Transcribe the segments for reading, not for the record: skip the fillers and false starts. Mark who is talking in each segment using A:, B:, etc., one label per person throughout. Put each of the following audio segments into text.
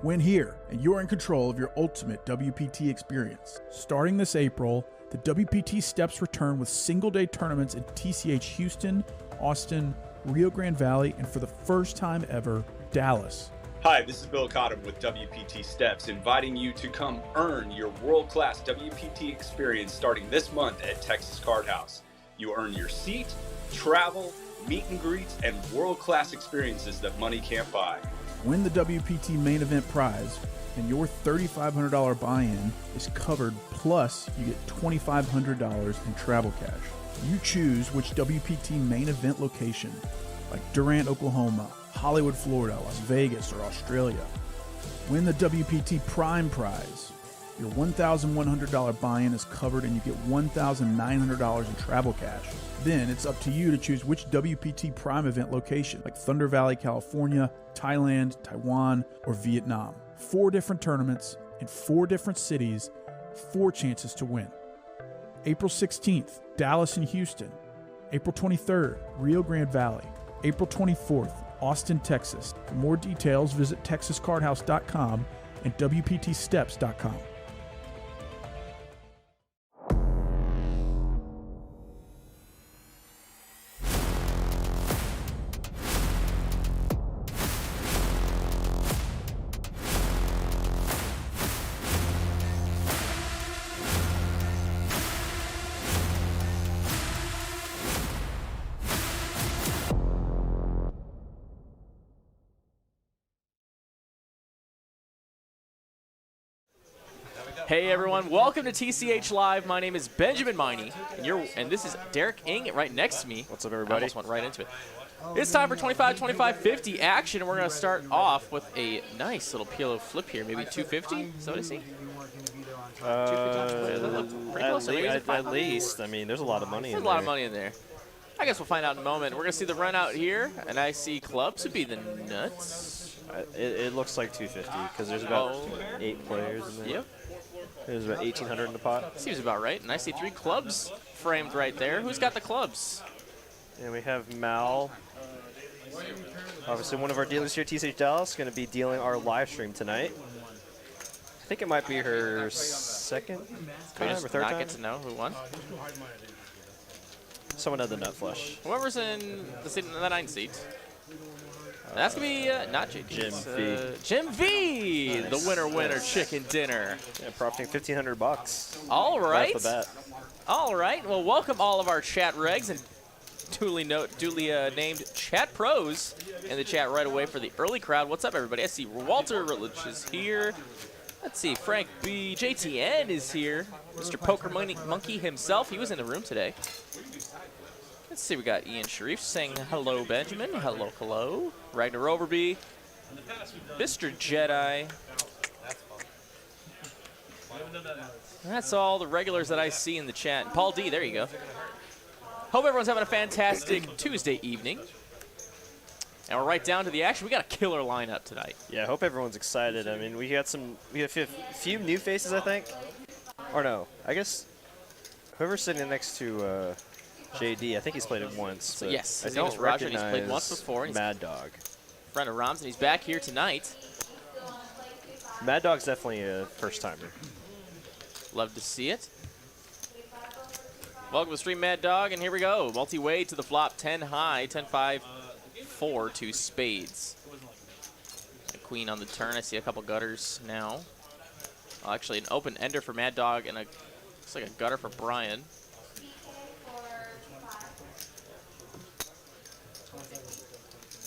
A: Win here, and you're in control of your ultimate WPT experience. Starting this April, the WPT Steps return with single-day tournaments in TCH Houston, Austin, Rio Grande Valley, and for the first time ever, Dallas.
B: Hi, this is Bill Cottam with WPT Steps, inviting you to come earn your world-class WPT experience starting this month at Texas Card House. You earn your seat, travel, meet and greets, and world-class experiences that money can't buy.
A: Win the WPT main event prize, and your $3,500 buy-in is covered, plus you get $2,500 in travel cash. You choose which WPT main event location, like Durant, Oklahoma, Hollywood, Florida, Las Vegas, or Australia. Win the WPT Prime Prize. Your $1,100 buy-in is covered and you get $1,900 in travel cash. Then it's up to you to choose which WPT Prime event location, like Thunder Valley, California, Thailand, Taiwan, or Vietnam. 4 different tournaments in 4 different cities, 4 chances to win. April 16th, Dallas and Houston. April 23rd, Rio Grande Valley. April 24th, Austin, Texas. For more details, visit texascardhouse.com and wptsteps.com.
C: Hey everyone, welcome to TCH Live. My name is Benjamin Miney, and this is Derek Ing right next to me.
D: What's up, everybody?
C: I almost went right into it. It's time for 25-25-50 action, and we're going to start off with a nice little PLO flip here. Maybe 250? Is that what I see? 250?
D: At least. I mean, there's a lot of money in there.
C: There's a lot of money in there. I guess we'll find out in a moment. We're going to see the run out here, and I see clubs would be the nuts.
D: It looks like 250 because there's about 8 players in there.
C: Yep.
D: There's about 1,800 in the pot.
C: Seems about right. And I see 3 clubs framed right there. Who's got the clubs?
D: And we have Mal. Obviously, one of our dealers here at TCH Dallas, going to be dealing our live stream tonight. I think it might be her second time or third time.
C: Get to know who won.
D: Someone had the nut flush.
C: Whoever's in the 9th seat. That's going to be not Jim V. Jim V, the winner chicken dinner.
D: Yeah, profiting $1,500.
C: All right.
D: Off the bat.
C: All right. Well, welcome all of our chat regs and duly named chat pros in the chat right away for the early crowd. What's up, everybody? I see Walter Rutledge is here. Let's see, Frank B. JTN is here. Mr. Poker Monkey himself. He was in the room today. Let's see, we got Ian Sharif saying hello, Benjamin. Hello, hello. Ragnar Overby. Mr. Jedi. That's all the regulars that I see in the chat. Paul D, there you go. Hope everyone's having a fantastic Tuesday evening. And we're right down to the action. We got a killer lineup tonight.
D: Yeah, I hope everyone's excited. I mean, we have a few new faces, I think. Or no, I guess whoever's sitting next to JD, I think he's played it once.
C: So yes,
D: I
C: his name is Roger, and he's played once before. And
D: Mad Dog.
C: Friend of Rom's, and he's back here tonight.
D: Mad Dog's definitely a first-timer.
C: Love to see it. Welcome to the stream, Mad Dog, and here we go. Multi-way to the flop, 10 high, 10-5, 4 to spades. A queen on the turn. I see a couple gutters now. Actually, an open ender for Mad Dog, and looks like a gutter for Brian.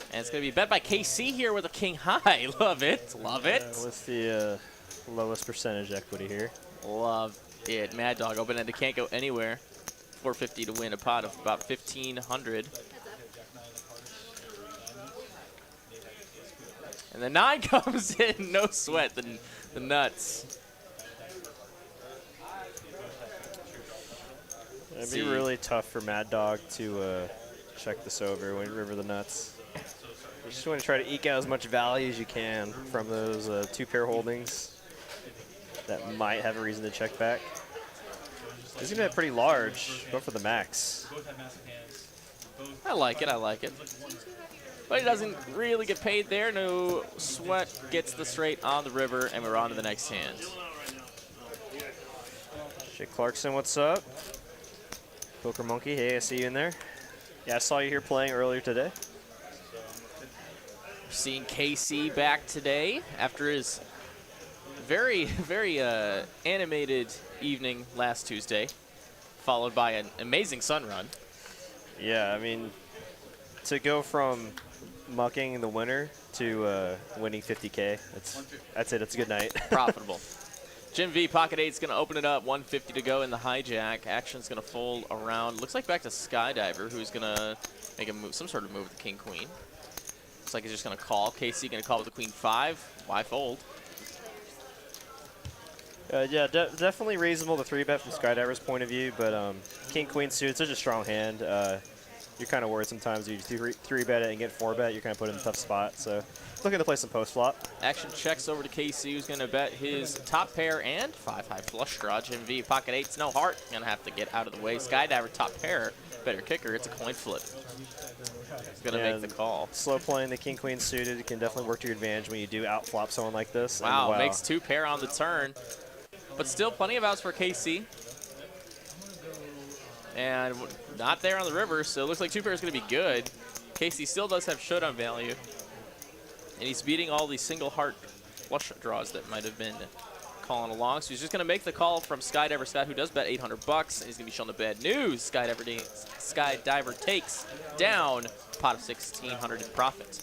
C: And it's going to be bet by KC here with a king high. Love it. Love it.
D: What's the lowest percentage equity here?
C: Love it. Mad Dog open-ended, can't go anywhere. 450 to win a pot of about 1,500. And the 9 comes in, no sweat, the nuts.
D: It'd be really tough for Mad Dog to check this over when river the nuts. You just want to try to eke out as much value as you can from those 2-pair holdings that might have a reason to check back. He's going to be pretty large. Go for the max.
C: I like it. I like it. But he doesn't really get paid there. No sweat, gets the straight on the river, and we're on to the next hand.
D: Shit Clarkson, what's up? Poker Monkey, hey, I see you in there. Yeah, I saw you here playing earlier today.
C: Seeing KC back today after his very animated evening last Tuesday, followed by an amazing sun run.
D: Yeah, I mean, to go from mucking in the winter to winning 50K, that's it. It's a good night.
C: Profitable. Jim V, pocket 8's going to open it up. 150 to go in the hijack. Action's going to fold around. Looks like back to Skydiver, who's going to make a move, some sort of move with the king queen. Looks like he's just going to call. KC going to call with the queen 5. Why fold?
D: Yeah, definitely reasonable to 3-bet from Skydiver's point of view, but king queen suit, such a strong hand. You're kind of worried sometimes you 3-bet it and get 4-bet. You're kind of put in a tough spot. So looking to play some post flop.
C: Action checks over to KC, who's going to bet his top pair and 5-high flush draw. Jim V, pocket 8's no heart. Going to have to get out of the way. Skydiver, top pair. Better kicker. It's a coin flip. He's going to make the call.
D: Slow playing the king queen suited can definitely work to your advantage when you do outflop someone like this.
C: Wow, makes 2 pair on the turn. But still plenty of outs for KC. And not there on the river, so it looks like 2 pair is going to be good. KC still does have showdown value. And he's beating all these single heart flush draws that might have been calling along. So he's just going to make the call from Skydiver Scott, who does bet $800. And he's going to be shown the bad news. Skydiver takes down pot of 1,600 in profit.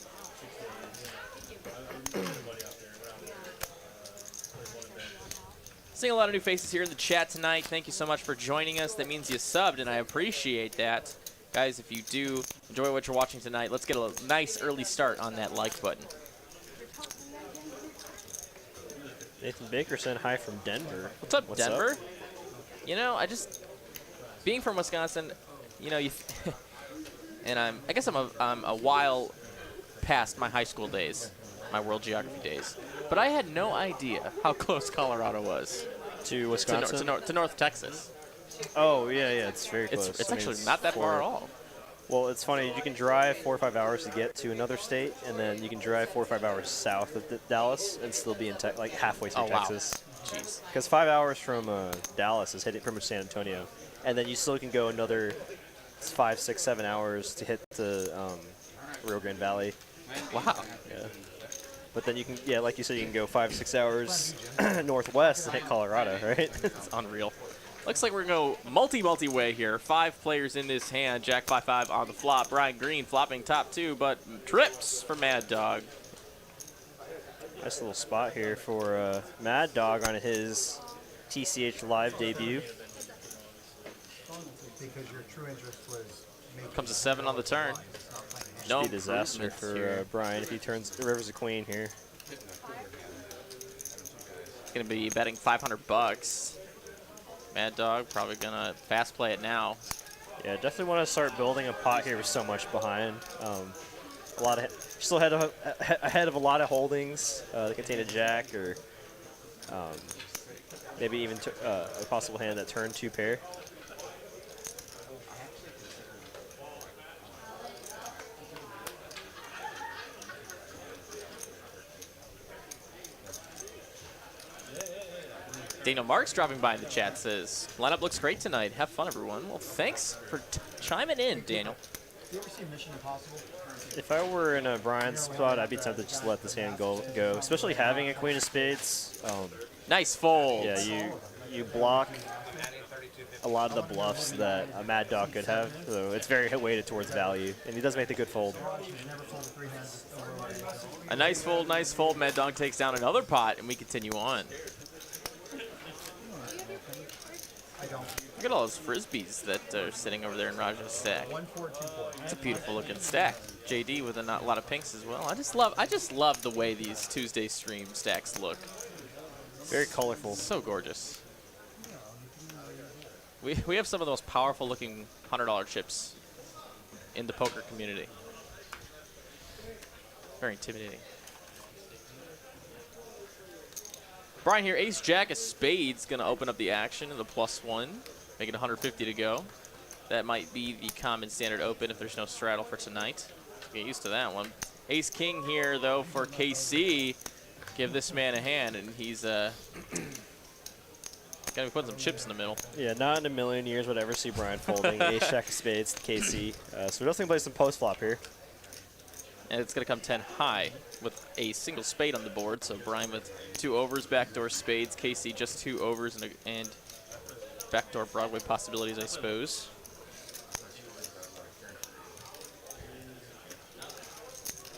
C: Seeing a lot of new faces here in the chat tonight. Thank you so much for joining us. That means you subbed, and I appreciate that. Guys, if you do enjoy what you're watching tonight, let's get a nice early start on that like button.
D: Nathan Bakerson, hi from Denver.
C: What's up, Denver? Up? You know, being from Wisconsin, you know, and I guess I'm a while past my high school days, my world geography days. But I had no idea how close Colorado was
D: to Wisconsin,
C: to North Texas.
D: Oh yeah, it's very close.
C: It's actually not that far at all.
D: Well, it's funny. You can drive 4 or 5 hours to get to another state, and then you can drive 4 or 5 hours south of Dallas and still be in like halfway through Texas.
C: Wow. Jeez.
D: Because 5 hours from Dallas is hitting pretty much San Antonio, and then you still can go another 5, 6, 7 hours to hit the Rio Grande Valley.
C: Wow.
D: Yeah. But then you can, yeah, like you said, you can go 5, 6 hours northwest and hit Colorado, right?
C: It's unreal. Looks like we're going to go multi-way here. 5 players in this hand. Jack 5-5 on the flop. Brian Green flopping top 2, but trips for Mad Dog.
D: Nice little spot here for Mad Dog on his TCH live debut.
C: Comes a 7 on the turn.
D: No be a disaster for Brian if he turns the river's a queen here.
C: He's going to be betting $500. Mad Dog probably going to fast play it now.
D: Yeah, definitely want to start building a pot here with so much behind. Still ahead of a lot of holdings that contain a jack or maybe even a possible hand that turned 2 pair.
C: Daniel Marks dropping by in the chat says, lineup looks great tonight. Have fun, everyone. Well, thanks for chiming in, Daniel.
E: Do you ever see Mission Impossible?
D: If I were in a Brian's spot, I'd be tempted to just let this hand go, especially having a queen of spades.
C: Nice fold.
D: Yeah, you block a lot of the bluffs that a Mad Dog could have, so it's very weighted towards value, and he does make the good fold.
C: A nice fold, nice fold. Mad Dog takes down another pot, and we continue on. Look at all those frisbees that are sitting over there in Raja's stack. It's a beautiful looking stack. JD with a lot of pinks as well. I just love the way these Tuesday stream stacks look.
D: Very colorful.
C: So gorgeous. We have some of the most powerful looking $100 chips in the poker community. Very intimidating. Brian here, ace jack of spades, gonna open up the action in the +1, make it 150 to go. That might be the common standard open if there's no straddle for tonight. Get used to that one. Ace King here, though, for KC. Give this man a hand, and he's got to put some chips in the middle.
D: Yeah, not in a million years would I ever see Brian folding ace jack of spades to KC. So we're definitely play some post flop here.
C: And it's going to come 10 high with a single spade on the board. So Brian with 2 overs, backdoor spades. KC just 2 overs and backdoor Broadway possibilities, I suppose.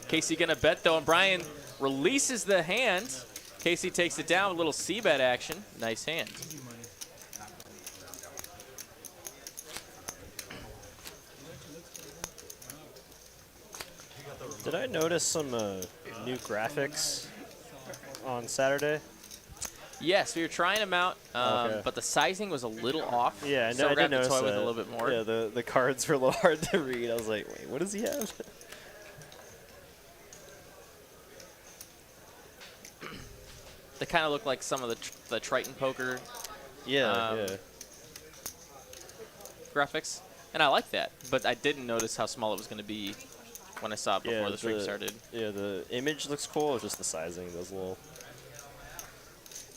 C: KC going to bet, though, and Brian releases the hand. KC takes it down with a little c-bet action. Nice hand.
D: Did I notice some new graphics on Saturday?
C: Yes, we were trying them out,
D: Okay.
C: but the sizing was a little off.
D: Yeah,
C: so
D: I
C: we're
D: did
C: going to have to
D: notice
C: toy with
D: that.
C: it a little bit more.
D: Yeah, the cards were a little hard to read. I was like, wait, what does he have?
C: They kind of look like some of the Triton poker
D: Yeah.
C: graphics, and I like that. But I didn't notice how small it was going to be when I saw it before the stream started.
D: Yeah, the image looks cool. It's just the sizing. Those little.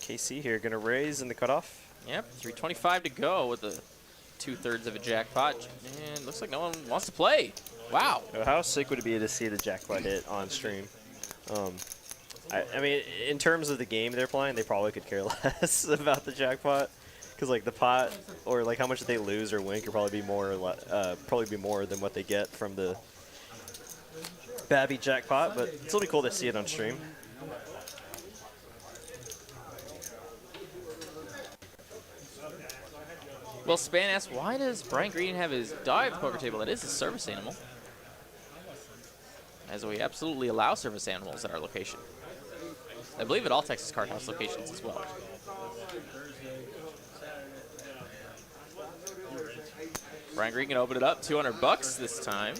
D: KC here going to raise in the cutoff.
C: Yep, 325 to go with the 2/3 of a jackpot, and looks like no one wants to play. Wow.
D: How sick would it be to see the jackpot hit on stream? I mean, in terms of the game they're playing, they probably could care less about the jackpot, because like the pot or like how much they lose or win could probably be more than what they get from the Babby jackpot. But it'll still be cool to see it on stream.
C: Well, Span asks, why does Brian Green have his dog at the poker table? That is his service animal, as we absolutely allow service animals at our location. I believe at all Texas Card House locations as well. Brian Green can open it up, $200 this time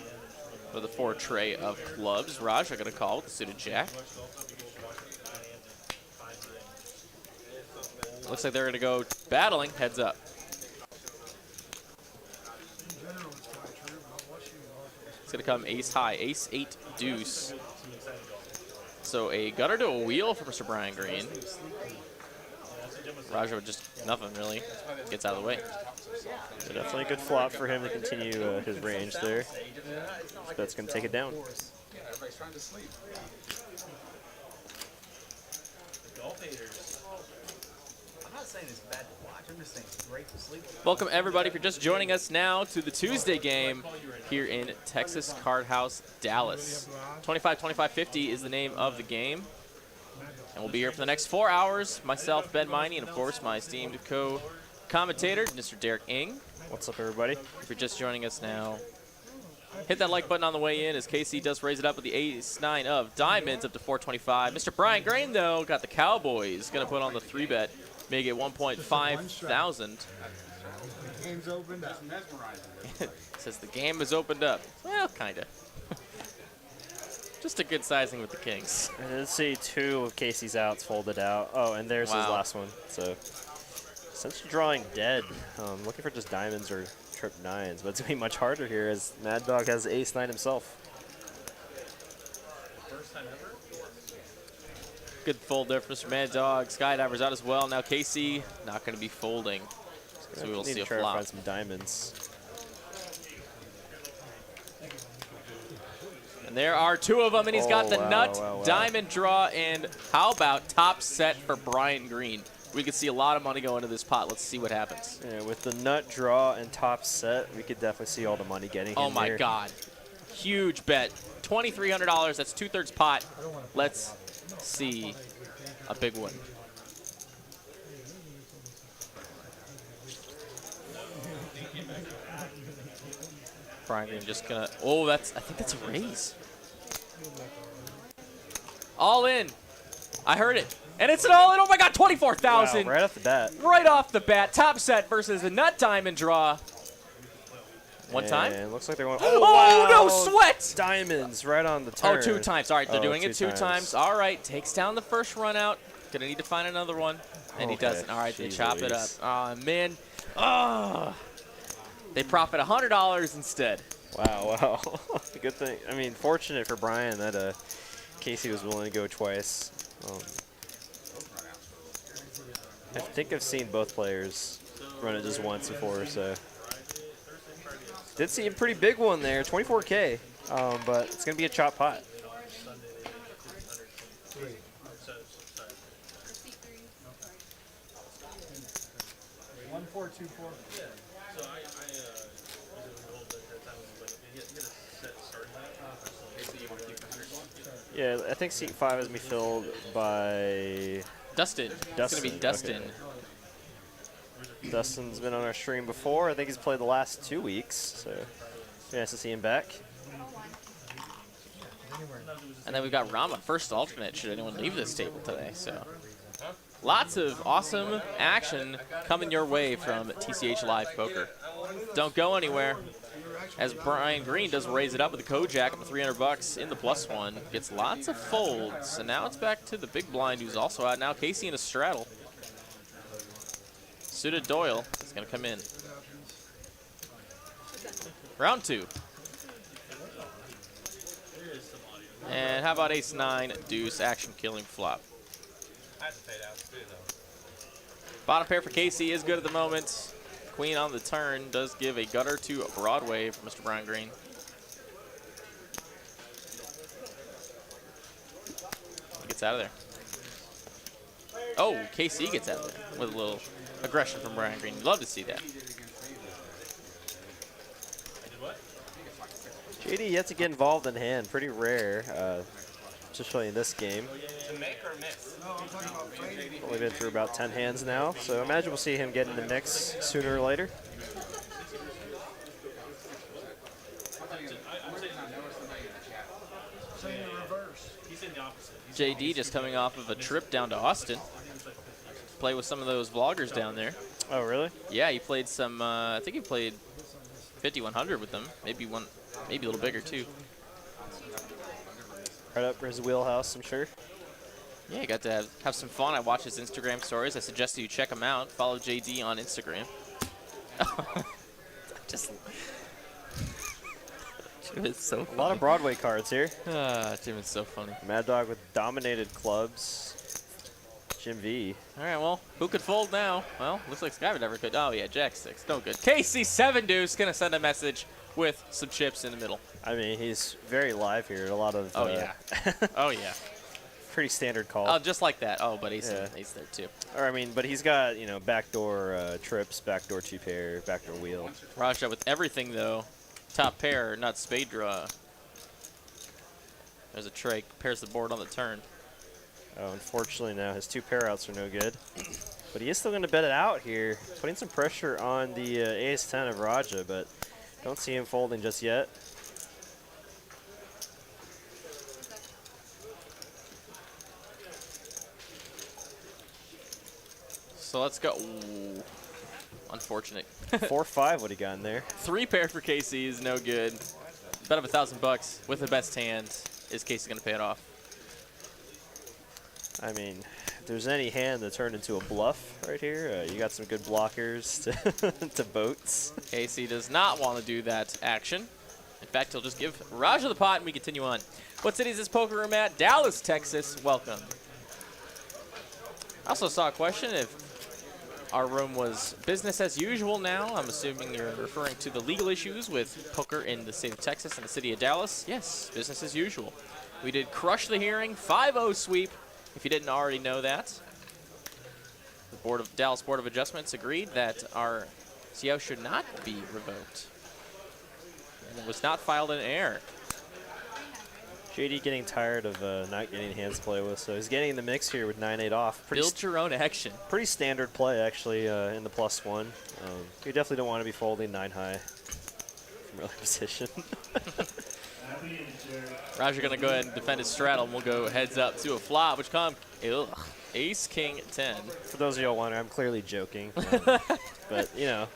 C: with a 4 tray of clubs. Raj, I'm going to call with the suited jack. Looks like they're going to go battling heads up. It's going to come ace high, ace 8 deuce. So a gutter to a wheel for Mr. Brian Green. Raja with just nothing really. Gets out of the way.
D: So definitely a good flop for him to continue his range there. So that's going to take it down.
B: Everybody's trying to sleep.
E: I'm not saying it's bad to watch. I'm just saying it's great to sleep.
C: Welcome everybody, if you're just joining us now to the Tuesday game here in Texas Card House, Dallas. 25-25-50 is the name of the game. And we'll be here for the next 4 hours. Myself, Ben Miney, and of course my esteemed co-commentator, Mr. Derek Ng.
D: What's up, everybody?
C: If you're just joining us now, hit that like button on the way in as KC does raise it up with the ace-9 of diamonds up to 425. Mr. Brian Green, though, got the Cowboys. Going to put on the 3-bet, make it 1.5 thousand.
E: Game's opened up.
C: Says the game is opened up. Well, kind of. Just a good sizing with the kings.
D: I did see 2 of Casey's outs folded out. Oh, and there's his
C: Wow.
D: last one. So essentially drawing dead. Looking for just diamonds or trip 9s, but it's going to be much harder here as Mad Dog has ace-9 himself.
C: Good fold there for Mr. Mad Dog. Skydiver's out as well. Now KC not going to be folding. So we will
D: Need
C: see
D: to
C: a
D: try to
C: flop.
D: find some diamonds.
C: And there are 2 of them, and he's got the
D: wow,
C: nut,
D: wow.
C: diamond draw, and how about top set for Brian Green? We could see a lot of money go into this pot. Let's see what happens.
D: Yeah, with the nut draw and top set, we could definitely see all the money getting
C: Oh
D: in
C: my
D: here.
C: God. Huge bet. $2,300. That's 2/3 pot. Let's see a big one. Brian Green just gonna, I think that's a raise. All in. I heard it. And it's an all in. Oh my God, 24,000.
D: Wow, right off the bat.
C: Right off the bat. Top set versus the nut diamond draw. One time.
D: And it looks like they're going.
C: Oh,
D: wow.
C: no sweat.
D: Diamonds right on the turn.
C: Oh, 2 times. All right, they're
D: Oh,
C: doing
D: 2
C: it 2 times. All right, takes down the first run out. Gonna need to find another one. And he
D: Okay.
C: doesn't. All right, they
D: Jeez
C: chop it up.
D: Louise.
C: Oh, man. Oh. They profit $100 instead.
D: Wow. Good thing. I mean, fortunate for Brian that Casey was willing to go twice. I think I've seen both players run it just once before, so. Did see a pretty big one there, 24K, but it's going to be a chop pot. Yeah, I think seat 5 is going to be filled by
C: Dustin. It's going to be Dustin.
D: Okay. Dustin's been on our stream before. I think he's played the last 2 weeks, so nice to see him back.
C: And then we've got Rama, first alternate, should anyone leave this table today. So lots of awesome action coming your way from TCH Live Poker. Don't go anywhere, as Brian Green does raise it up with a Kojak up to 300 bucks in the +1. Gets lots of folds, and now it's back to the big blind, who's also out now. Casey in a straddle. Suited Doyle is going to come in. Round 2. And how about ace-9, deuce, action killing flop. Bottom pair for Casey is good at the moment. Queen on the turn does give a gutter to Broadway for Mr. Brian Green. He gets out of there. Oh, Casey gets out of there with a little aggression from Brian Green. Love to see that.
D: JD yet to get involved in hand. Pretty rare, especially in this game. Only been through about 10 hands now, so I imagine we'll see him get in the mix sooner or later.
C: JD just coming off of a trip down to Austin. Play with some of those vloggers down there.
D: Oh, really?
C: Yeah, he played some, I think he played 5100 with them. Maybe a little bigger too.
D: Right up for his wheelhouse, I'm sure.
C: Yeah, got to have some fun. I watch his Instagram stories. I suggest that you check him out. Follow JD on Instagram. Just Jim is so funny.
D: A lot of Broadway cards here.
C: Jim is so funny.
D: Mad Dog with dominated clubs. Jim V.
C: All right, well, who could fold now? Well, looks like Skyver never could. Oh, yeah, Jack 6. No good. Casey 7 deuce going to send a message with some chips in the middle.
D: I mean, he's very live here. A lot of.
C: Oh, yeah. Oh, yeah.
D: Pretty standard call.
C: Oh, just like that. Oh, but ace,
D: Yeah.
C: ace there, too.
D: Or, I mean, but he's got, you know, backdoor trips, backdoor 2-pair, backdoor wheel.
C: Raja with everything, though. Top pair, not spade draw. There's a tray. Pairs the board on the turn.
D: Oh, unfortunately now his 2 pair outs are no good. But he is still going to bet it out here. Putting some pressure on the ace-10 of Raja, but don't see him folding just yet.
C: So let's go. Ooh. Unfortunate.
D: 4-5 what he got in there.
C: 3 pair for Casey is no good. Bet of $1,000 with the best hand. Is Casey going to pay it off?
D: I mean, if there's any hand that turned into a bluff right here, you got some good blockers to boats.
C: Casey does not want to do that action. In fact, he'll just give Raja the pot and we continue on. What city is this poker room at? Dallas, Texas. Welcome. I also saw a question if our room was business as usual now. I'm assuming you're referring to the legal issues with poker in the state of Texas and the city of Dallas. Yes, business as usual. We did crush the hearing, 5-0 sweep, if you didn't already know that. The Dallas Board of Adjustments agreed that our CO should not be revoked. And it was not filed in error.
D: JD getting tired of not getting hands to play with, so he's getting in the mix here with 9-8 off.
C: Build your own action.
D: Pretty standard play, actually, in the +1. You definitely don't want to be folding 9 high from early position.
C: Roger going to go ahead and defend his straddle, and we'll go heads up to a flop, which come ace, king, 10.
D: For those of y'all wondering, I'm clearly joking. But, you know,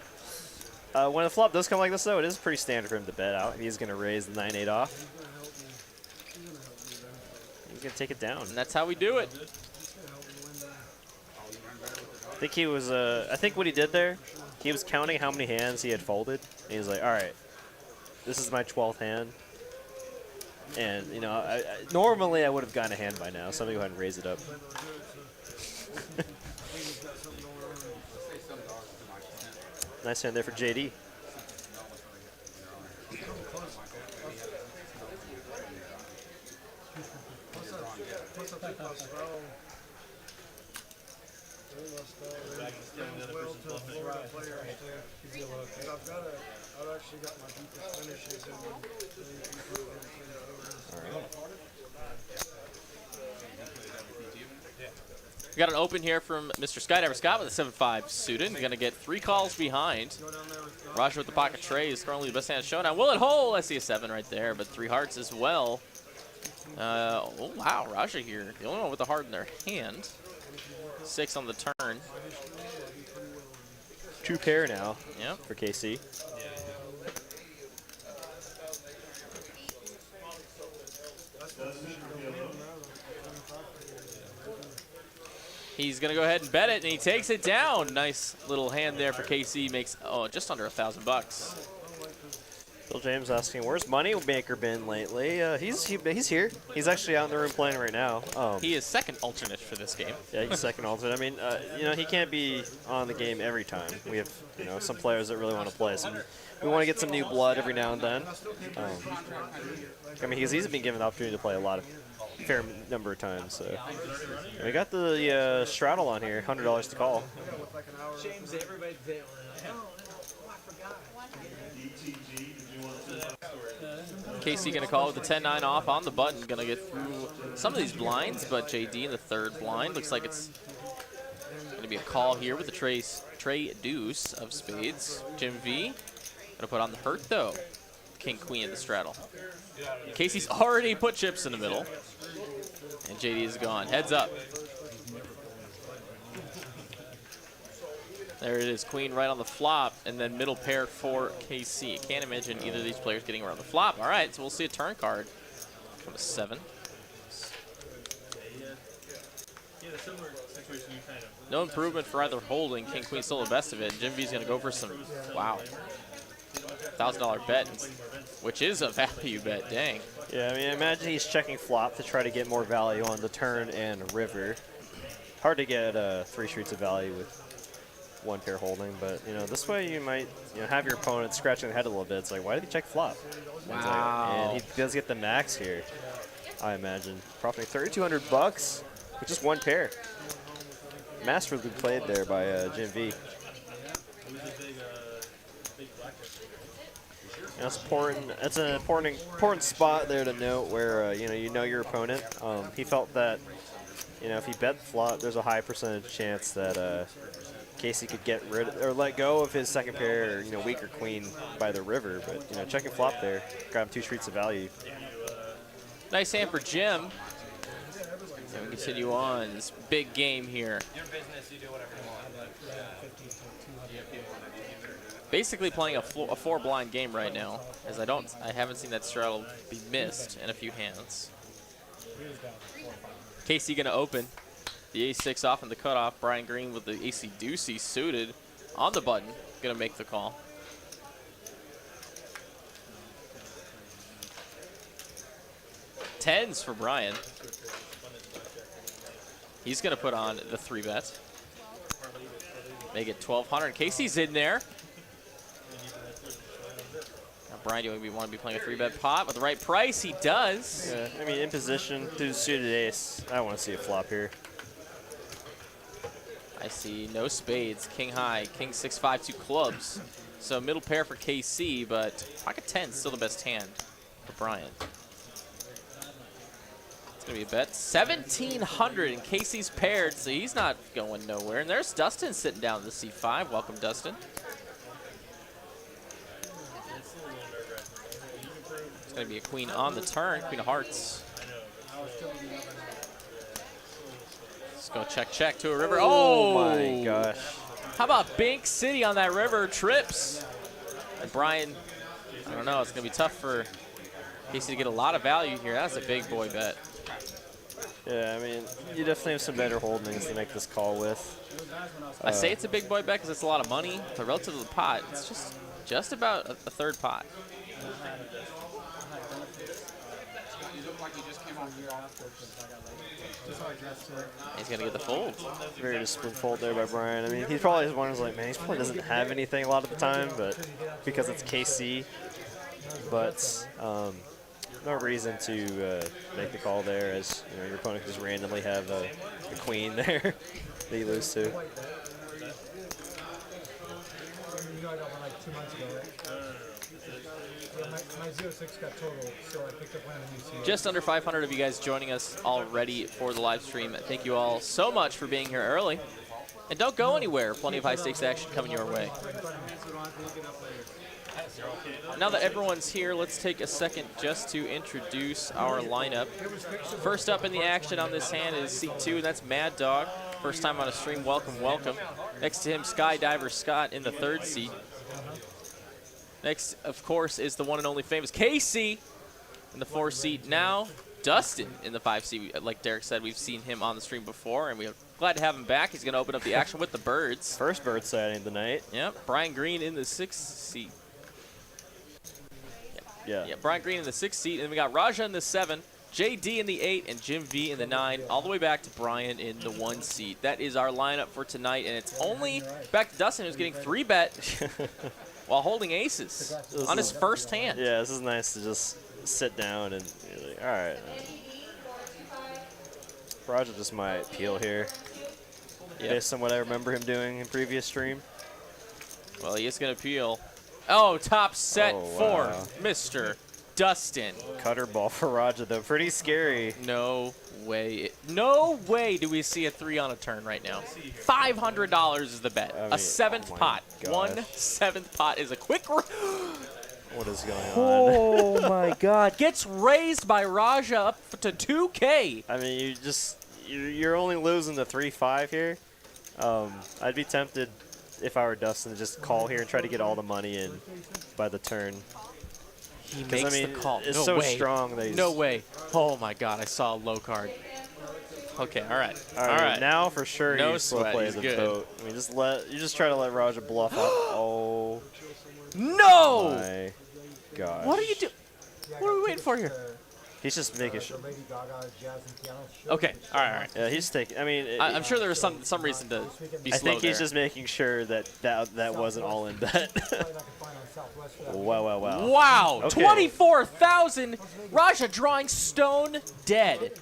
D: when the flop does come like this, though, it is pretty standard for him to bet out. He's going to raise the 9-8 off. He's going to take it down.
C: And that's how we do it.
D: I think he was, I think what he did there, he was counting how many hands he had folded. And he was like, all right, this is my 12th hand. And, you know, normally I would have gotten a hand by now. So I'm going to go ahead and raise it up. Nice hand there for JD.
F: I've actually got my deepest finishes in
C: We got an open here from Mr. Skydiver Scott with a 7-5 suited. Going to get 3 calls behind. Roger with the pocket trey is currently the best hand showdown. Will it hold? I see a 7 right there, but 3 hearts as well. Oh, wow, Raja here. The only one with a heart in their hand. 6 on the turn.
D: 2 pair now
C: Yep.
D: for KC.
C: He's going to go ahead and bet it, and he takes it down. Nice little hand there for KC. Makes, just under $1,000.
D: Bill James asking, where's Moneymaker been lately? He's here. He's actually out in the room playing right now.
C: He is second alternate for this game.
D: Yeah, he's second alternate. I mean, you know, he can't be on the game every time. We have, you know, some players that really want to play. So we want to get some new blood every now and then. I mean, he's been given the opportunity to play a fair number of times. So we got the straddle on here, $100 to call.
E: James, everybody did.
C: KC going to call with the 10-9 off on the button. Going to get through some of these blinds, but JD in the 3rd blind. Looks like it's going to be a call here with the Trey Deuce of spades. Jim V going to put on the hurt, though. King, Queen in the straddle. KC's already put chips in the middle. And JD is gone. Heads up. There it is, Queen right on the flop, and then middle pair for KC. Can't imagine either of these players getting around the flop. All right, so we'll see a turn card. Come to 7. No improvement for either holding. King, Queen still the best of it. Jim V's going to go for some, wow, $1,000 bet, which is a value bet, dang.
D: Yeah, I mean, imagine he's checking flop to try to get more value on the turn and river. Hard to get 3 streets of value with 1 pair holding, but you know, this way you might have your opponent scratching their head a little bit. It's like, why did he check flop?
C: Wow.
D: And he does get the max here, I imagine. Profiting $3,200 with just 1 pair. Masterfully played there by Jim V. That's important. That's an important spot there to note where you know your opponent. He felt that if he bet flop, there's a high percentage chance that KC could get rid of, or let go of his 2nd pair, or weaker queen by the river. But checking flop there, grab 2 streets of value.
C: Nice hand for Jim. And we continue on this big game here.
E: Your business, you do whatever you want.
C: Basically playing a 4-blind game right now, as I haven't seen that straddle be missed in a few hands. KC gonna open. The ace-6 off in the cutoff. Brian Green with the AC deucey suited on the button. Gonna make the call. Tens for Brian. He's gonna put on the 3-bet. Make it 1,200. KC's in there. Now Brian, do you want to be playing a 3-bet pot with the right price? He does.
D: Yeah, I mean, in position through the suited ace, I want to see a flop here.
C: I see no spades, king high, king 6-5, 2 clubs. So middle pair for KC, but pocket 10 is still the best hand for Brian. It's gonna be a bet. 1,700 and KC's paired, so he's not going nowhere. And there's Dustin sitting down to the C5. Welcome, Dustin. It's gonna be a queen on the turn, queen of hearts. Let's go check to a river.
D: Oh my gosh.
C: How about Bink City on that river? Trips. And Brian, I don't know. It's going to be tough for KC to get a lot of value here. That's a big boy bet.
D: Yeah, I mean, you definitely have some better holdings to make this call with.
C: I say it's a big boy bet because it's a lot of money, but relative to the pot, it's just about a 3rd pot. He's going to get the fold.
D: Very disciplined fold there by Brian. I mean, he's probably one who's like, man, he probably doesn't have anything a lot of the time, but because it's KC. But no reason to make the call there, as you know, your opponent could just randomly have a queen there that you lose to.
F: Like 2 months ago, right? My 0-6 got total, so I picked up one of the new series.
C: Just under 500 of you guys joining us already for the live stream. Thank you all so much for being here early. And don't go anywhere. Plenty of high stakes action coming your way. Now that everyone's here, let's take a second just to introduce our lineup. First up in the action on this hand is seat 2, and that's Mad Dog. First time on a stream, welcome, welcome. Next to him, Skydiver Scott in the 3rd seat. Next, of course, is the one and only famous Casey in the 4th seat. Now, Dustin in the 5th seat. Like Derek said, we've seen him on the stream before, and we're glad to have him back. He's going to open up the action with the birds.
D: First bird sighting of the night.
C: Yep, Brian Green in the 6th seat.
D: Yeah.
C: Yeah, Brian Green in the 6th seat, and we got Raja in the 7, JD in the 8, and Jim V in the 9, all the way back to Brian in the 1 seat. That is our lineup for tonight, and it's only back to Dustin, who's getting 3-bet while holding aces on his first hand.
D: Yeah, this is nice to just sit down and be like, all right. Raja just might peel here, based on what I remember him doing in previous stream.
C: Well, he is going to peel. Oh, top set for
D: wow.
C: Mr. Dustin.
D: Cutter ball for Raja, though. Pretty scary.
C: No way. No way do we see a 3 on a turn right now. $500 is the bet.
D: I mean,
C: a 7th pot.
D: gosh.
C: 1 7th pot is a quick.
D: What is going on?
C: Oh my God! Gets raised by Raja up to 2K.
D: I mean, you're only losing the 3-5 here. I'd be tempted, if I were Dustin, to just call here and try to get all the money in by the turn.
C: He makes the call.
D: It's
C: no
D: so
C: way.
D: strong that he's...
C: No way. Oh my God! I saw a low card. Okay. All right.
D: All right. Now for sure
C: No
D: you slow
C: sweat,
D: play
C: he's
D: the
C: good.
D: boat. I mean, you just try to let Raja bluff up. Oh
C: No!
D: my gosh.
C: What are you doing? What are we waiting for here?
D: He's just making sure.
F: Lady Gaga jazz and piano show.
C: Okay. All right. All right.
D: Yeah, he's taking. I mean,
C: I'm sure there was some reason to be
D: I
C: slow
D: think he's
C: there.
D: just making sure that wasn't all in bet.
F: Probably not gonna find on Southwest for that.
D: Wow.
C: Wow,
D: Okay.
C: 24,000. Raja drawing stone dead.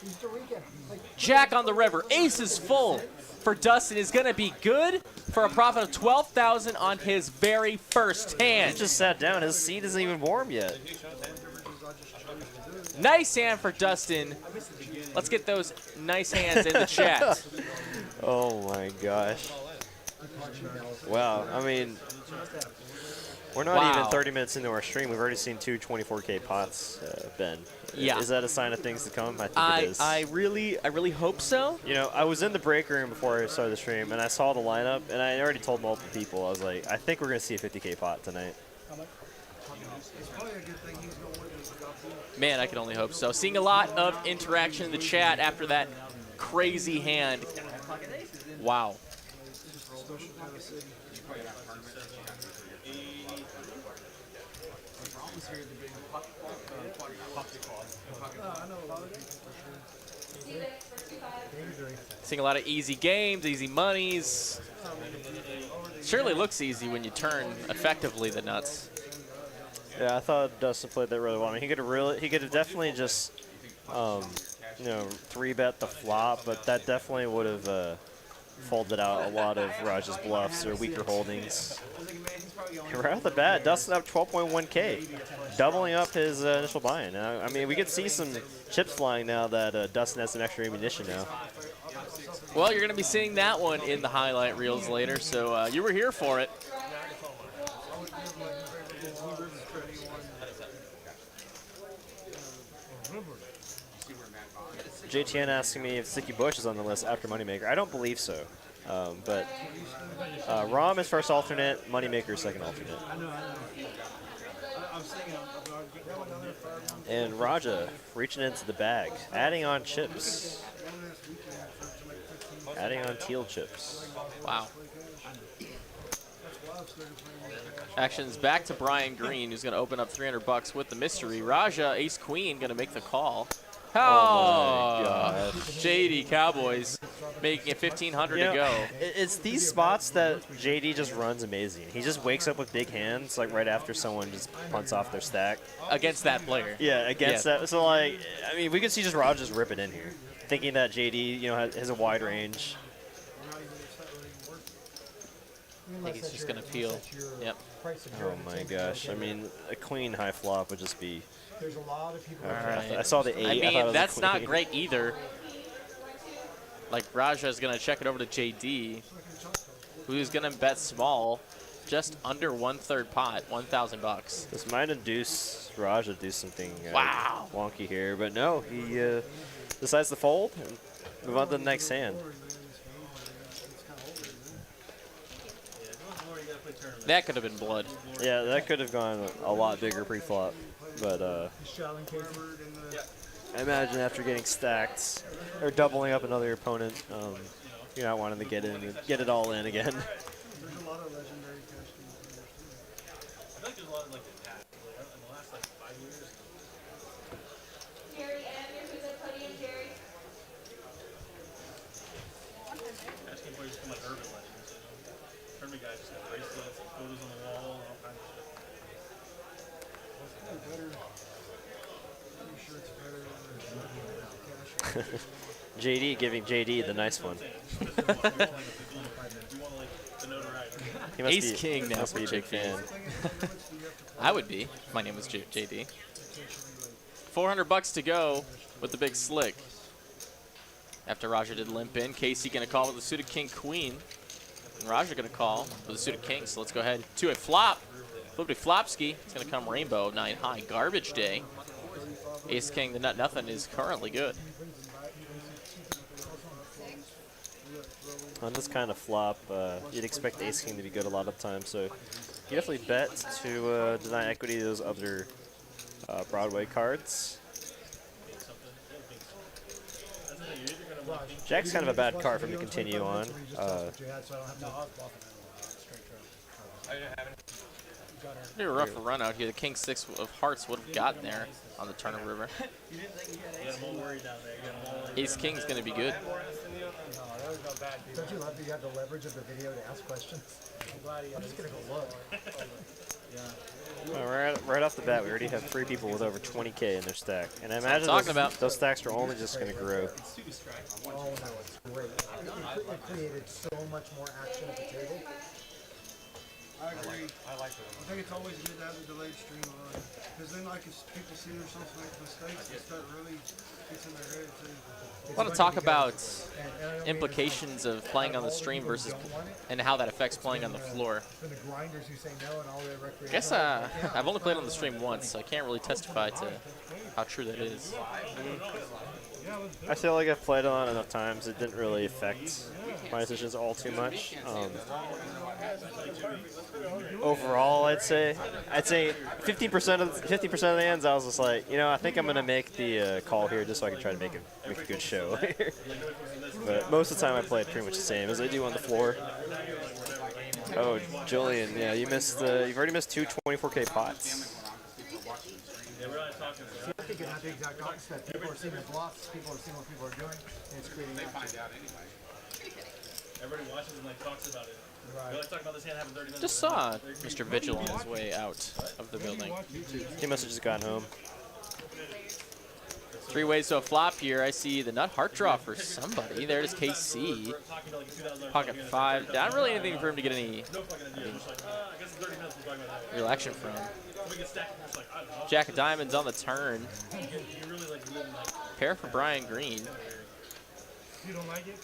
F: Easter weekend. Like,
C: Jack on the river. Ace is full for Dustin is going to be good for a profit of 12,000 on his very first
D: He
C: hand.
D: just sat down. His seat isn't even warm yet.
C: Nice hand for Dustin. Let's get those nice hands in the chat.
D: Oh my gosh. Wow. I mean, we're not
C: Wow.
D: even 30 minutes into our stream. We've already seen 2 24K pots, Ben.
C: Yeah.
D: Is that a sign of things to come? I think it is.
C: I really hope so.
D: You know, I was in the break room before I started the stream, and I saw the lineup, and I already told multiple people, I was like, I think we're going to see a 50K pot tonight.
C: Man, I can only hope so. Seeing a lot of interaction in the chat after that crazy hand. Wow. Seeing a lot of easy games, easy monies. Surely looks easy when you turn effectively the nuts.
D: Yeah, I thought Dustin played that really well. I mean, he could have definitely just, you know, 3-bet the flop, but that definitely would have folded out a lot of Raj's bluffs or weaker holdings. And right off the bat, Dustin up 12.1K, doubling up his initial buy-in. I mean, we could see some chips flying now that Dustin has some extra ammunition now.
C: Well, you're going to be seeing that one in the highlight reels later, so you were here for it.
D: JTN asking me if Sticky Bush is on the list after Moneymaker. I don't believe so, but Rom is first alternate, Moneymaker is second alternate. And Raja reaching into the bag, adding on chips. Adding on teal chips.
C: Wow. Actions back to Brian Green, who's going to open up 300 bucks with the mystery. Raja, ace queen, going to make the call.
D: Oh my God.
C: JD Cowboys making it 1,500 to go.
D: It's these spots that JD just runs amazing. He just wakes up with big hands, like right after someone just punts off their stack.
C: Against that player.
D: Yeah, against that. So, like, I mean, we could see just Raj just rip it in here, thinking that JD, has a wide range.
C: I think he's just going to peel. Yep.
D: Oh my gosh. I mean, a queen high flop would just be.
F: There's a lot of people.
C: All right.
D: I saw the 8.
C: I
D: thought it
C: mean,
D: was
C: that's
D: a
C: not
D: queen.
C: great either. Like, Raja is going to check it over to JD, who's going to bet small, just under 1/3 pot, 1,000 bucks.
D: This might induce Raja to do something
C: Wow.
D: wonky here, but no, he decides to fold and move on to the next hand.
C: That could have been blood.
D: Yeah, that could have gone a lot bigger pre-flop, but I imagine after getting stacked or doubling up another opponent, you're not wanting to get it all in again. JD giving JD the nice one. He must
C: Ace
D: be,
C: King now
D: must
C: for
D: be a big
C: Jake
D: fan.
C: I would be. My name was JD. 400 bucks to go with the big slick. After Raja did limp in, Casey going to call with the suited king queen. And Raja going to call with the suited king. So let's go ahead to a flop. Flippity flopski. It's going to come rainbow 9 high. Garbage day. Ace king, the nut nothing is currently good.
D: On this kind of flop, you'd expect ace king to be good a lot of times, so you definitely bet to deny equity to those other Broadway cards. Jack's kind of a bad card for him to continue on.
C: Pretty rough run out here. The king 6 of hearts would have gotten there on the turn of river. Ace king's going to be good.
F: Don't you love that you have the leverage of the video to ask questions? I'm just going to go look.
D: Well, right off the bat, we already have 3 people with over 20K in their stack. And I imagine those stacks are only just going to grow.
F: Oh, no, it's great. It created so much more action at the table.
E: I agree. I think it's always good to have a delayed stream on, because then like if people see themselves make mistakes, it start really gets in their head too.
C: I want to talk about implications of playing on the stream versus and how that affects playing on the floor. I guess I've only played on the stream once, so I can't really testify to how true that is.
D: I feel like I've played on it enough times. It didn't really affect my decisions all too much. Overall, I'd say 50% of the hands, I was just like, I think I'm gonna make the call here just so I can try to make a good show. But most of the time, I play it pretty much the same as I do on the floor. Oh, Julian, yeah, you missed. You've already missed 2 24K pots.
F: I think it's not the exact opposite. People are seeing the bluffs, people are seeing what people are doing, and it's creating action.
G: Everybody watches and talks about it. Right. Like talking about this hand having 30 minutes.
C: Just saw Mr. Vigil on his way out of the building.
D: He must have just gotten home.
C: 3 ways to a flop here. I see the nut heart draw for somebody. There's KC. Pocket 5. Not really anything for him to get any real action from. Jack of diamonds on the turn. Pair for Brian Green.
G: You don't like it?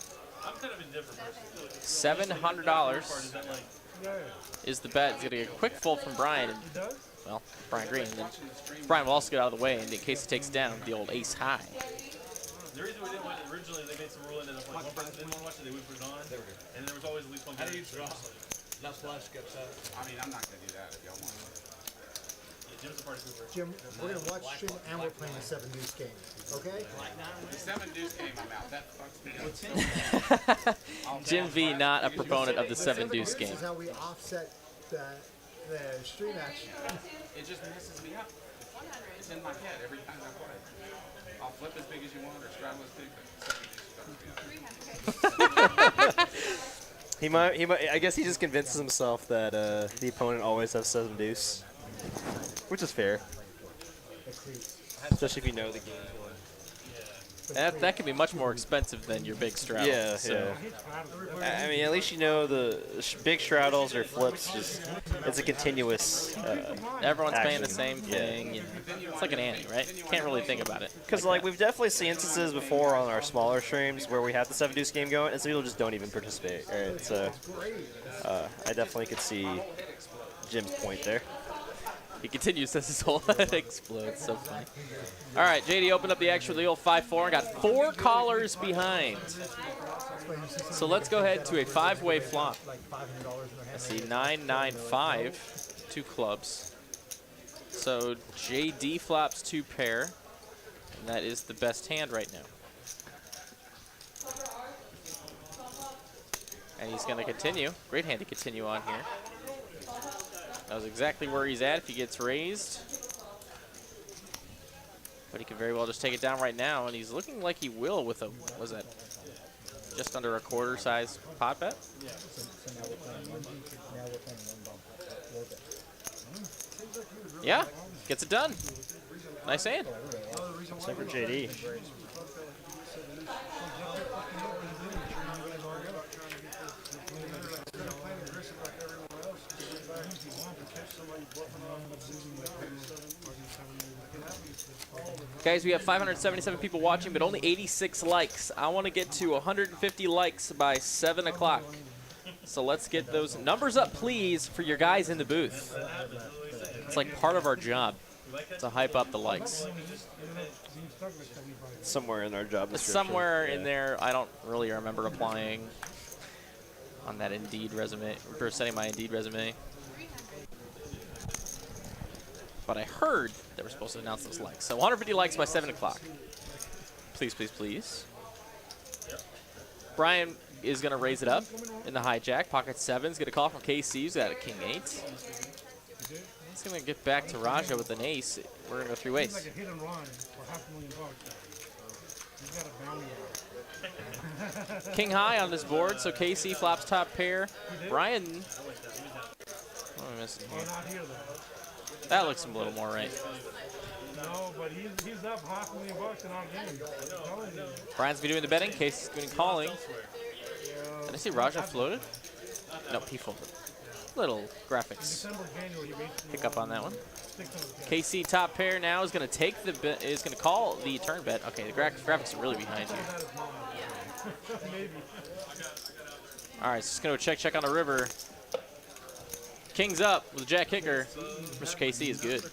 G: I'm kind of indifferent
C: $700 is the bet. He's going to get a quick fold from Brian. Well, Brian Green. And then Brian will also get out of the way in case he takes down the old ace high.
G: The reason we didn't watch it originally, they made some rule in it. Like one person didn't want to watch it, they would put it on. And then there was always at least one guy. How do you draw? Not flash gets out. I mean, I'm not going to do that if y'all want to. Jim's a party pooper.
F: Jim, we're going to watch stream and we're playing the 7 deuce game, okay?
B: The 7 deuce game, I'm out. That fucks me up.
C: Jim V, not a proponent of the 7 deuce
F: This
C: game.
F: is how we offset the stream action.
G: It just messes me up. It's in my head every time I play. I'll flip as big as you want or straddle as big.
D: He might. I guess he just convinces himself that the opponent always has 7 deuce, which is fair, especially if you know the game.
C: That can be much more expensive than your big straddle.
D: Yeah,
C: so.
D: yeah. I mean, at least you know the big straddles or flips. It's a continuous.
C: Everyone's
D: action.
C: paying the same thing. Yeah. It's like an ante, right? Can't really think about it.
D: Because like we've definitely seen instances before on our smaller streams where we have the 7 deuce game going, and some people just don't even participate. Right? So I definitely could see Jim's point there.
C: He continues as his whole head explodes. So funny. All right, JD opened up the action with the old 5-4 and got 4 callers behind. So let's go ahead to a 5-way flop. I see 9-9-5, 2 clubs. So JD flops 2 pair, and that is the best hand right now. And he's going to continue. Great hand to continue on here. Knows exactly where he's at if he gets raised. But he can very well just take it down right now, and he's looking like he will with a, was that just under a quarter size pot bet? Yeah, gets it done. Nice hand.
D: Except for JD.
C: Guys, we have 577 people watching, but only 86 likes. I want to get to 150 likes by 7 o'clock. So let's get those numbers up, please, for your guys in the booth. It's like part of our job to hype up the likes.
D: Somewhere in our job description.
C: Somewhere in there, I don't really remember applying on that Indeed resume, or sending my Indeed resume. But I heard that we're supposed to announce those likes. So 150 likes by 7 o'clock. Please, please, please. Brian is going to raise it up in the hijack. Pocket 7's get a call from KC. He's got a king 8. He's going to get back to Raja with an ace. We're going to go 3 ways.
E: Like a hit and run for $500,000. He's got a bounty on it.
C: King high on this board, so KC flops top pair. Brian. What am I missing here?
E: Not here, though.
C: That looks a little more right.
E: No, but he's up $500,000 in our game.
C: Brian's been doing the betting. Casey's been calling. Did I see Raja floated? Nope, he folded. Little graphics pick up on that one. KC top pair now is going to take the bet, is going to call the turn bet. Okay, the graphics are really behind you. All right, so just going to check on the river. King's up with jack kicker. Mr. KC is good.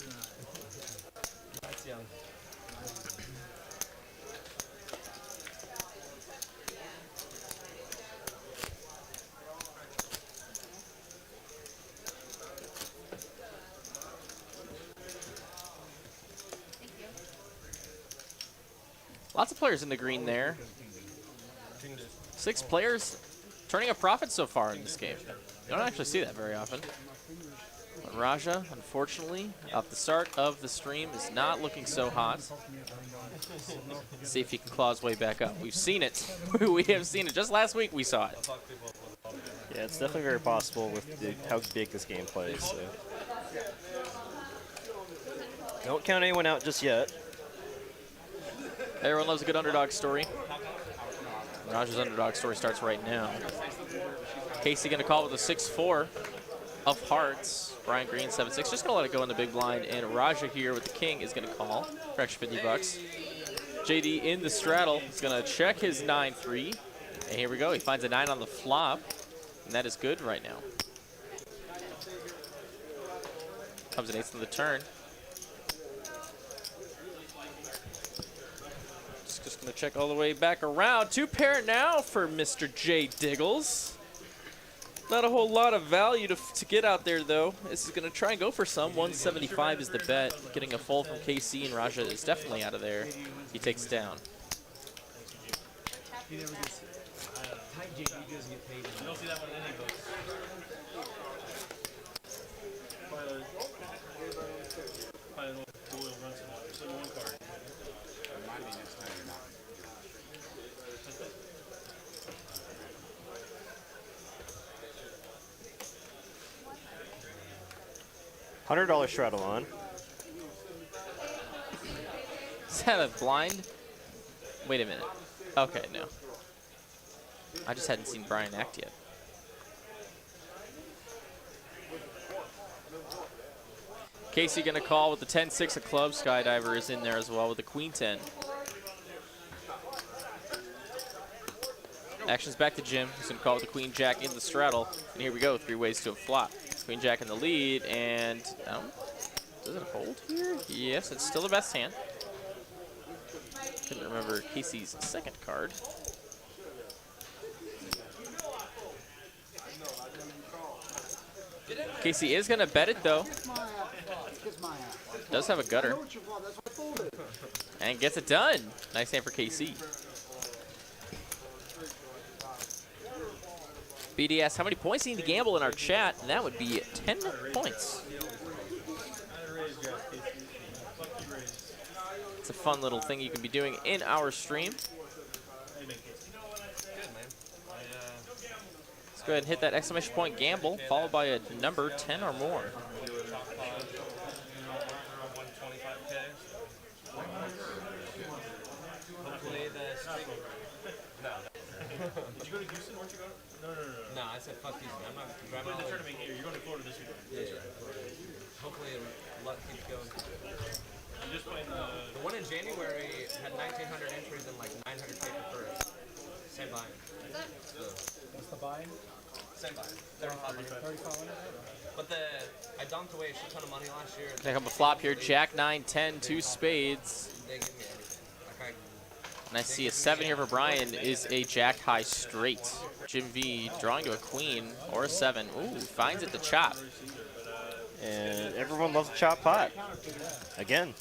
C: Lots of players in the green there. 6 players turning a profit so far in this game. You don't actually see that very often. But Raja, unfortunately, at the start of the stream, is not looking so hot. Let's see if he can claw his way back up. We've seen it. We have seen it. Just last week we saw it.
D: Yeah, it's definitely very possible with how big this game plays. So. Don't count anyone out just yet.
C: Everyone loves a good underdog story. Raja's underdog story starts right now. Casey going to call with a 6-4 of hearts. Brian Green 7-6. Just going to let it go in the big blind. And Raja here with the king is going to call for extra $50. JD in the straddle is going to check his 9-3. And here we go. He finds a 9 on the flop. And that is good right now. Comes an 8 on the turn. Just going to check all the way back around. 2 pair now for Mr. J. Diggles. Not a whole lot of value to get out there, though. This is going to try and go for some. 175 is the bet. Getting a fold from KC, and Raja is definitely out of there. He takes it down.
D: $100 straddle on.
C: Is that a blind? Wait a minute. Okay, no. I just hadn't seen Brian act yet. Casey gonna call with the 10-6 of clubs. Skydiver is in there as well with the queen 10. Action's back to Jim. He's gonna call with the queen jack in the straddle. And here we go, 3 ways to a flop. Queen jack in the lead, and does it hold here? Yes, it's still the best hand. Couldn't remember Casey's second card. Casey is gonna bet it though. Does have a gutter. And gets it done. Nice hand for KC. BDS, how many points do you need to gamble in our chat? And that would be 10 points. It's a fun little thing you can be doing in our stream. Let's go ahead and hit that exclamation point gamble, followed by a number 10 or more.
G: Did you go to Houston? Weren't you going? No. No, I said fuck Houston. I'm not driving all the tournament here. You're going to Florida this weekend. Yeah. Hopefully luck keeps going. I'm just playing the one in January had 1,900 entries and like 900K for first. Same buy-in.
F: What's the buy-in?
G: Same buy-in. 3,500. But I dumped away a shit ton of money last year.
C: Pick up a flop here. Jack 9, 10, 2 spades.
G: They give me anything. Like
C: And I see a 7 here for Brian is a jack high straight. Jim V drawing to a queen or a 7. Ooh, finds it to chop.
D: And everyone loves a chop pot. Again.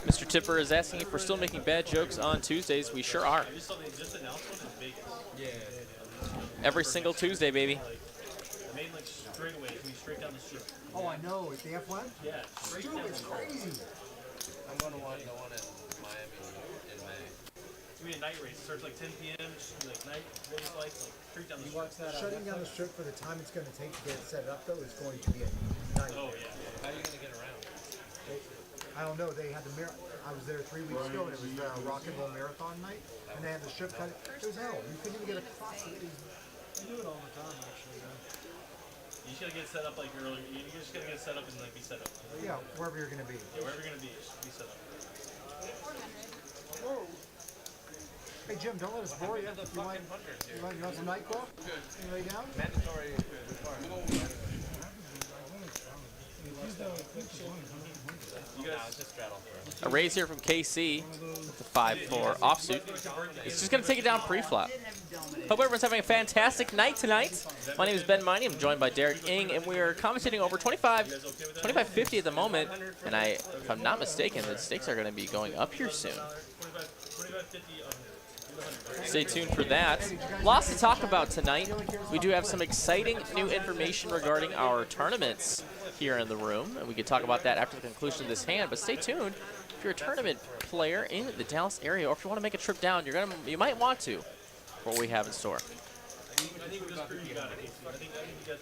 C: Mr. Tipper is asking if we're still making bad jokes on Tuesdays. We sure are. Every single Tuesday, baby.
G: Made like straightaways, straight down the strip.
F: Oh, I know. It's the F1?
G: Yeah.
F: Dude, it's crazy.
G: I'm going to watch the one in Miami in May. It's going to be a night race. It starts like 10 p.m. It's like night race lights, like straight down the strip.
F: Shutting down the strip for the time it's going to take to get it set up, though, is going to be a nightmare.
G: Oh, yeah. How are you going to get around?
F: I don't know. They had the I was there 3 weeks ago, and it was the rock and roll marathon night, and they had the strip cut. It was hell. You couldn't even get across it. I do it all the time, actually.
G: You just gotta get set up like earlier. You just gotta get set up and like be set up.
F: Yeah, wherever you're going to be.
G: Yeah, wherever you're gonna be, just be set up.
F: Hey, Jim, don't let us bore you. You want some night call? You lay down?
G: Mandatory.
C: A raise here from KC with the 5-4 offsuit. He's just going to take it down pre-flop. Hope everyone's having a fantastic night tonight. My name is Ben Miney. I'm joined by Derek Ing, and we are commentating over 25.50 at the moment. And if I'm not mistaken, the stakes are going to be going up here soon. Stay tuned for that. Lots to talk about tonight. We do have some exciting new information regarding our tournaments here in the room, and we can talk about that after the conclusion of this hand. But stay tuned. If you're a tournament player in the Dallas area, or if you want to make a trip down, you might want to for what we have in store.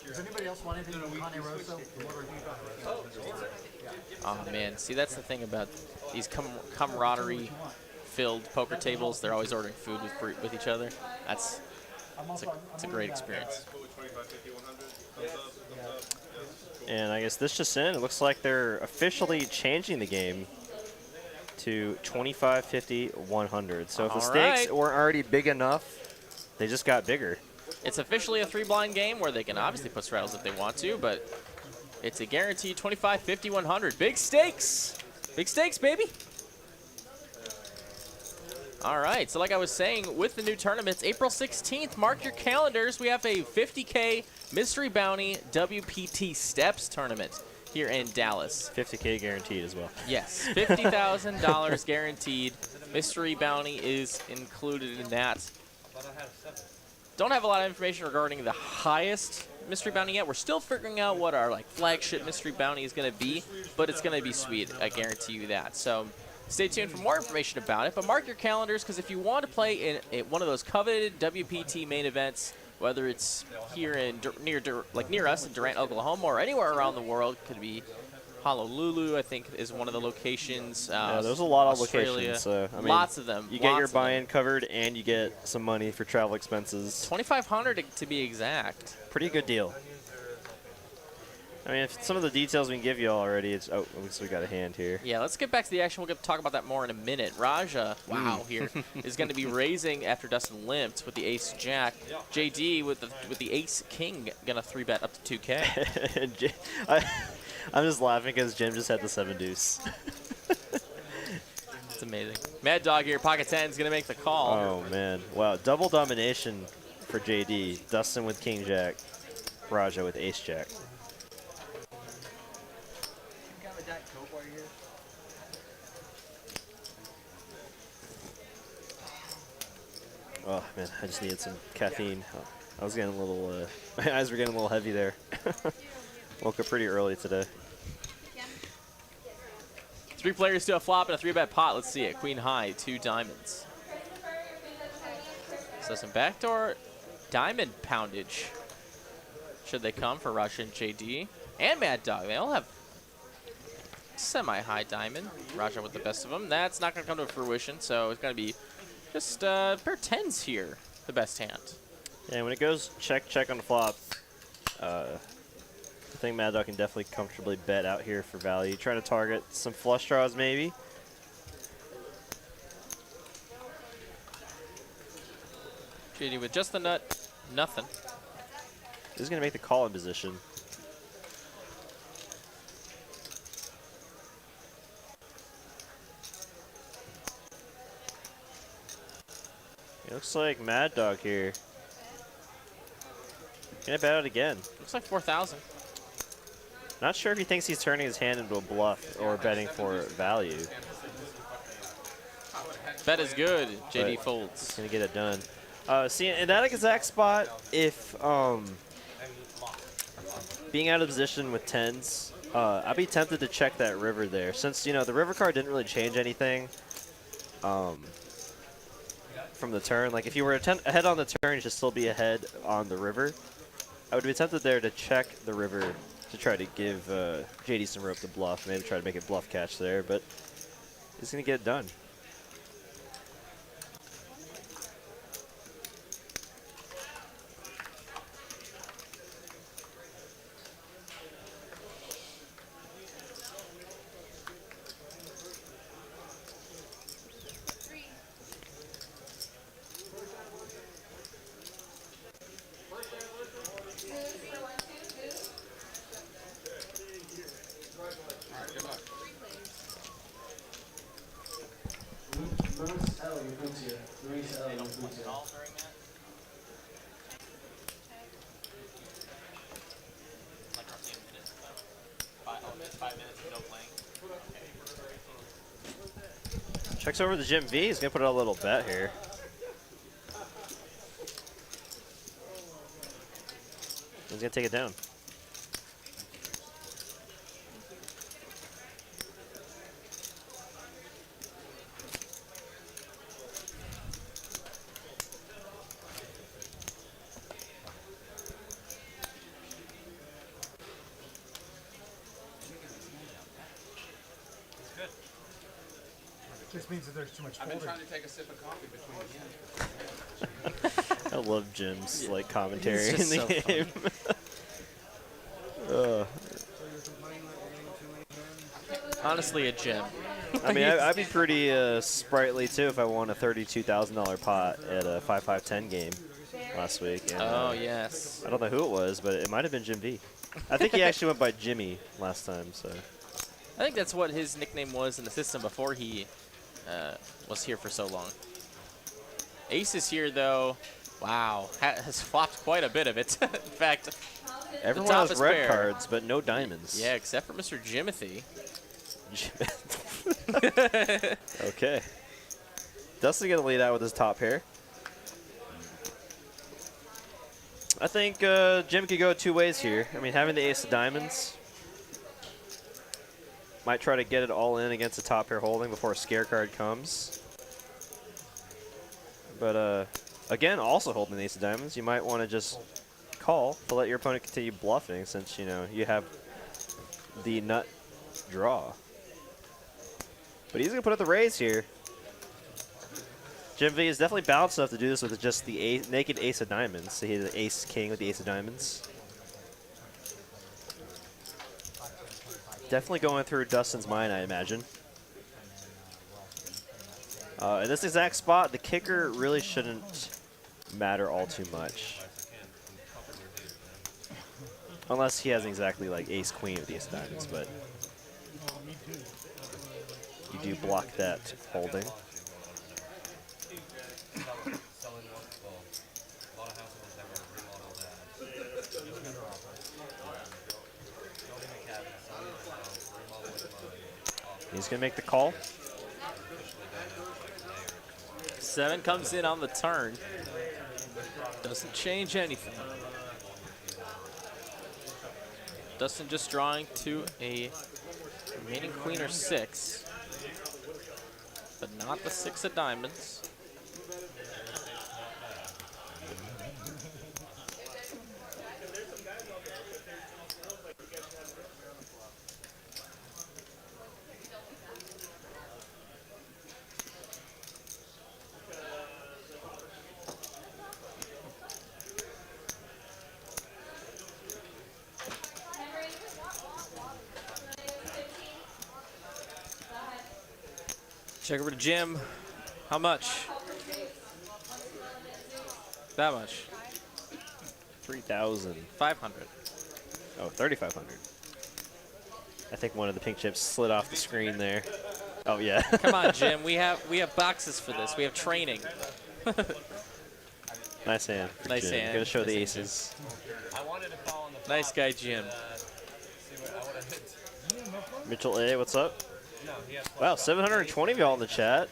F: Does anybody else want anything from Conde Rosso?
C: Oh man, see, that's the thing about these camaraderie-filled poker tables. They're always ordering food with each other. It's a great experience.
D: And I guess this just in, it looks like they're officially changing the game to 25, 50, 100. So if the stakes weren't already big enough, they just got bigger.
C: It's officially a 3-blind game where they can obviously put straddles if they want to, but it's a guaranteed 25, 50, 100. Big stakes! Big stakes, baby! All right, so like I was saying, with the new tournaments, April 16th, mark your calendars. We have a 50K Mystery Bounty WPT Steps tournament here in Dallas.
D: 50K guaranteed as well.
C: Yes, $50,000 guaranteed. Mystery Bounty is included in that. Don't have a lot of information regarding the highest Mystery Bounty yet. We're still figuring out what our flagship Mystery Bounty is going to be, but it's going to be sweet. I guarantee you that. So Stay tuned for more information about it, but mark your calendars because if you want to play in one of those coveted WPT main events, whether it's here in near us in Durant, Oklahoma, or anywhere around the world, could be Honolulu, I think, is one of the locations.
D: Yeah, there's a lot of
C: Australia,
D: locations. So, I mean,
C: lots of them.
D: You get your buy-in covered, and you get some money for travel expenses.
C: $2,500 to be exact.
D: Pretty good deal. I mean, if some of the details we can give you already, it's at least we got a hand here.
C: Yeah, let's get back to the action. We'll get to talk about that more in a minute. Raja, wow, here is going to be raising after Dustin limped with the ace jack. JD with the ace king going to 3-bet up to 2K.
D: I'm just laughing because Jim just had the 7 deuce.
C: It's amazing. Mad Dog here, pocket 10 is going to make the call.
D: Oh man, wow, double domination for JD. Dustin with king jack, Raja with ace jack. Oh man, I just needed some caffeine. I was getting a little, my eyes were getting a little heavy there. Woke up pretty early today.
C: 3 players to a flop and a 3-bet pot. Let's see it. Queen high, 2 diamonds. So some backdoor diamond poundage. Should they come for Russian JD and Mad Dog? They all have semi-high diamond. Raja with the best of them. That's not going to come to fruition, so it's going to be just pair 10s here, the best hand.
D: Yeah, when it goes check on the flop, I think Mad Dog can definitely comfortably bet out here for value. Trying to target some flush draws maybe.
C: JD with just the nut, nothing.
D: This is going to make the call in position. It looks like Mad Dog here. Gonna bet out again.
C: Looks like 4,000.
D: Not sure if he thinks he's turning his hand into a bluff or betting for value.
C: Bet is good. JD folds.
D: Gonna get it done. See, in that exact spot, if being out of position with 10s, I'd be tempted to check that river there. Since, you know, the river card didn't really change anything from the turn. Like, if you were ahead on the turn, you should still be ahead on the river. I would be tempted there to check the river to try to give JD some rope to bluff. Maybe try to make a bluff catch there, but he's going to get it done. Checks over the Jim V. He's going to put a little bet here. He's going to take it down.
F: Just means that there's too much
B: I've been
F: folding.
B: trying to take a sip of coffee between the games.
D: I love Jim's like commentary
C: He's
D: in
C: just
D: the
C: so
D: game.
C: Honestly, a gem.
D: I mean, I'd be pretty sprightly too if I won a $32,000 pot at a 5-5-10 game last week. And,
C: Oh, yes.
D: I don't know who it was, but it might have been Jim V. I think he actually went by Jimmy last time. So
C: I think that's what his nickname was in the system before he was here for so long. Ace is here, though. Wow. Has flopped quite a bit of it. In fact,
D: everyone
C: top
D: has
C: is
D: red
C: pair.
D: cards, but no diamonds.
C: Yeah, except for Mr. Jimothy.
D: Okay. Dustin gonna lead out with his top pair. I think Jim could go 2 ways here. I mean, having the ace of diamonds Might try to get it all in against a top pair holding before a scare card comes. But again, also holding the ace of diamonds, you might want to just call to let your opponent continue bluffing, since you know you have the nut draw. But he's gonna put up the raise here. Jim V is definitely balanced enough to do this with just the naked ace of diamonds. So he has the ace king with the ace of diamonds. Definitely going through Dustin's mind, I imagine. In this exact spot, the kicker really shouldn't matter all too much. Unless he has exactly like ace queen with the ace of diamonds, but you do block that holding. He's going to make the call.
C: 7 comes in on the turn. Doesn't change anything. Dustin just drawing to a remaining queen or 6, but not the 6 of diamonds. Check over to Jim. How much? That much.
D: 3,000.
C: 500.
D: Oh, 3,500. I think one of the pink chips slid off the screen there. Oh yeah.
C: Come on, Jim. We have boxes for this. We have training.
D: Nice hand.
C: Nice
D: Jim.
C: hand.
D: Gonna show
C: Nice
D: the
C: hand,
D: aces.
C: Nice guy, Jim.
D: Mitchell A, what's up? Wow, 720 of y'all in the chat.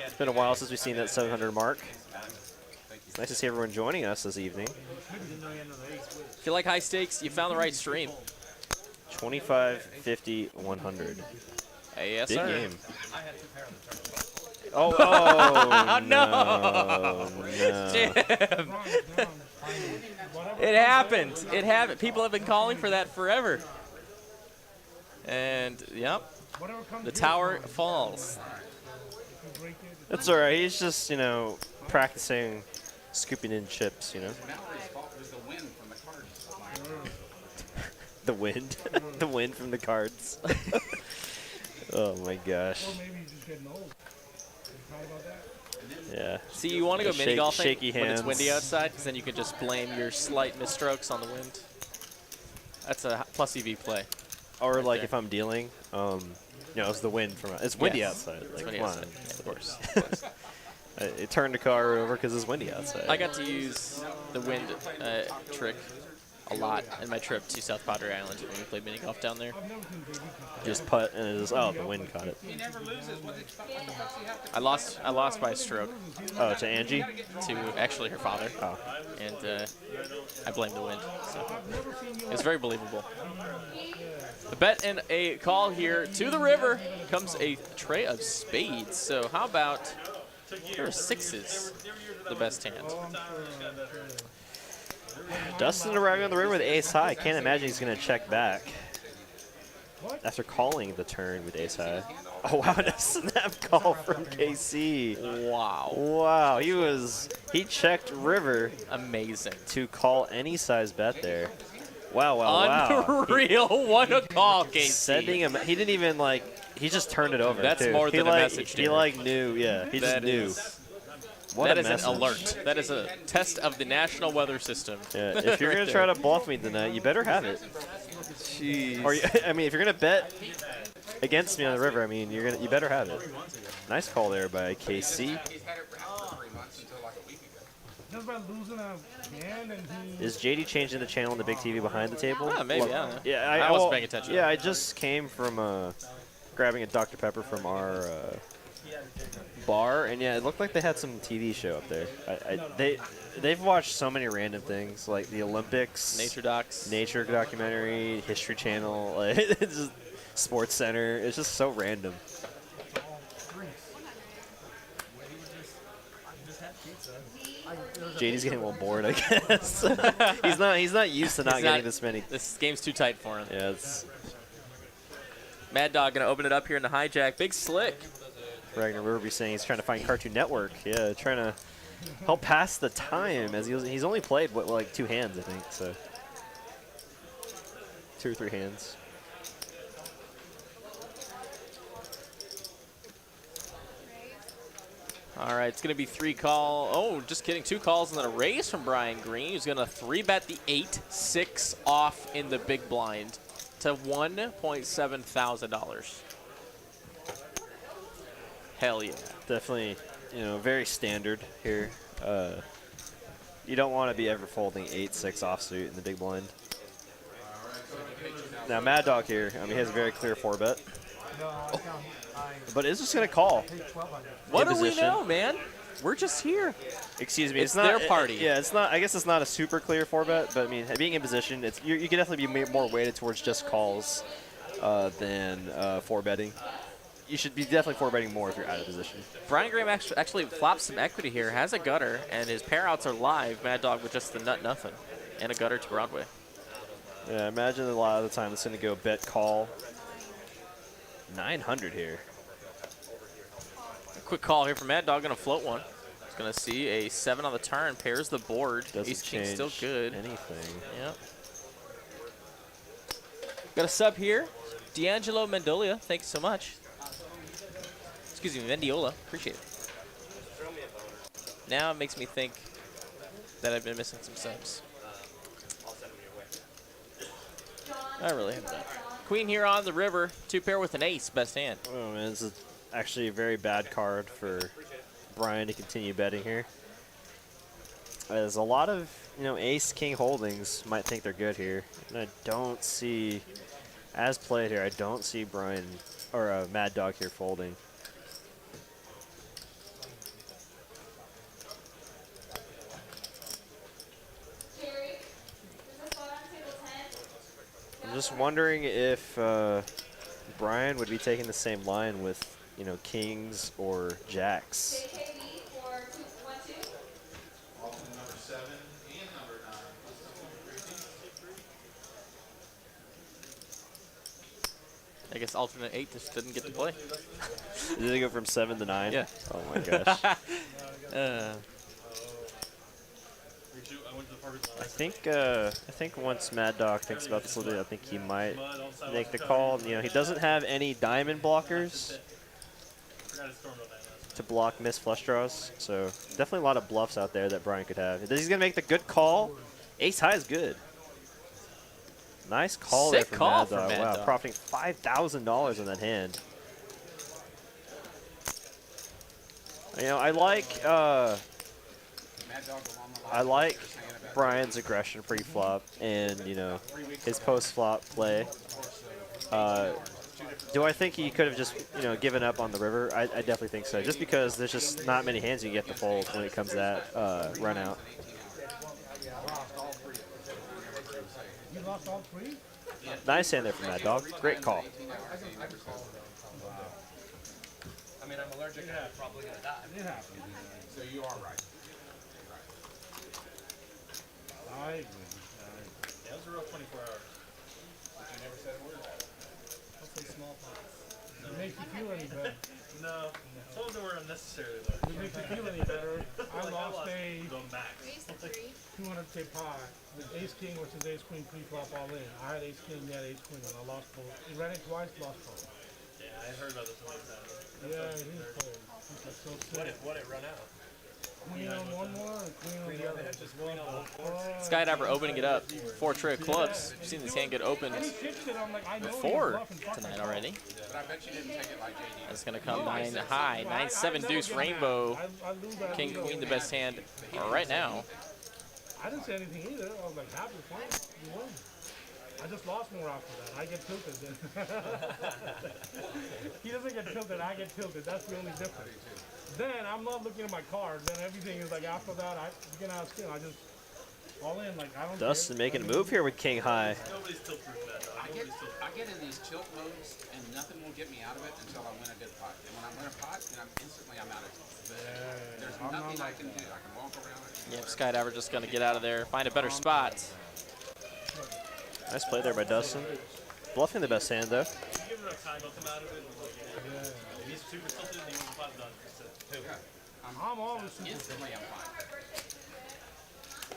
D: It's been a while since we've seen that 700 mark. It's nice to see everyone joining us this evening.
C: If you like high stakes, you found the right stream.
D: 25, 50, 100.
C: Hey, yes,
D: Big
C: sir.
D: game. Oh, no.
C: Jim. It happened. It happened. People have been calling for that forever. And, yep, the tower falls.
D: That's all right. He's just, you know, practicing scooping in chips, you know. The wind. The wind from the cards. Oh, my gosh. Yeah.
C: See, you want to go mini golfing
D: shaky
C: when it's
D: hands.
C: windy outside, because then you can just blame your slight misstrokes on the wind. That's a plus EV play.
D: Or
C: right
D: like
C: there.
D: if I'm dealing, you know, it's the wind from it's windy
C: Yes.
D: outside. Like,
C: Windy
D: come
C: outside.
D: on.
C: Yeah, of course.
D: It turned the car over because it's windy outside.
C: I got to use the wind trick a lot in my trip to South Padre Island when we played mini golf down there.
D: Just putt and it just, oh, the wind caught it.
C: I lost by a stroke
D: Oh, to Angie?
C: to actually her father,
D: Oh.
C: and I blamed the wind. So it was very believable. A bet and a call here to the river comes a tray of spades. So how about there are 6s, the best hand.
D: Dustin arriving on the river with ace high. Can't imagine he's going to check back after calling the turn with ace high. Oh, wow, a snap call from KC.
C: Wow.
D: Wow, he checked river
C: Amazing.
D: to call any size bet there. Wow, wow.
C: Unreal. What a call, Casey.
D: Sending him, he didn't even like, he just turned it over.
C: That's
D: too.
C: more
D: He
C: than a
D: like,
C: message,
D: He
C: dude.
D: like knew, yeah, he just
C: That
D: knew.
C: is-
D: What
C: That
D: a
C: is
D: message.
C: an alert. That is a test of the National Weather System.
D: Yeah, if you're
C: Right
D: gonna
C: there.
D: try to bluff me tonight, you better have it.
C: Jeez.
D: Or I mean, if you're gonna bet against me on the river, I mean, you better have it. Nice call there by KC. Is JD changing the channel on the big TV behind the table?
C: Ah, maybe,
D: Look,
C: I don't know.
D: Yeah,
C: I wasn't paying attention.
D: Yeah, I just came from grabbing a Dr. Pepper from our bar, and yeah, it looked like they had some TV show up there. They've watched so many random things like the Olympics,
C: Nature docs.
D: nature documentary, History Channel. Like, it's just, Sports Center. It's just so random. JD's getting a little bored, I guess. he's not used to not getting this many.
C: This game's too tight for him.
D: Yeah, it's
C: Mad Dog gonna open it up here in the hijack. Big slick.
D: Ragnar Riverby saying he's trying to find Cartoon Network. Yeah, trying to help pass the time as he's only played what, like 2 hands, I think. So 2 or 3 hands.
C: All right, it's going to be 3 call. Oh, just kidding. 2 calls and then a raise from Brian Green, who's going to 3-bet the 8-6 off in the big blind to $1.7 thousand. Hell yeah.
D: Definitely, very standard here. You don't want to be ever folding 8-6 offsuit in the big blind. Now, Mad Dog here, he has a very clear 4-bet. But it's just going to call.
C: What do we know, man? We're just here.
D: Excuse me.
C: It's not their party.
D: Yeah, it's not. I guess it's not a super clear 4-bet, but I mean, being in position, you can definitely be more weighted towards just calls than 4-betting. You should be definitely 4-betting more if you're out of position.
C: Brian Graham actually flops some equity here, has a gutter, and his pair outs are live. Mad Dog with just the nut nothing and a gutter to Broadway.
D: Yeah, imagine a lot of the time it's going to go bet call. 900 here.
C: A quick call here from Mad Dog, going to float one. He's going to see a 7 on the turn, pairs the board. Ace King still good.
D: Anything.
C: Yep. Got a sub here. D'Angelo Mendolia, thanks so much. Excuse me, Mendiola, appreciate it. Now it makes me think that I've been missing some subs. I really have that. Queen here on the river, 2-pair with an ace, best hand.
D: Oh man, this is actually a very bad card for Brian to continue betting here. As a lot of ace king holdings might think they're good here, and I don't see, as played here, I don't see Brian or Mad Dog here folding. I'm just wondering if Brian would be taking the same line with, kings or jacks.
C: I guess alternate 8 just didn't get to play.
D: Did they go from 7 to 9?
C: Yeah.
D: Oh my gosh. I think once Mad Dog thinks about this a little bit, I think he might make the call. He doesn't have any diamond blockers to block missed flush draws, so definitely a lot of bluffs out there that Brian could have. He's gonna make the good call. Ace high is good. Nice call there from Mad Dog. Wow, profiting $5,000 on that hand. I like Brian's aggression pre-flop and, his post-flop play. Do I think he could have just, given up on the river? I definitely think so, just because there's just not many hands you get to fold when it comes to that run out.
F: You lost all 3?
D: Nice hand there from Mad Dog. Great call.
H: I mean, I'm allergic and I'm probably going to die.
F: It happens.
H: So you are right.
F: I agree.
G: Yeah, it was a real 24 hours.
H: But you never said a word about it.
G: Hopefully smallpox.
F: It makes you feel any better.
G: No. Some of them were unnecessary, though.
F: It makes you feel any better. I lost a
G: the max.
F: 200K pie with ace king versus ace queen pre-flop all in. I had ace king, he had ace queen, and I lost both. He ran it twice, lost both.
G: Yeah, I heard about this one time.
F: Yeah, he's playing. He's so sick.
H: What it run out?
F: Queen on one more and queen on the other.
H: Just queen on one.
C: Skydiver opening it up. 4 tray of clubs. You've seen this hand get opened
F: And he pitched it, I'm like, I know he's
C: before
F: bluffing fucking
C: tonight
F: call.
C: already.
H: But I bet you didn't take it like JD.
C: It's going to come 9 high. 9-7 deuce rainbow.
F: I lose that
C: King,
F: lead
C: queen, the
F: over.
C: best hand right now.
F: I didn't say anything either. I was like, happy fine. You won. I just lost more after that. I get tilted then. He doesn't get tilted, I get tilted. That's the only difference. Then I'm not looking at my card. Then everything is like after that, I get out of skill. I just
G: all in, like, I don't
D: Dustin
G: care.
D: making a move here with king high.
G: Nobody's tilt proof that, dog.
I: I get in these tilt modes, and nothing will get me out of it until I win a good pot. And when I win a pot, then I'm out of it. There's nothing I can do. I can walk around it.
C: Yep, Skydiver just going to get out of there, find a better spot.
D: Nice play there by Dustin. Bluffing the best hand, though.
G: Give him enough time, he'll come out of it. And he's super tilted, and he wants the pot done.
E: I'm always super
I: Instantly, I'm fine.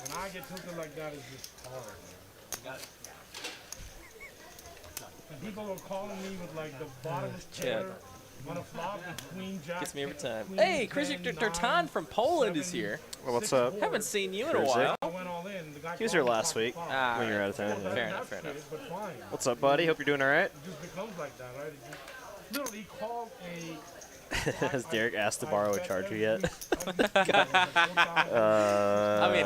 E: When I get tilted like that, it's just hard. Man. And people are calling me with like the bottomless pair on a flop with queen jack.
C: Gets me every time.
E: queen
C: Hey,
E: 10,
C: Krzyk
E: 9,
C: Tertan from Poland is
E: 7,
C: here.
D: Well, what's up?
C: Haven't seen you in a
D: Krzyk.
C: while.
E: I went all in. The guy
D: He was
E: called
D: here
E: me
D: last
E: pocket
D: week
E: flop.
C: Ah,
D: when you were out of town.
E: Well,
C: Fair
D: Yeah.
C: enough, fair
E: that's
C: enough.
E: But fine.
D: What's up, buddy? Hope you're doing all right.
E: It just becomes like that, right? It just, literally called a.
D: Has Derek asked to borrow a charger yet?
C: I mean,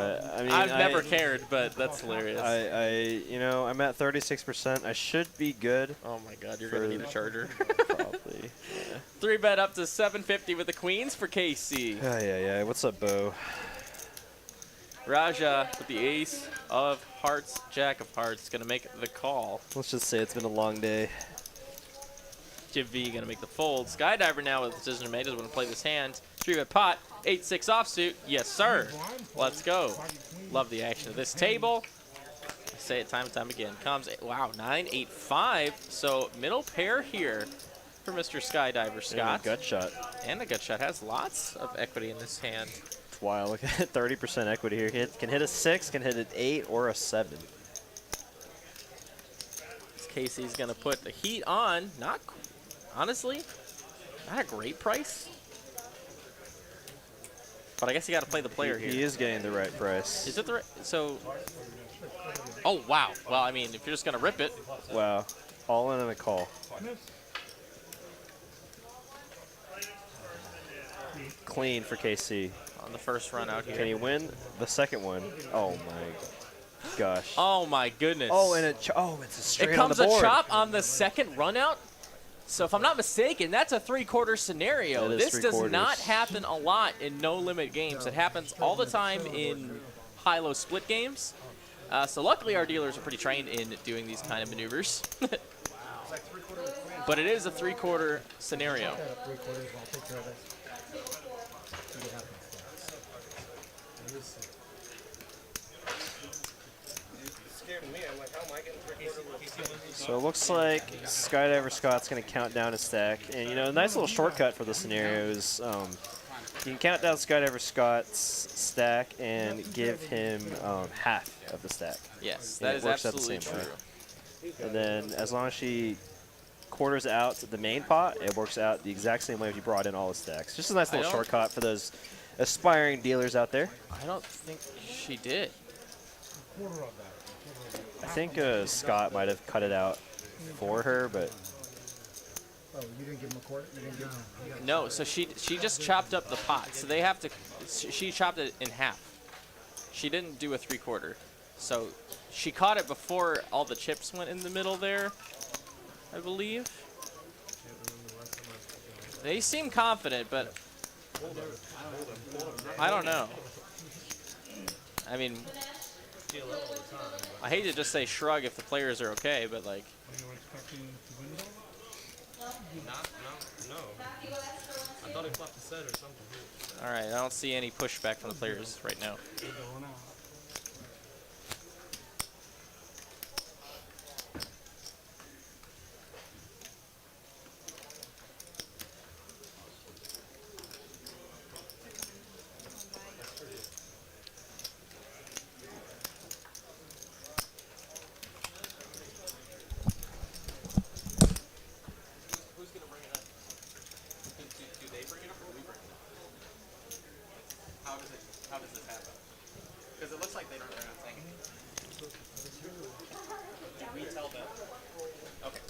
C: I've never
D: I-
C: cared, but that's hilarious.
D: I'm at 36%. I should be good.
C: Oh my God, you're gonna need a charger.
D: Probably.
C: 3-bet up to 750 with the queens for KC.
D: Yeah. What's up, Bo?
C: Raja with the ace of hearts, jack of hearts, gonna make the call.
D: Let's just say it's been a long day.
C: Jim V gonna make the fold. Skydiver now with decision made, doesn't want to play this hand. 3-bet pot, 8-6 offsuit. Yes, sir. Let's go. Love the action of this table. I say it time and time again. Comes, wow, 9-8-5. So middle pair here for Mr. Skydiver Scott.
D: Gut shot.
C: And the gut shot has lots of equity in this hand.
D: It's wild. Look at 30% equity here. Can hit a 6, can hit an 8 or a 7.
C: Casey's gonna put the heat on. Honestly, not a great price. But I guess you got to play the player here.
D: He is getting the right price.
C: Is it the right? So. Oh wow. Well, I mean, if you're just gonna rip it.
D: Wow. All in on a call. Clean for KC.
C: On the first run out here.
D: Can he win the second one? Oh my gosh.
C: Oh my goodness.
D: Oh, and it's a straight
C: it
D: on the
C: comes
D: board.
C: a chop on the second run out. So if I'm not mistaken, that's a 3/4 scenario.
D: That is
C: This does
D: 3/4.
C: not happen a lot in no-limit games. It happens all the time in high-low split games. So luckily our dealers are pretty trained in doing these kind of maneuvers. But it is a 3/4 scenario.
D: So it looks like Skydiver Scott's going to count down his stack. And, a nice little shortcut for the scenario is you can count down Skydiver Scott's stack and give him half of the stack.
C: Yes,
D: And
C: that
D: it
C: is
D: works out the
C: absolutely
D: same way.
C: true.
D: And then as long as she quarters out the main pot, it works out the exact same way if you brought in all the stacks. Just a nice little shortcut for those aspiring dealers out there.
C: I don't think she did.
D: I think Scott might have cut it out for her, but
F: Oh, you didn't give him a quarter? You didn't give him
C: No, so she just chopped up the pot. So they have to, she chopped it in half. She didn't do a 3/4. So she caught it before all the chips went in the middle there, I believe. They seem confident, but I don't know. I mean, I hate to just say shrug if the players are okay, but like.
H: No. I thought he flopped a set or something.
C: All right, I don't see any pushback from the players right now.
I: How does this happen? Because it looks like they're not saying anything. Did we tell them? Okay.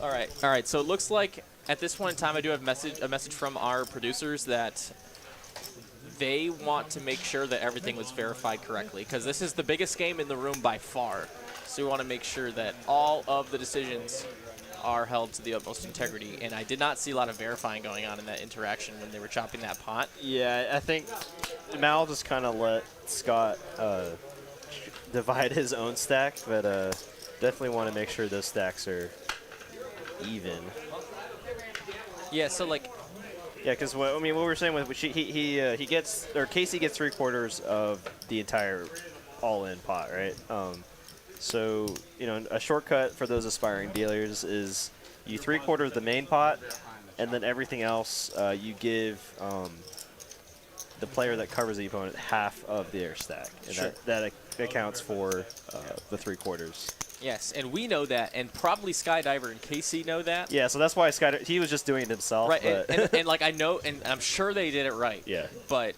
C: All right. So it looks like at this point in time, I do have a message from our producers that they want to make sure that everything was verified correctly, because this is the biggest game in the room by far. So we want to make sure that all of the decisions are held to the utmost integrity, and I did not see a lot of verifying going on in that interaction when they were chopping that pot.
D: Yeah, I think Mal just kind of let Scott divide his own stack, but definitely want to make sure those stacks are even.
C: Yeah, so like,
D: yeah, because what we were saying with he gets, or Casey gets 3/4 of the entire all-in pot, right? So a shortcut for those aspiring dealers is you 3/4 the main pot, and then everything else you give the player that covers the opponent half of their stack, and
C: sure.
D: that accounts for the 3/4.
C: Yes, and we know that, and probably Skydiver and Casey know that.
D: Yeah, so that's why he was just doing it himself.
C: Right,
D: but
C: and like I know, and I'm sure they did it right.
D: Yeah.
C: But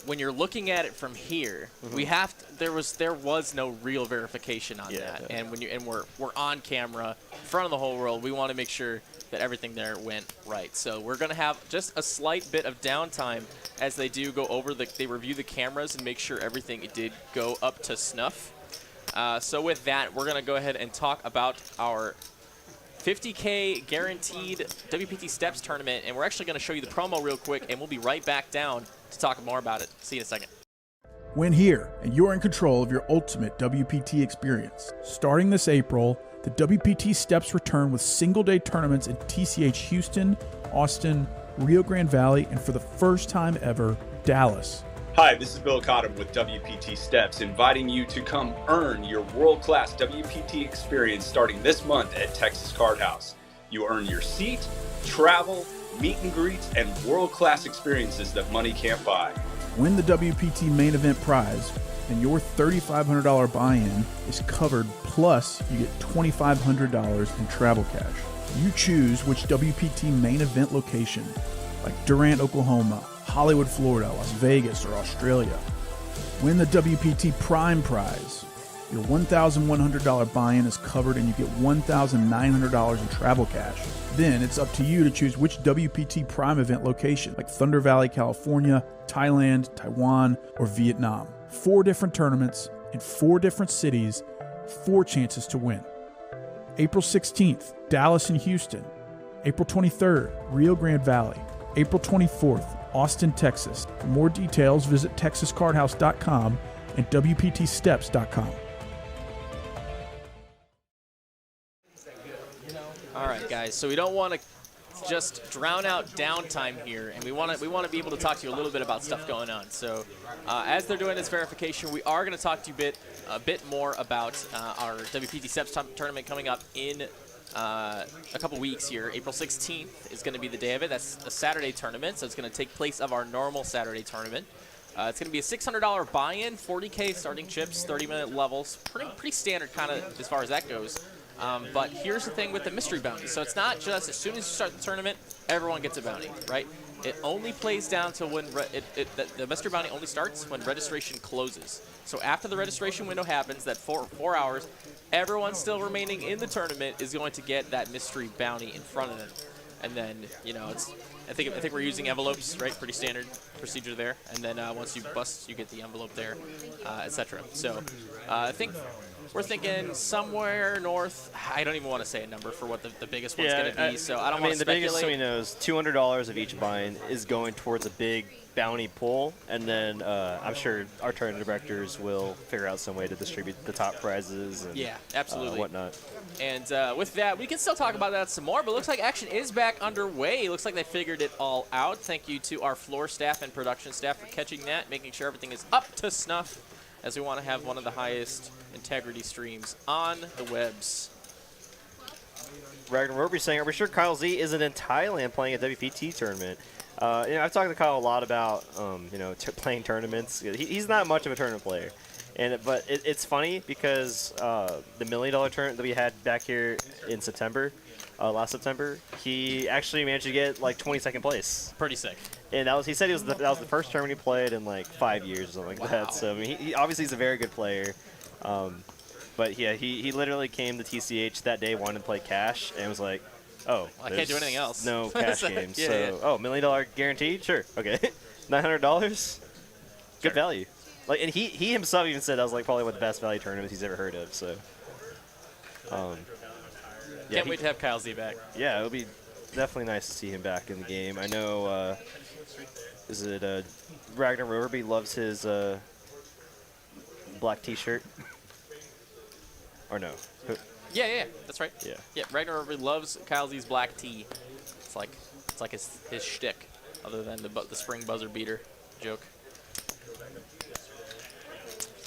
C: when you're looking at it from here, we have to, there was no real verification on that,
D: yeah.
C: and we're on camera in front of the whole world. We want to make sure that everything there went right. So we're gonna have just a slight bit of downtime as they do go over they review the cameras and make sure everything did go up to snuff. So with that, we're gonna go ahead and talk about our 50K guaranteed WPT Steps tournament, and we're actually going to show you the promo real quick, and we'll be right back down to talk more about it. See you in a second.
A: Win here, and you're in control of your ultimate WPT experience. Starting this April, the WPT Steps return with single-day tournaments in TCH Houston, Austin, Rio Grande Valley, and for the first time ever, Dallas.
B: Hi, this is Bill Cottam with WPT Steps, inviting you to come earn your world-class WPT experience starting this month at Texas Card House. You earn your seat, travel, meet and greets, and world-class experiences that money can't buy.
A: Win the WPT main event prize, and your $3,500 buy-in is covered, plus you get $2,500 in travel cash. You choose which WPT main event location, like Durant, Oklahoma, Hollywood, Florida, Las Vegas, or Australia. Win the WPT Prime Prize. Your $1,100 buy-in is covered and you get $1,900 in travel cash. Then it's up to you to choose which WPT Prime event location, like Thunder Valley, California, Thailand, Taiwan, or Vietnam. 4 different tournaments in 4 different cities, 4 chances to win. April 16th, Dallas and Houston. April 23rd, Rio Grande Valley. April 24th, Austin, Texas. For more details, visit texascardhouse.com and wptsteps.com.
C: All right, guys. So we don't want to just drown out downtime here, and we want to be able to talk to you a little bit about stuff going on. So as they're doing this verification, we are going to talk to you a bit more about our WPT Steps tournament coming up in a couple weeks here. April 16th is going to be the day of it. That's a Saturday tournament, so it's going to take place of our normal Saturday tournament. It's going to be a $600 buy-in, 40K starting chips, 30-minute levels. Pretty standard kind of as far as that goes. But here's the thing with the mystery bounty. So it's not just as soon as you start the tournament, everyone gets a bounty, right? It only plays down to when the mystery bounty only starts when registration closes. So after the registration window happens, that 4 hours, everyone still remaining in the tournament is going to get that mystery bounty in front of them. And then, I think we're using envelopes, right? Pretty standard procedure there. And then once you bust, you get the envelope there, etc. So I think we're thinking somewhere north. I don't even want to say a number for what the biggest one's going to be. So I don't want to speculate.
D: The biggest we know is $200 of each buy-in is going towards a big bounty pool, and then I'm sure our tournament directors will figure out some way to distribute the top prizes and
C: absolutely.
D: Whatnot.
C: And with that, we can still talk about that some more, but it looks like action is back underway. It looks like they figured it all out. Thank you to our floor staff and production staff for catching that, making sure everything is up to snuff, as we want to have one of the highest integrity streams on the webs.
D: Ragnar Roby saying, are we sure Kyle Z isn't in Thailand playing a WPT tournament? I've talked to Kyle a lot about, playing tournaments. He's not much of a tournament player. But it's funny because the $1 million tournament that we had back here in September, last September, he actually managed to get like 22nd place.
C: Pretty sick.
D: And he said that was the first tournament he played in like 5 years or something like that. So I mean, he obviously is a very good player. But yeah, he literally came to TCH that day, wanted to play cash, and was like, oh,
C: I can't do anything else.
D: No cash games.
C: Yeah.
D: $1 million guaranteed? Sure. Okay. $900? Good value. Like, and he himself even said that was like probably one of the best value tournaments he's ever heard of. So,
C: Can't wait to have Kyle Z back.
D: Yeah, it'll be definitely nice to see him back in the game. I know, is it Ragnar Roverby loves his black T-shirt? Or no?
C: Yeah, that's right.
D: Yeah.
C: Yeah, Ragnar loves Kyle Z's black tea. It's like his shtick, other than the spring buzzer beater joke.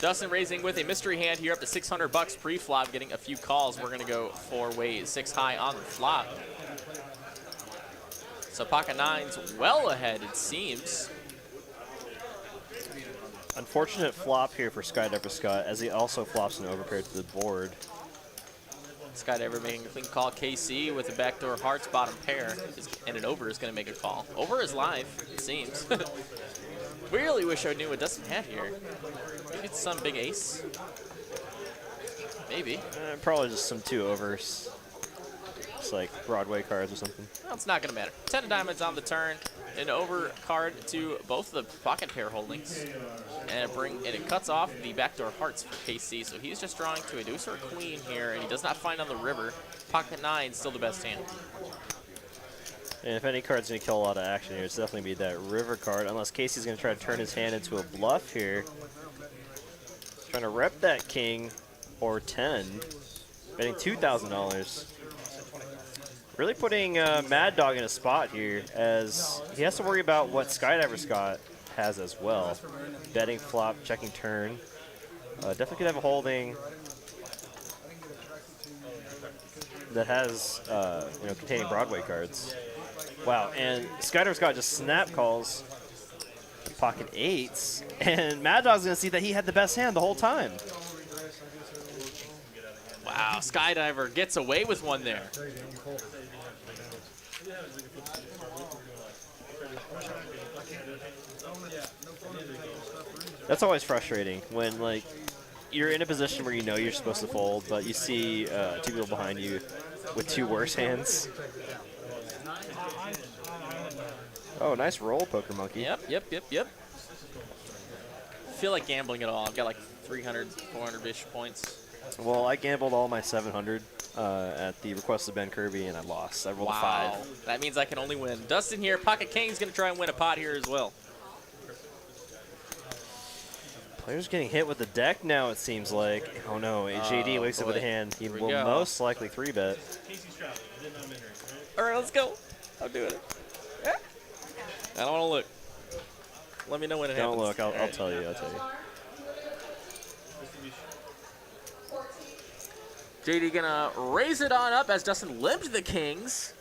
C: Dustin raising with a mystery hand here up to $600 pre-flop, getting a few calls. We're gonna go 4 ways, 6 high on the flop. So pocket nines well ahead, it seems.
D: Unfortunate flop here for Skydiver Scott, as he also flops an overpair to the board.
C: Skydiver making a clean call. KC with a backdoor hearts bottom pair, and an over is going to make a call. Over is live, it seems. We really wish I knew what Dustin had here. Maybe it's some big ace. Maybe.
D: Probably just some 2 overs. It's like Broadway cards or something.
C: Well, it's not going to matter. 10 of diamonds on the turn. An over card to both of the pocket pair holdings. And it cuts off the backdoor hearts for KC. So he's just drawing to a deuce or a queen here, and he does not find on the river. Pocket nine, still the best hand.
D: And if any card's going to kill a lot of action here, it's definitely be that river card, unless Casey's going to try to turn his hand into a bluff here. Trying to rep that king or 10, betting $2,000. Really putting Mad Dog in a spot here, as he has to worry about what Skydiver Scott has as well. Betting flop, checking turn. Definitely could have a holding that has, containing Broadway cards. Wow, and Skydiver Scott just snap calls pocket eights, and Mad Dog's gonna see that he had the best hand the whole time.
C: Wow, Skydiver gets away with one there.
D: That's always frustrating when, like, you're in a position where you know you're supposed to fold, but you see 2 people behind you with 2 worse hands. Oh, nice roll, Poker Monkey.
C: Yep. I feel like gambling at all. I've got like 300, 400-ish points.
D: Well, I gambled all my 700 at the request of Ben Kirby, and I lost. I rolled a 5.
C: That means I can only win. Dustin here, Pocket King's going to try and win a pot here as well.
D: Players getting hit with the deck now, it seems like. Oh no, JD wakes up with a hand. He will most likely 3-bet.
C: All right, let's go. I'm doing it. I don't want to look. Let me know when it happens.
D: Don't look. I'll tell you. I'll tell you.
C: JD gonna raise it on up as Dustin limped the kings.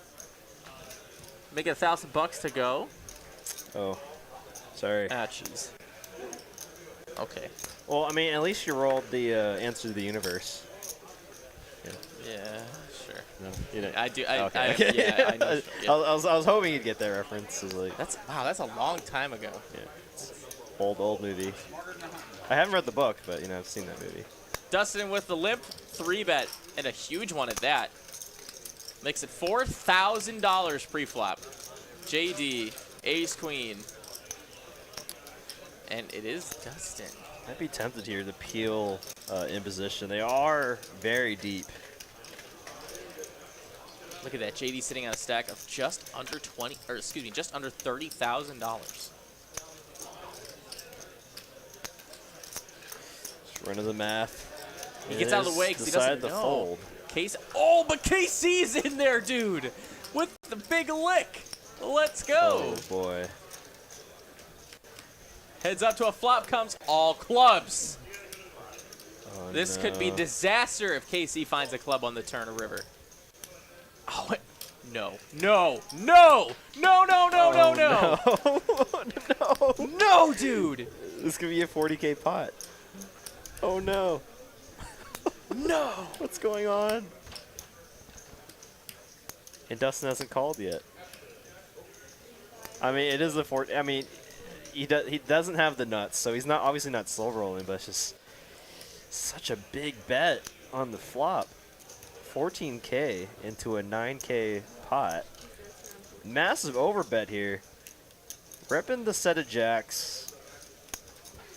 C: Make it $1,000 to go.
D: Oh, sorry.
C: Ah, jeez. Okay.
D: Well, I mean, at least you rolled the answer to the universe.
C: Yeah, sure.
D: No, you didn't.
C: I do.
D: Okay.
C: Yeah, I know. Yeah.
D: I was hoping you'd get that reference. Like,
C: That's a long time ago.
D: yeah, it's old movie. I haven't read the book, but I've seen that movie.
C: Dustin with the limp 3-bet, and a huge one at that. Makes it $4,000 pre-flop. JD, ace queen. And it is Dustin.
D: I'd be tempted here to peel in position. They are very deep.
C: Look at that, JD sitting on a stack of just under just under $30,000.
D: Just running the math.
C: He gets out of the way because he doesn't know.
D: Fold.
C: But KC's in there, dude, with the big lick. Let's go.
D: Oh boy.
C: Heads up to a flop comes all clubs.
D: Oh,
C: This could be disaster if KC finds a club on the turn or river. Oh, no. No, dude.
D: This could be a 40K pot. Oh no.
C: No.
D: What's going on? And Dustin hasn't called yet. I mean, it is the he doesn't have the nuts, so he's obviously not slow rolling, but it's just such a big bet on the flop. 14K into a 9K pot. Massive overbet here. Repping the set of jacks.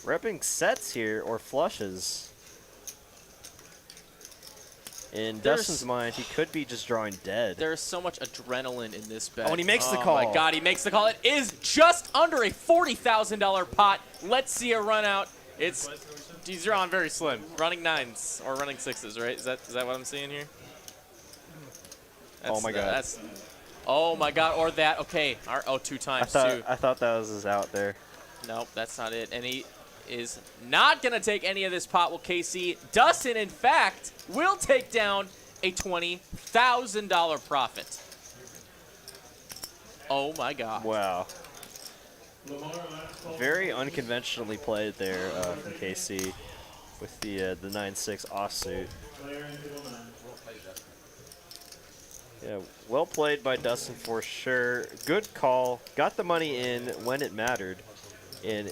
D: Repping sets here or flushes. In Dustin's mind, he could be just drawing dead.
C: There is so much adrenaline in this bet.
D: Oh, and he makes the call.
C: Oh, my God, he makes the call. It is just under a $40,000 pot. Let's see a run out. He's drawing very slim. Running 9s or running 6s, right? Is that what I'm seeing here?
D: Oh, my God.
C: Oh, my God. Or that. Okay. Oh, 2 times, too.
D: I thought that was his out there.
C: Nope, that's not it. And he is not going to take any of this pot, will KC. Dustin, in fact, will take down a $20,000 profit. Oh, my God.
D: Wow. Very unconventionally played there from KC with the 9-6 offsuit. Yeah, well played by Dustin for sure. Good call. Got the money in when it mattered. And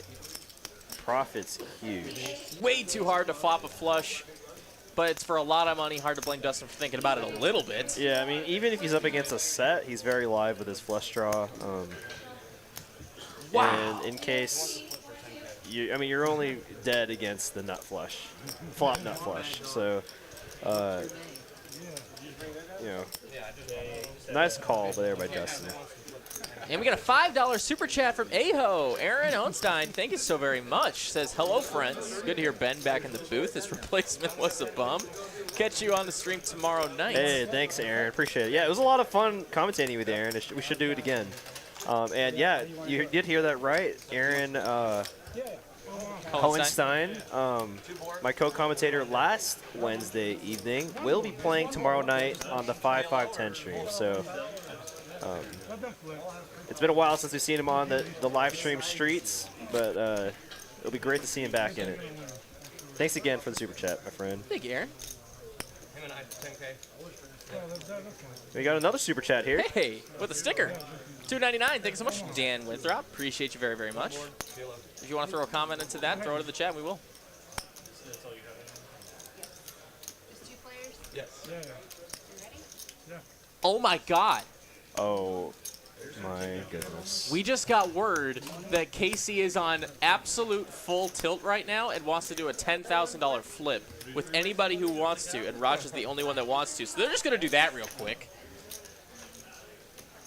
D: profit's huge.
C: Way too hard to flop a flush, but it's for a lot of money. Hard to blame Dustin for thinking about it a little bit.
D: Yeah, I mean, even if he's up against a set, he's very live with his flush draw.
C: Wow.
D: And in case, you're only dead against the nut flush, flop nut flush. So, nice call there by Dustin.
C: And we got a $5 super chat from Aho. Aaron Onstein, thank you so very much. Says, hello, friends. Good to hear Ben back in the booth. His replacement was a bum. Catch you on the stream tomorrow night.
D: Hey, thanks, Aaron. Appreciate it. Yeah, it was a lot of fun commentating with Aaron. We should do it again. And, yeah, you did hear that right. Aaron Hohenstein, my co-commentator last Wednesday evening, will be playing tomorrow night on the 5-5-10 stream. So it's been a while since we've seen him on the live stream streets, but it'll be great to see him back in it. Thanks again for the super chat, my friend.
C: Thank you, Aaron.
D: We got another super chat here.
C: Hey, with a sticker. $2.99. Thank you so much, Dan Winthrop. Appreciate you very, very much. If you want to throw a comment into that, throw it in the chat. We will.
J: Just 2 players?
G: Yes.
J: You ready?
C: Oh, my God.
D: Oh, my goodness.
C: We just got word that Casey is on absolute full tilt right now and wants to do a $10,000 flip with anybody who wants to, and Raj is the only one that wants to. So they're just going to do that real quick.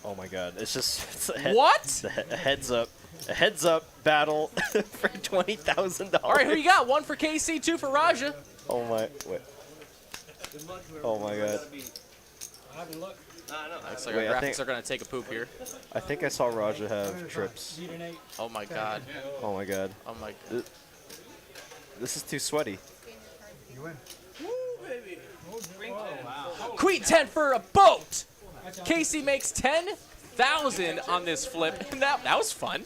D: Oh, my God. It's
C: What?
D: a heads up battle for $20,000.
C: All right, who you got? 1 for KC, 2 for Raja.
D: Oh, my. Wait. Oh, my God.
C: Looks like
D: Wait,
C: our graphics are going to take a poop here.
D: I think I saw Raja have trips.
C: Oh, my God.
D: Oh, my God.
C: Oh, my God.
D: This is too sweaty.
F: You win.
C: Queen 10 for a boat. Casey makes 10,000 on this flip. That was fun.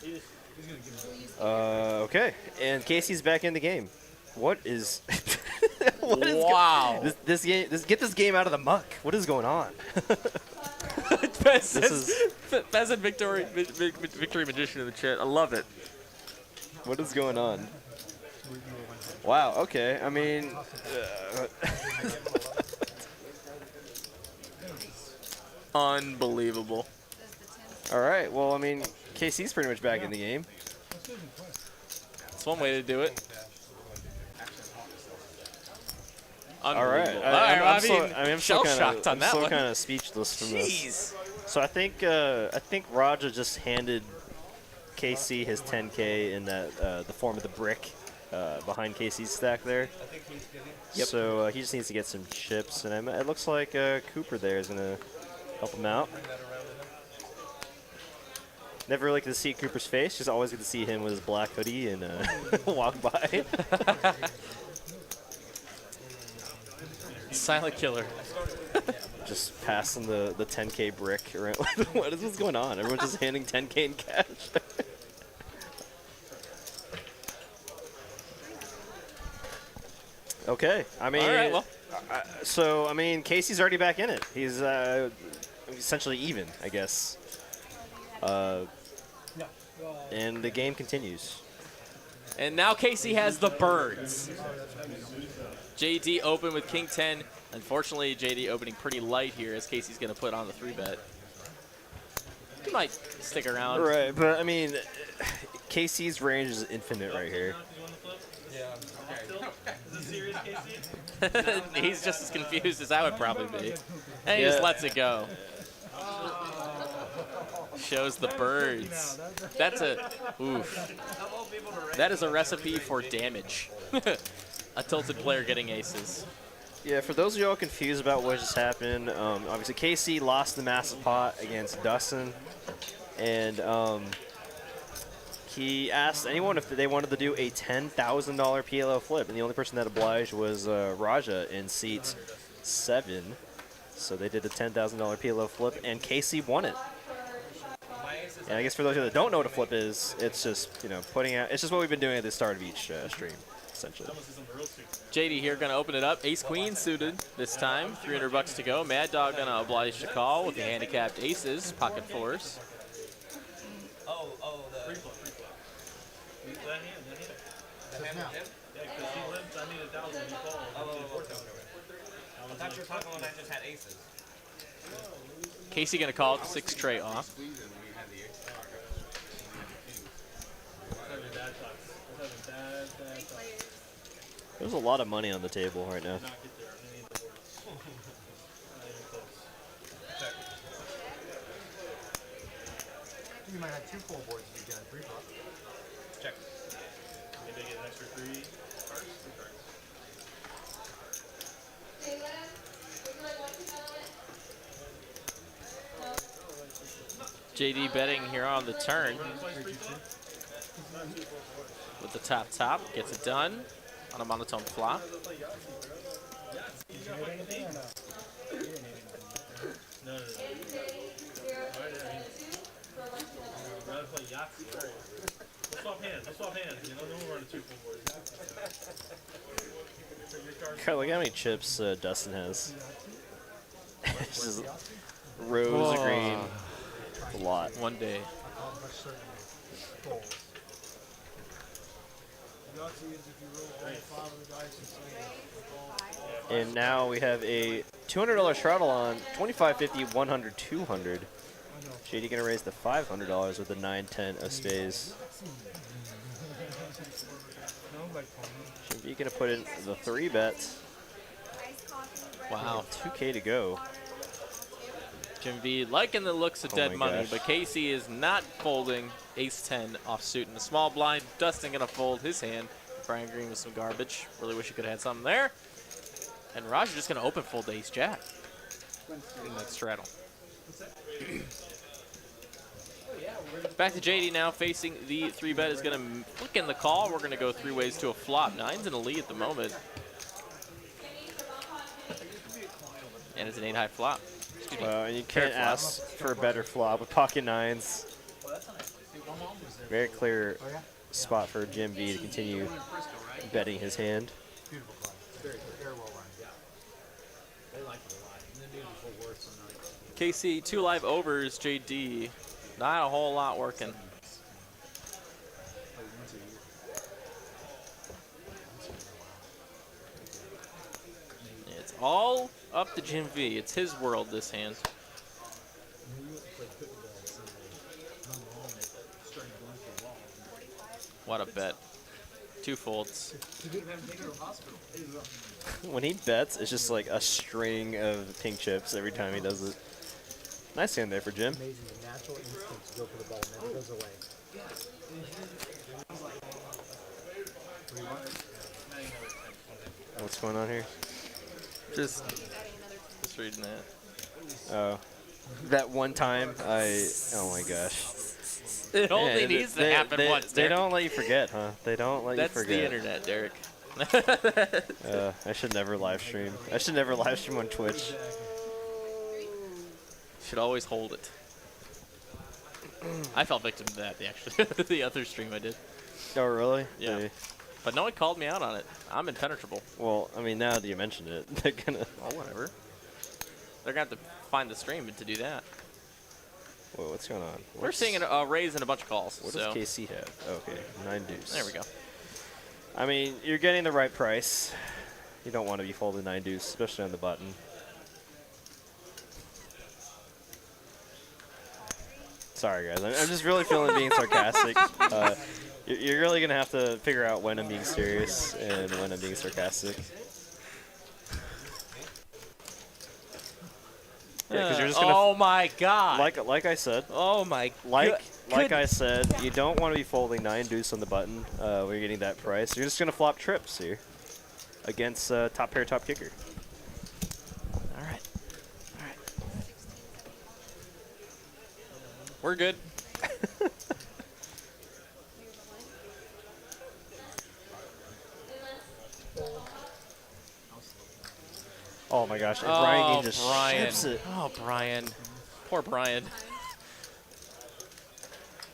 D: Okay. And Casey's back in the game. What is...
C: Wow.
D: This game... Get this game out of the muck. What is going on?
C: Peasant Victory Magician in the chat. I love it.
D: What is going on? Wow, okay. I mean...
C: Unbelievable.
D: All right. Well, I mean, KC's pretty much back in the game.
C: That's one way to do it.
D: All right. I'm
C: shell shocked on that one.
D: I'm still kind of speechless from
C: Jeez.
D: this. So I think Raja just handed KC his 10K in that the form of the brick behind KC's stack there.
C: Yep.
D: So he just needs to get some chips, and it looks like Cooper there is gonna help him out. Never really get to see Cooper's face. Just always get to see him with his black hoodie and walk by.
C: Silent killer.
D: Just passing the 10K brick around. What's going on? Everyone's just handing 10K in cash. Okay. I mean,
C: all right, well.
D: So, I mean, Casey's already back in it. He's essentially even, I guess. And the game continues.
C: And now Casey has the birds. JD open with King 10. Unfortunately, JD opening pretty light here as Casey's going to put on the 3-bet. He might stick around.
D: Right, but I mean, Casey's range is infinite right here.
G: Yeah. Okay. Is this serious, Casey?
C: He's just as confused as I would probably be. And he just lets it go. Shows the birds. That's a, oof. That is a recipe for damage. A tilted player getting aces.
D: Yeah, for those of y'all confused about what just happened, obviously KC lost the massive pot against Dustin, and he asked anyone if they wanted to do a $10,000 PLO flip, and the only person that obliged was Raja in seat 7. So they did a $10,000 PLO flip, and KC won it. And I guess for those of you that don't know what a flip is, it's just, you know, putting out, it's just what we've been doing at the start of each stream, essentially.
C: JD here going to open it up. Ace-queen suited this time. $300 to go. Mad Dog going to oblige to call with the handicapped aces, pocket fours.
H: Yeah, because he lived, I need 1,000, he called. I thought you were talking when I just had aces.
C: Casey going to call it 6 tray off.
D: There's a lot of money on the table right now.
F: You might have 2 full boards if you get 3 flop.
H: Check. Maybe they get an extra 3 cards? 3 cards.
C: JD betting here on the turn. With the top, gets it done on a monotone flop.
H: No. Rather play Yahtzee. Let's swap hands. You know, no one run 2 full boards.
D: God, look how many chips Dustin has. It's just rose green. A lot.
C: One day.
D: And now we have a $200 straddle on 25, 50, 100, 200. JD gonna raise the $500 with the 9, 10 of spades. JD gonna put in the 3 bets.
C: Wow.
D: 2K to go.
C: Jim V liking the looks of dead money,
D: gosh.
C: but Casey is not folding ace-10 offsuit in the small blind. Dustin gonna fold his hand. Brian Green with some garbage. Really wish he could have had something there. And Roger just gonna open fold to ace-jack in that straddle. Back to JD now, facing the 3-bet. Is gonna flick in the call. We're gonna go 3 ways to a flop. 9's in the lead at the moment. And it's an 8-high flop.
D: Well, and you can't ask for a better flop with pocket 9s. Very clear spot for Jim V to continue betting his hand.
F: Beautiful class. Very well run. They like it a lot. And the beautiful words tonight.
C: KC, 2 live overs, JD. Not a whole lot working. It's all up to Jim V. It's his world, this hand. What a bet. 2 folds.
D: When he bets, it's just like a string of pink chips every time he does it. Nice hand there for Jim.
F: Amazing. The natural instinct to go for the ball never goes away.
D: What's going on here?
C: Just reading that.
D: Oh. That one time, oh my gosh.
C: It only
D: Yeah,
C: needs to happen once,
D: They
C: Derek.
D: don't let you forget, huh? They don't let you
C: That's
D: forget.
C: the internet, Derek.
D: I should never live stream. I should never live stream on Twitch.
C: Should always hold it. I fell victim to that, actually. The other stream I did.
D: Oh, really?
C: Yeah.
D: They-
C: But no one called me out on it. I'm impenetrable.
D: well, I mean, now that you mentioned it, they're gonna.
C: Well, whatever. They're going to have to find the stream to do that.
D: Wait, what's going on?
C: We're seeing a raise and a bunch of calls.
D: What
C: so.
D: does KC have? Okay, 9 deuce.
C: There we go.
D: I mean, you're getting the right price. You don't want to be folding 9 deuce, especially on the button. Sorry, guys. I'm just really feeling being sarcastic. You're really going to have to figure out when I'm being serious and when I'm being sarcastic. Yeah, because you're just gonna.
C: Oh my God!
D: Like I said.
C: Oh my.
D: Like I said, you don't want to be folding 9 deuce on the button when you're getting that price. You're just gonna flop trips here against top pair, top kicker.
C: All right. All right. We're good.
D: Oh my gosh! And Brian Gain just ships it.
C: Oh, Brian. Poor Brian.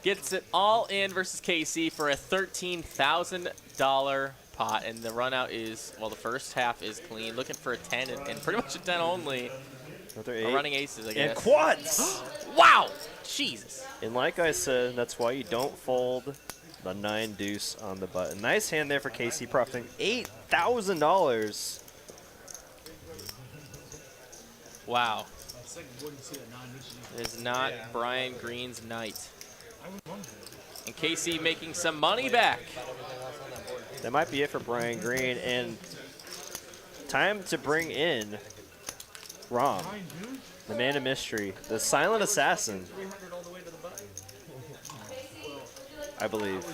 C: Gets it all in versus KC for a $13,000 pot, and the run out is, well, the first half is clean. Looking for a 10 and pretty much a 10 only.
D: Another 8.
C: Running aces, I guess.
D: And quads!
C: Wow! Jesus.
D: And like I said, that's why you don't fold the 9 deuce on the button. Nice hand there for KC, profiting $8,000.
C: Wow. It is not Brian Green's night. And KC making some money back.
D: That might be it for Brian Green. And time to bring in Rom, the man of mystery, the silent assassin, I believe.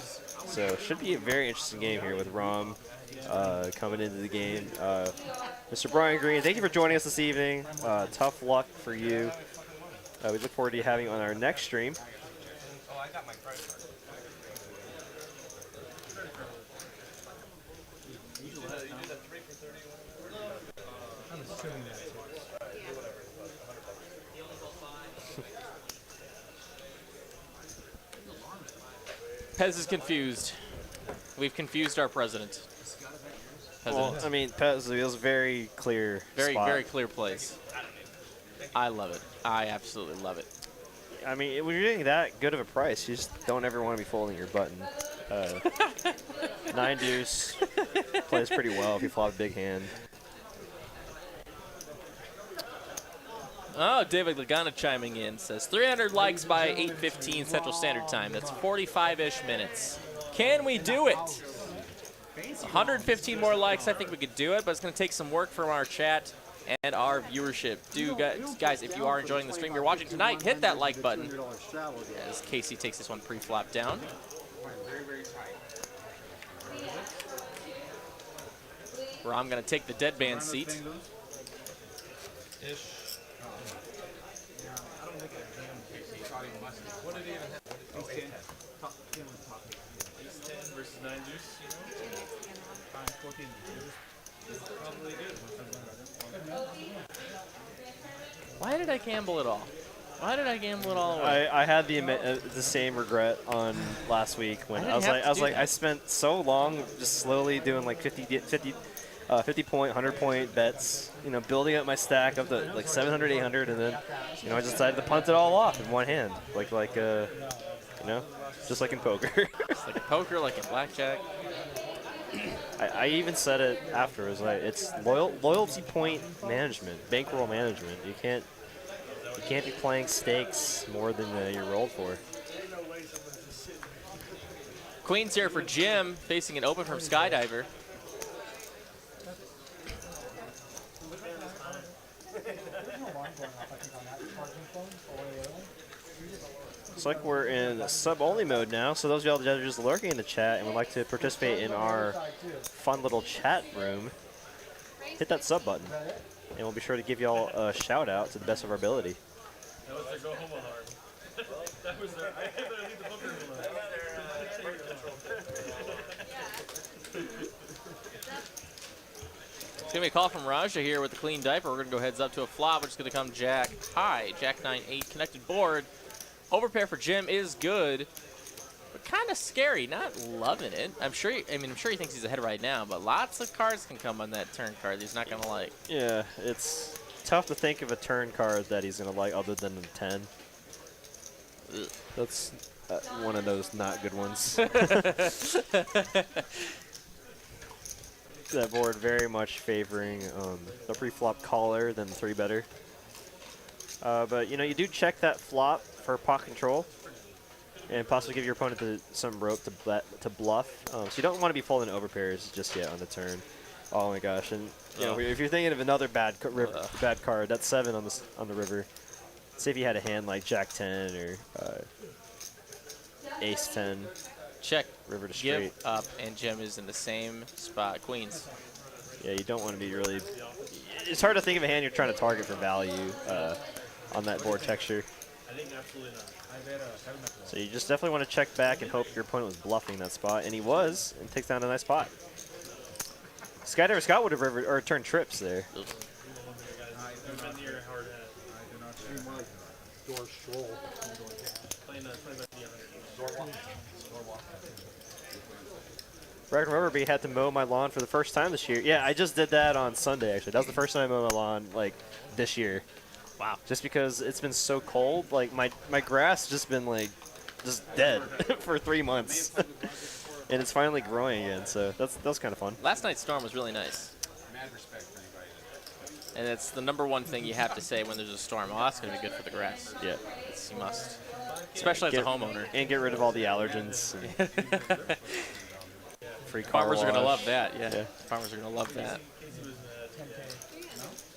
D: So should be a very interesting game here with Rom coming into the game. Mr. Brian Green, thank you for joining us this evening. Tough luck for you. We look forward to having you on our next stream.
H: Oh, I got my credit card. You do that 3 for 30.
F: I'm assuming that.
C: Pez is confused. We've confused our president.
D: Well, I mean, Pez, it was very clear.
C: Very,
D: spot.
C: very clear place. I love it. I absolutely love it.
D: I mean, when you're getting that good of a price, you just don't ever want to be folding your button. 9 deuce plays pretty well if you flop a big hand.
C: Oh, David Lagana chiming in says 300 likes by 8:15 Central Standard Time. That's 45-ish minutes. Can we do it? 115 more likes, I think we could do it, but it's going to take some work from our chat and our viewership. Guys, if you are enjoying the stream you're watching tonight, hit that like button as Casey takes this one pre-flop down. Where I'm going to take the dead man seat.
G: What did he even have? Ace 10. Ace 10 versus 9 deuce. 14. Probably good.
C: Why did I gamble it all? Why did I gamble it all away?
D: I had the same regret on last week when I was like I spent so long just slowly doing like 50 point, 100 point bets, you know, building up my stack up to like 700, 800, and then, you know, I just decided to punt it all off in one hand, like you know, just like in poker.
C: It's like in poker, like in blackjack.
D: I even said it afterwards, like it's loyalty point management, bankroll management. You can't be playing stakes more than you're rolled for.
C: Queen's here for Jim, facing an open from Skydiver.
D: Looks like we're in sub-only mode now, so those of y'all that are just lurking in the chat and would like to participate in our fun little chat room, hit that sub button, and we'll be sure to give y'all a shout out to the best of our ability.
G: That was their go home alarm. That was their, I had to leave the poker room alarm.
C: It's going to be a call from Raja here with the clean diaper. We're going to go heads up to a flop, which is going to come jack high. Jack 9-8 connected board. Overpair for Jim is good, but kind of scary. Not loving it. I'm sure he thinks he's ahead right now, but lots of cards can come on that turn card he's not going to like.
D: Yeah, it's tough to think of a turn card that he's going to like other than the 10.
C: Ugh.
D: That's one of those not good ones. That board very much favoring the pre-flop caller than the 3-better. But, you know, you do check that flop for pot control and possibly give your opponent some rope to bluff. So you don't want to be folding overpairs just yet on the turn. Oh my gosh! And you know, if you're thinking of another bad card, that's 7 on the river. Say if you had a hand like Jack 10 or Ace 10.
C: Check.
D: River to straight.
C: Give up, and Jim is in the same spot. Queens.
D: Yeah, you don't want to be really. It's hard to think of a hand you're trying to target for value on that board texture.
G: I think absolutely not.
D: So you just definitely want to check back and hope your opponent was bluffing that spot, and he was, and takes down a nice pot. Skydiver Scott would have turned trips there. Right, remember, we had to mow my lawn for the first time this year. Yeah, I just did that on Sunday, actually. That was the first time I mowed my lawn, like, this year.
C: Wow.
D: Just because it's been so cold, like, my grass just been, like, just dead for 3 months. And it's finally growing again, so that was kind of fun.
C: Last night's storm was really nice.
I: Mad respect for anybody.
C: And it's the #1 thing you have to say when there's a storm. Oh, that's going to be good for the grass.
D: Yeah.
C: You must. Especially as a homeowner.
D: And get rid of all the allergens. Free car
C: Farmers are
D: wash.
C: going to love that, yeah. Farmers are going to love that.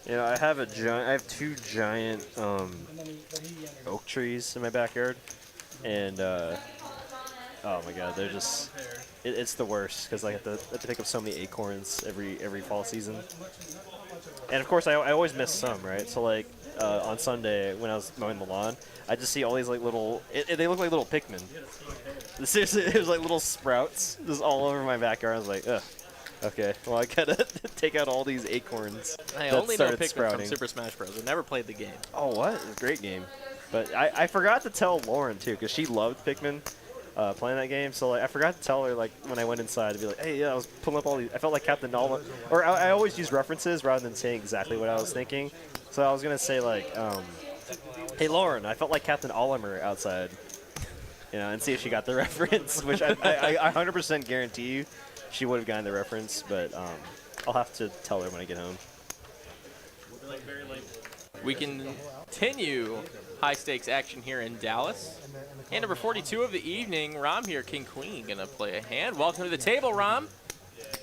D: You know, I have 2 giant oak trees in my backyard, and oh my god, they're just it's the worst because I have to pick up so many acorns every fall season, and of course I always miss some, right? So like on Sunday when I was mowing the lawn, I just see all these like little they look like little Pikmin. Seriously, it was like little sprouts just all over my backyard. I was like, ugh. Okay, well I gotta take out all these acorns.
C: I
D: that
C: only know
D: started
C: Pikmin
D: sprouting.
C: from Super Smash Bros. I never played the game.
D: Oh, what? It was a great game. But I forgot to tell Lauren, too, because she loved Pikmin playing that game. So like, I forgot to tell her, like, when I went inside, to be like, hey, yeah, I was pulling up all these. I felt like Captain Nala. Or I always use references rather than saying exactly what I was thinking. So I was going to say, like, hey, Lauren, I felt like Captain Oliver outside. You know, and see if she got the reference, which I 100% guarantee you she would have gotten the reference, but I'll have to tell her when I get home.
C: We continue high-stakes action here in Dallas. Hand number 42 of the evening, Ram here, King Queen, gonna play a hand. Welcome to the table, Ram.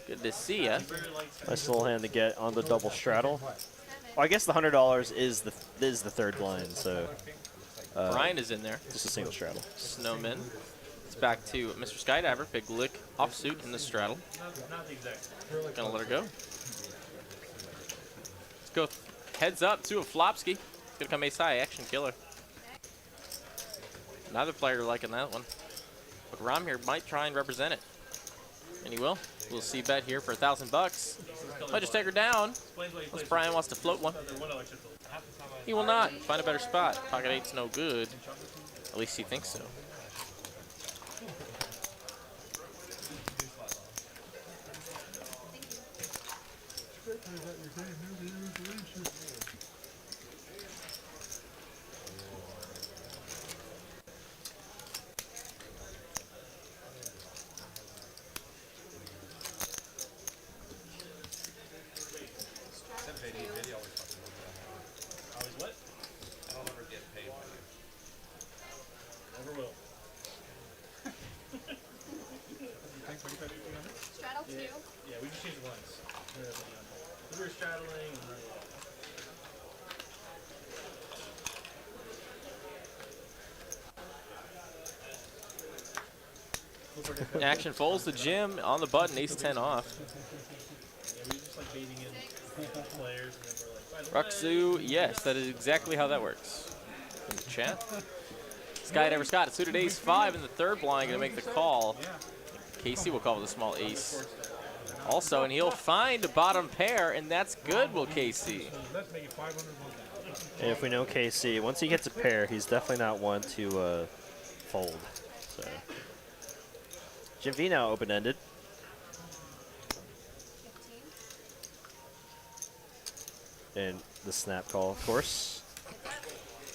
C: Good to see ya.
D: Nice little hand to get on the double straddle. Well, I guess the $100 is the third blind, so.
C: Brian is in there.
D: Just a single straddle.
C: Snowman. It's back to Mr. Skydiver. Big lick offsuit in the straddle. Gonna let her go. Let's go heads up to a Flopsky. Gonna come ace high, action killer. Neither player liking that one. But Ram here might try and represent it. And he will. We'll see bet here for $1,000. Might just take her down. Unless Brian wants to float one. He will not. Find a better spot. Pocket 8's no good. At least he thinks so.
J: Straddle 2.
G: Yeah, we just changed it once. We were straddling.
C: Action folds the Jim on the button, ace 10 off.
G: Yeah, we just like baiting in players, and then we're like,
C: Ruxu, yes, that is exactly how that works. In the chat. Skydiver Scott, it suited ace 5 in the third blind, gonna make the call. Casey will call with a small ace. Also, and he'll find a bottom pair, and that's good, will Casey.
D: And if we know KC, once he gets a pair, he's definitely not one to fold. So, Jim V now open-ended.
J: 15.
D: And the snap call, of course.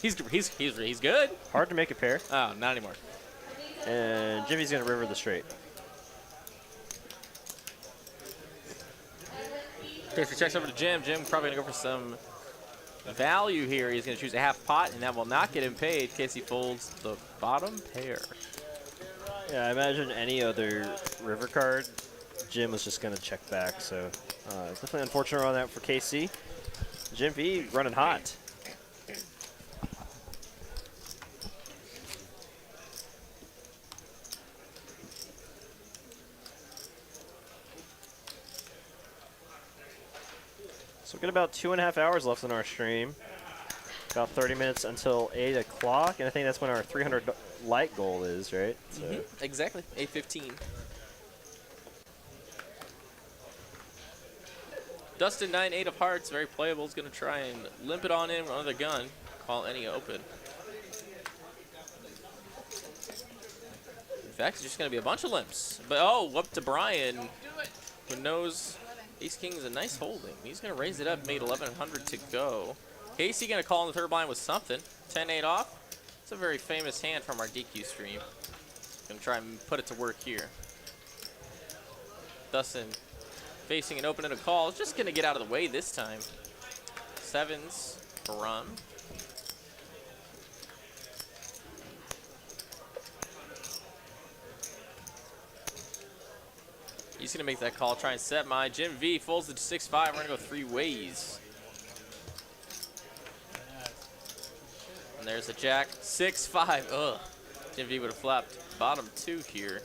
C: He's good.
D: Hard to make a pair.
C: Oh, not anymore.
D: And Jimmy's gonna river the straight.
C: Casey checks over to Jim. Jim probably gonna go for some value here. He's gonna choose a half pot, and that will not get him paid. Casey folds the bottom pair.
D: Yeah, I imagine any other river card, Jim was just gonna check back. So Definitely unfortunate on that for KC. Jim V running hot. So we've got about 2.5 hours left in our stream. About 30 minutes until 8 o'clock, and I think that's when our 300 light goal is, right? So.
C: Exactly, 8:15. Dustin 9-8 of hearts, very playable. Is going to try and limp it on in with another gun. Call any open. In fact, it's just going to be a bunch of limps. But oh, up to Brian, who knows Ace King is a nice holding. He's going to raise it up, made 1,100 to go. Casey going to call in the third blind with something. 10-8 off. It's a very famous hand from our DQ stream. Going to try and put it to work here. Dustin facing an open and a call. Is just going to get out of the way this time. Sevens for Rum. He's going to make that call, try and set my. Jim V folds it to 6-5. We're going to go 3 ways. And there's a jack. 6-5. Ugh. Jim V would have flapped bottom 2 here.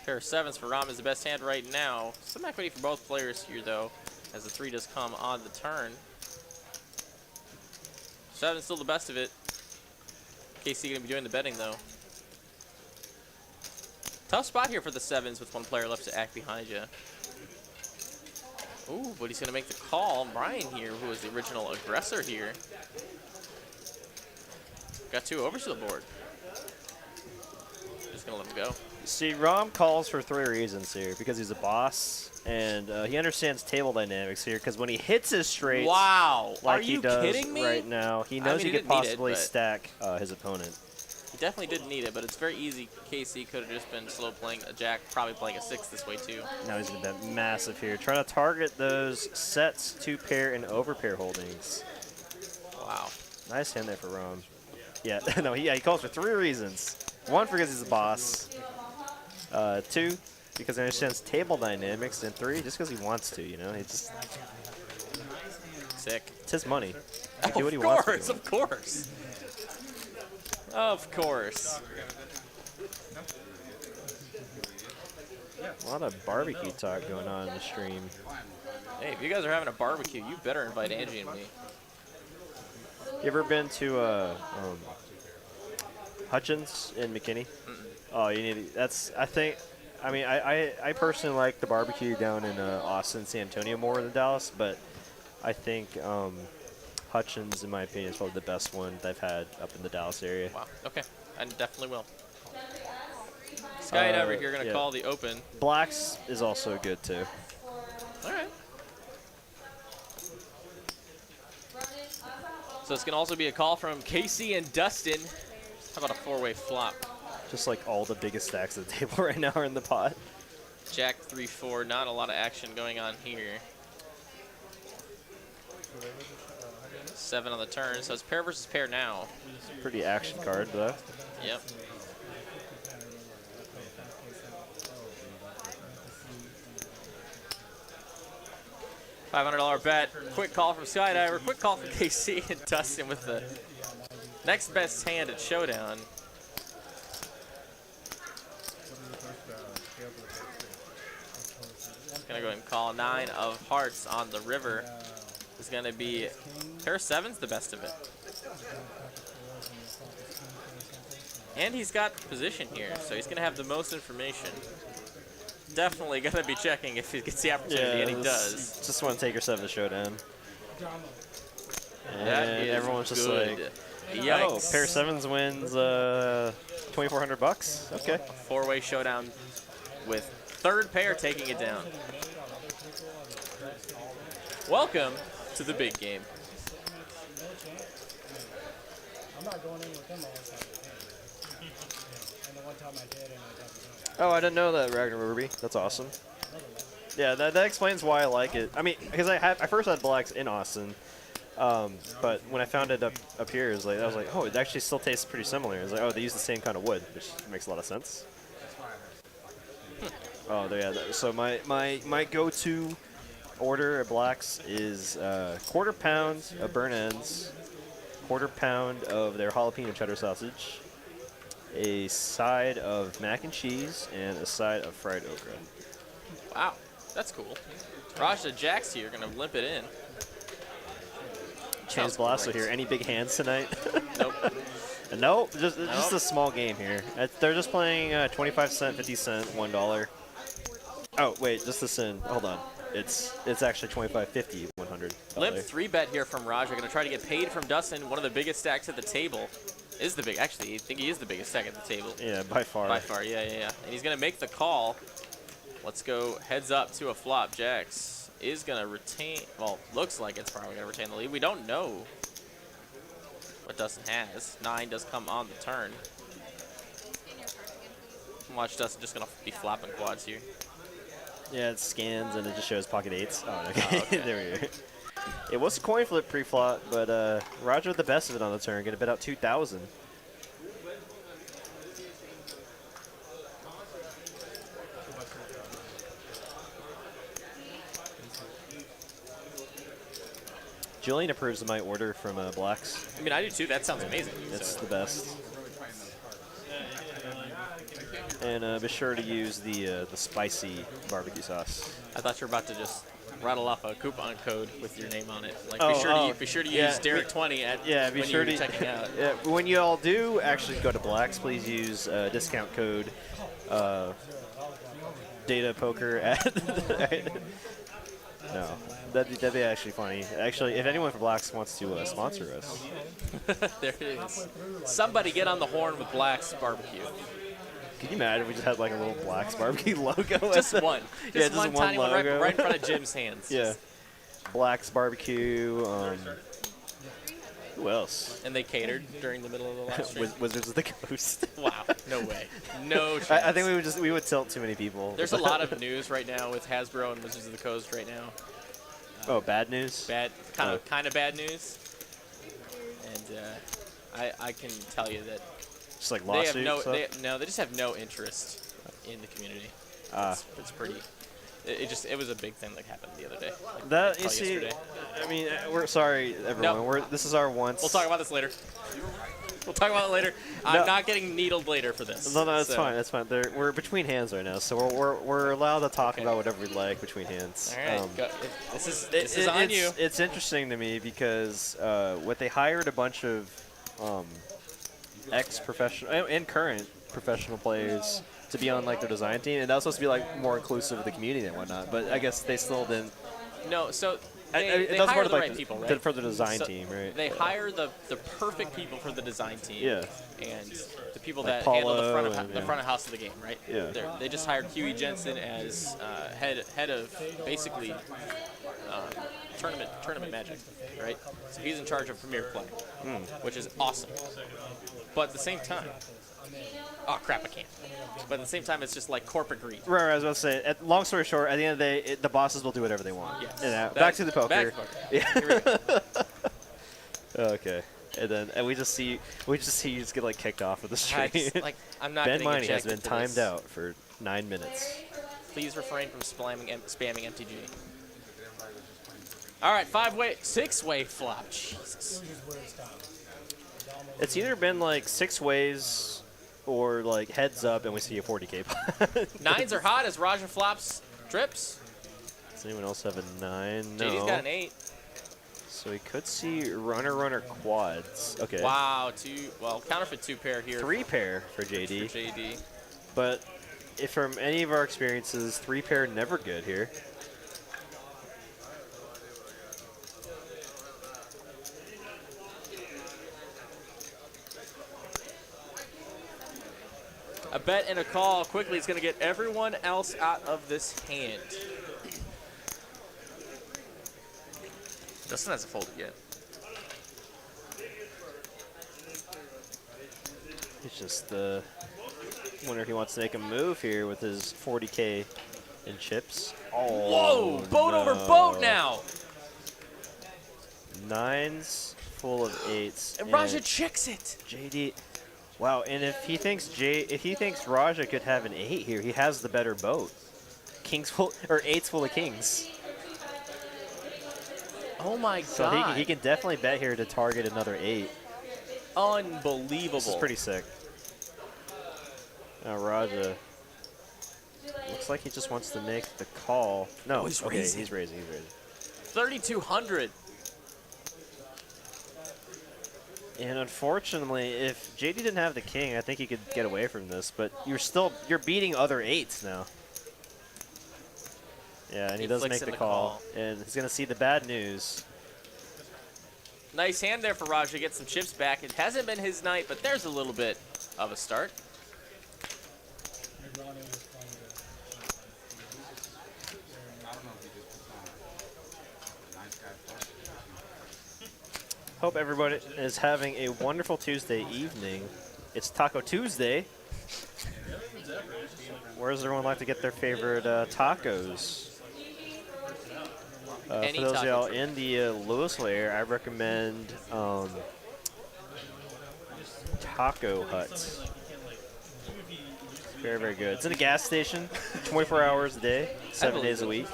C: Pair of sevens for Ram is the best hand right now. Some equity for both players here, though, as the 3 does come on the turn. 7's still the best of it. KC going to be doing the betting, though. Tough spot here for the sevens with one player left to act behind you. Ooh, but he's going to make the call. Brian here, who was the original aggressor here. Got 2 overs to the board. Just going to let him go.
D: See, Rom calls for 3 reasons here. Because he's a boss, and he understands table dynamics here. Because when he hits his straights,
C: wow,
D: like
C: are
D: he
C: you
D: does
C: kidding me?
D: right now, he knows he could possibly stack his opponent.
C: He definitely didn't need it, but it's very easy. KC could have just been slow playing a jack, probably playing a 6 this way too.
D: Now he's going to bet massive here. Trying to target those sets, 2 pair and over pair holdings.
C: Wow.
D: Nice hand there for Rom. Yeah, no, he calls for 3 reasons. 1, because he's a boss. 2, because he understands table dynamics. And 3, just because he wants to, you know? He just...
C: Sick.
D: It's his money. He can do what he wants to do.
C: Of course. Of course.
D: A lot of barbecue talk going on in the stream.
C: Hey, if you guys are having a barbecue, you better invite Angie and me.
D: You ever been to Hutchins in McKinney? Oh, you need. That's. I think. I mean, I personally like the barbecue down in Austin, San Antonio more than Dallas, but I think Hutchins, in my opinion, is probably the best one they've had up in the Dallas area.
C: Wow. Okay. I definitely will. Skydiver here going to call the open.
D: Black's is also good too.
C: All right. So it's going to also be a call from Casey and Dustin. How about a 4-way flop?
D: Just like all the biggest stacks of the table right now are in the pot.
C: Jack 3-4. Not a lot of action going on here. 7 on the turn, so it's pair versus pair now.
D: Pretty action card, though.
C: Yep. $500 bet. Quick call from Skydiver. Quick call from KC and Dustin with the next best hand at Showdown. Gonna go ahead and call 9 of hearts on the river. Is gonna be pair 7's the best of it. And he's got position here, so he's gonna have the most information. Definitely gonna be checking if he gets the opportunity, and he does.
D: Just want to take yourself to Showdown. And everyone's just
C: good.
D: like,
C: yikes.
D: Oh, pair 7's wins $2,400. Okay.
C: 4-way Showdown with third pair taking it down. Welcome to the big game.
E: I'm not going in with them all the time. And the one time I did, and I got the
D: Oh, I didn't know that, Ragnar Ruby. That's awesome. Yeah, that explains why I like it. I mean, because I first had Blacks in Austin, but when I found it up here, I was like, oh, it actually still tastes pretty similar. I was like, oh, they use the same kind of wood, which makes a lot of sense. Oh, yeah. So my go-to order at Black's is quarter pound of burnt ends, quarter pound of their jalapeno cheddar sausage, a side of mac and cheese, and a side of fried okra.
C: Wow, that's cool. Raja Jack's here, gonna limp it in.
D: James Blasso here. Any big hands tonight?
C: Nope.
D: Nope. Just a small game here. They're just playing 25 cent, 50 cent, $1. Oh wait, just the sin. Hold on. It's actually 25, 50, 100.
C: Limp 3-bet here from Raja. Gonna try to get paid from Dustin. One of the biggest stacks at the table. Actually, I think he is the biggest stack at the table.
D: Yeah, by far.
C: By far, yeah. And he's gonna make the call. Let's go heads up to a flop. Jax is gonna retain. Well, looks like it's probably gonna retain the lead. We don't know what Dustin has. 9 does come on the turn. Watch Dustin just gonna be flopping quads here.
D: Yeah, it scans and it just shows pocket 8s. Oh, okay.
C: Oh, okay.
D: There we go. It was a coin flip pre-flop, but Roger with the best of it on the turn. Gonna bet out 2,000. Jillian approves of my order from Blacks.
C: I mean, I do too. That sounds amazing.
D: It's the best. And be sure to use the spicy barbecue sauce.
C: I thought you were about to just rattle off a coupon code with your name on it. Like, be sure to
D: yeah,
C: use Derek20 at
D: be
C: when
D: sure
C: you're
D: to
C: checking out.
D: Yeah, when you all do actually go to Blacks, please use discount code Data Poker at. No, that'd be actually funny. Actually, if anyone from Blacks wants to sponsor us,
C: there it is. Somebody get on the horn with Black's Barbecue.
D: Can you imagine if we just had like a little Black's Barbecue logo?
C: Just one. Just one tiny one
D: logo.
C: right in front of Jim's hands.
D: Yeah. Black's Barbecue. Who else?
C: And they catered during the middle of the live stream.
D: Wizards of the Coast.
C: Wow. No way. No chance.
D: I think we would tilt too many people.
C: There's a lot of news right now with Hasbro and Wizards of the Coast right now.
D: Oh, bad news?
C: Kind of bad news. And I can tell you that
D: just like lawsuits.
C: They just have no interest in the community. It's pretty. It was a big thing that happened the other day.
D: That you see, yesterday. I mean, we're sorry, everyone.
C: No.
D: This is our once.
C: We'll talk about this later. We'll talk about it later. I'm not getting needled later for this.
D: No, that's fine. That's fine. We're between hands right now, so we're allowed to talk about whatever we like between hands.
C: All right, this is on you.
D: It's interesting to me because what they hired a bunch of ex-professional and current professional players to be on like their design team, and that was supposed to be like more inclusive of the community and whatnot. But I guess they still didn't.
C: No, so they hire the right people, right?
D: For the design team, right?
C: They hire the perfect people for the design team.
D: Yeah.
C: And the people
D: like
C: that
D: Paulo
C: handle the front of house of the game, right?
D: Yeah.
C: They just hired Huey Jensen as head of basically tournament magic, right? So he's in charge of Premier Play, which is awesome. But at the same time, oh crap, I can't. But at the same time, it's just like corporate greed.
D: Right, I was about to say. Long story short, at the end of the day, the bosses will do whatever they want.
C: Yes.
D: Yeah, back to the poker.
C: Back to poker.
D: Yeah.
C: Here we go.
D: Okay. And we just see you just get like kicked off of the stream.
C: I'm not
D: Ben
C: getting
D: Miney has
C: ejected
D: been
C: for
D: timed
C: this.
D: out for 9 minutes.
C: Please refrain from spamming MTG. All right, 6-way flop. Jesus.
D: It's either been like 6 ways or like heads up and we see a 40K pot.
C: 9s are hot as Raja flops trips.
D: Does anyone else have a 9? No.
C: JD's got an 8.
D: So we could see runner quads. Okay.
C: Wow, counterfeit 2 pair here.
D: 3 pair for JD.
C: For JD.
D: But if from any of our experiences, 3 pair never good here.
C: A bet and a call quickly is going to get everyone else out of this hand. Dustin hasn't folded yet.
D: He's just wonder if he wants to make a move here with his 40K in chips. Oh,
C: whoa! Boat over boat now.
D: 9s full of 8s.
C: And Raja checks it.
D: JD. Wow, and if he thinks Raja could have an 8 here, he has the better boat. kings full or eights full of kings.
C: Oh my
D: So
C: god.
D: he can definitely bet here to target another 8.
C: Unbelievable.
D: This is pretty sick. Now Raja. Looks like he just wants to make the call. No,
C: Oh, he's
D: okay,
C: raising.
D: he's raising.
C: 3,200.
D: And unfortunately, if JD didn't have the king, I think he could get away from this. But you're beating other 8s now. Yeah, and he does
C: flicks
D: make
C: in
D: the
C: the
D: call, and he's gonna see the bad news.
C: Nice hand there for Raja. Get some chips back. It hasn't been his night, but there's a little bit of a start.
D: Hope everybody is having a wonderful Tuesday evening. It's Taco Tuesday. Where does everyone like to get their favorite tacos? For those of y'all in the Louisville area, I recommend Taco Hut. Very, very good. It's in a gas station, 24 hours a day, 7 days a week.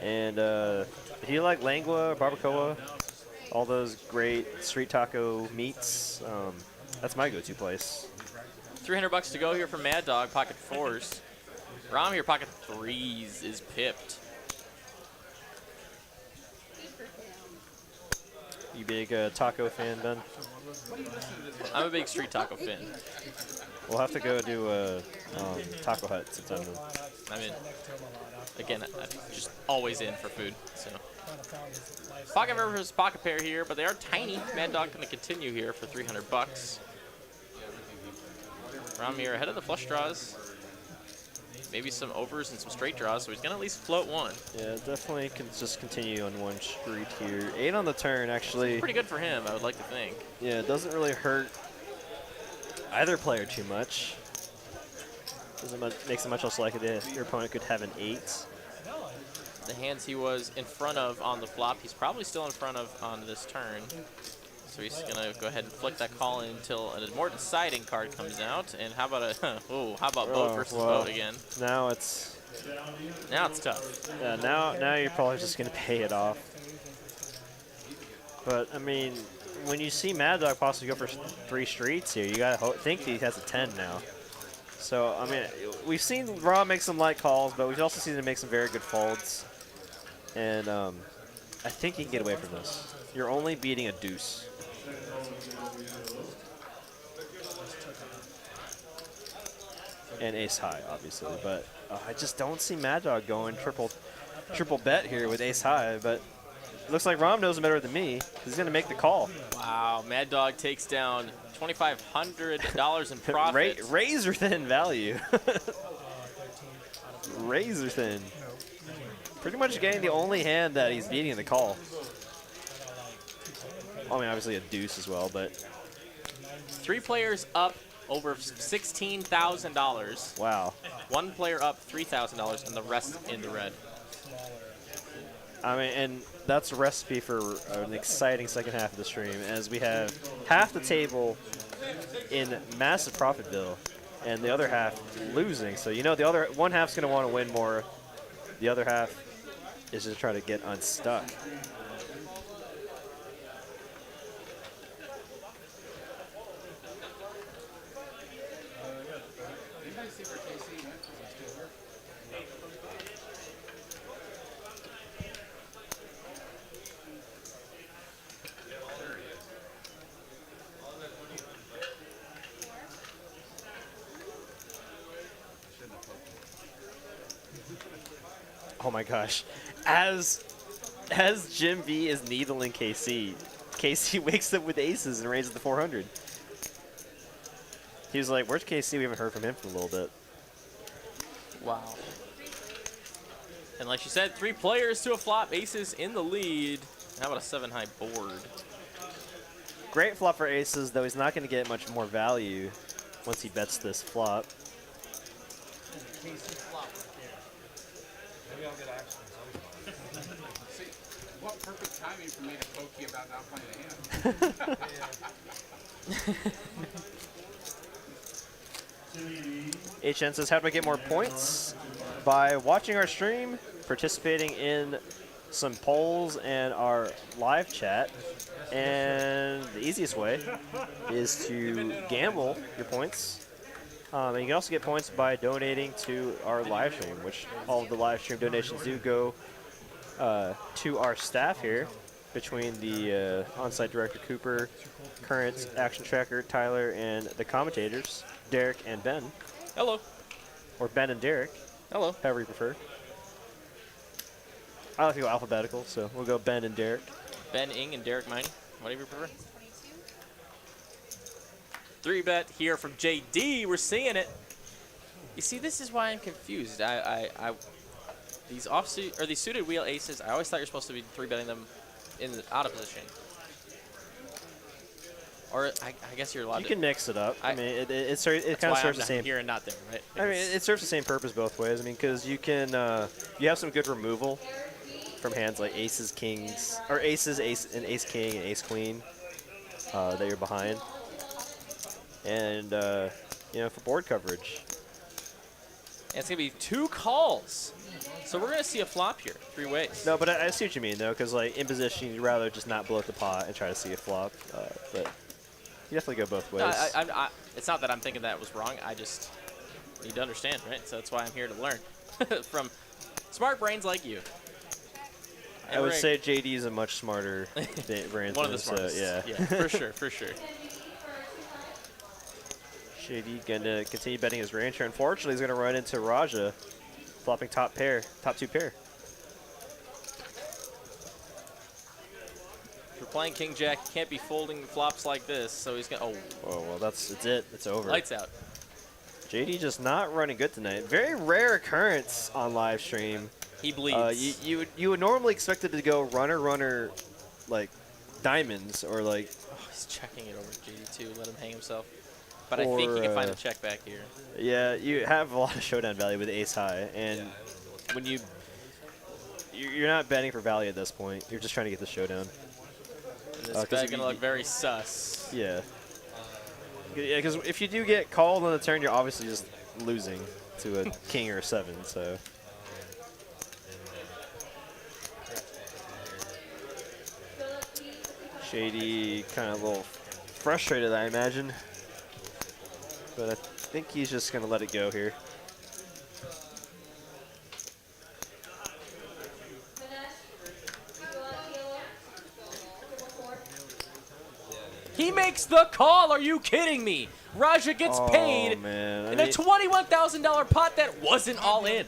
D: And if you like lengua, barbacoa, all those great street taco meats, that's my go-to place.
C: $300 to go here from Mad Dog, pocket 4s. Rom here, pocket 3s is pipped.
D: You big taco fan, Ben?
C: I'm a big street taco fan.
D: We'll have to go to Taco Hut sometime then.
C: I mean, again, I'm just always in for food. So, pocket versus pocket pair here, but they are tiny. Mad Dog going to continue here for $300. Rom here ahead of the flush draws. Maybe some overs and some straight draws, so he's going to at least float one.
D: Yeah, definitely can just continue on one street here. 8 on the turn, actually.
C: Pretty good for him, I would like to think.
D: Yeah, it doesn't really hurt either player too much. Makes it much less likely that your opponent could have an 8.
C: The hands he was in front of on the flop, he's probably still in front of on this turn. So he's going to go ahead and flick that call in until a more deciding card comes out. And how about boat versus boat again?
D: Now it's
C: tough.
D: Yeah, now you're probably just going to pay it off. But I mean, when you see Mad Dog possibly go for 3 streets here, you got to think he has a 10 now. So I mean, we've seen Raw make some light calls, but we've also seen him make some very good folds. And I think he can get away from this. You're only beating a deuce. And ace high, obviously, but I just don't see Mad Dog going triple bet here with ace high. But it looks like Rom knows him better than me. He's going to make the call.
C: Wow, Mad Dog takes down $2,500 in profit.
D: Razor thin value. Razor thin. Pretty much getting the only hand that he's beating in the call. I mean, obviously a deuce as well, but
C: 3 players up over $16,000.
D: Wow.
C: 1 player up $3,000, and the rest in the red.
D: I mean, and that's a recipe for an exciting second half of the stream, as we have half the table in massive profitville, and the other half losing. So you know the other one half's going to want to win more. The other half is just trying to get unstuck. Oh my gosh. As Jim V is needling KC, KC wakes up with aces and raises the 400. He was like, where's KC? We haven't heard from him for a little bit.
C: Wow. And like you said, 3 players to a flop, aces in the lead. How about a 7-high board?
D: Great flop for aces, though he's not going to get much more value once he bets this flop.
I: See, what perfect timing for me to poke you about not playing a hand.
D: HN says, how do I get more points? by watching our stream, participating in some polls and our live chat. And the easiest way is to gamble your points. And you can also get points by donating to our live stream, which all of the live stream donations do go to our staff here, between the on-site director Cooper, current action tracker Tyler, and the commentators Derek and Ben.
C: Hello.
D: Or Ben and Derek.
C: Hello.
D: However you prefer. I like to go alphabetical, so we'll go Ben and Derek.
C: Ben Ing and Derek Miney, whatever you prefer. 3-bet here from JD. We're seeing it. You see, this is why I'm confused. These offsuit or these suited wheel aces, I always thought you're supposed to be 3-betting them in the out of position. Or I guess you're allowed to.
D: You can mix it up. I mean, it kind of serves the same.
C: Here and not there, right?
D: I mean, it serves the same purpose both ways. I mean, because you can, you have some good removal from hands like aces, kings, or aces, and ace king, and ace queen that you're behind, and you know, for board coverage.
C: And it's gonna be 2 calls, so we're gonna see a flop here, 3 ways.
D: No, but I see what you mean though, because like in position, you'd rather just not blow up the pot and try to see a flop, but you definitely go both ways.
C: No, it's not that I'm thinking that was wrong. I just need to understand, right? So that's why I'm here to learn from smart brains like you.
D: I would say JD is a much smarter brain.
C: One of the smartest.
D: Yeah,
C: for sure, for sure.
D: JD going to continue betting his range here. Unfortunately, he's going to run into Raja, flopping top 2 pair.
C: If you're playing King Jack, you can't be folding flops like this, so he's going to,
D: Oh, well, that's it. It's over.
C: Lights out.
D: JD just not running good tonight. Very rare occurrence on live stream.
C: He bleeds.
D: You would normally expect it to go runner, like diamonds or like.
C: Oh, he's checking it over JD too. Let him hang himself. But I think he can find a check back here.
D: Yeah, you have a lot of showdown value with ace high, and when you're not betting for value at this point. You're just trying to get the showdown.
C: And this bet's gonna look very sus.
D: Yeah. Yeah, because if you do get called on the turn, you're obviously just losing to a king or a 7. So. Shady, kind of a little frustrated, I imagine. But I think he's just going to let it go here.
C: He makes the call. Are you kidding me? Raja gets paid in a $21,000 pot that wasn't all in.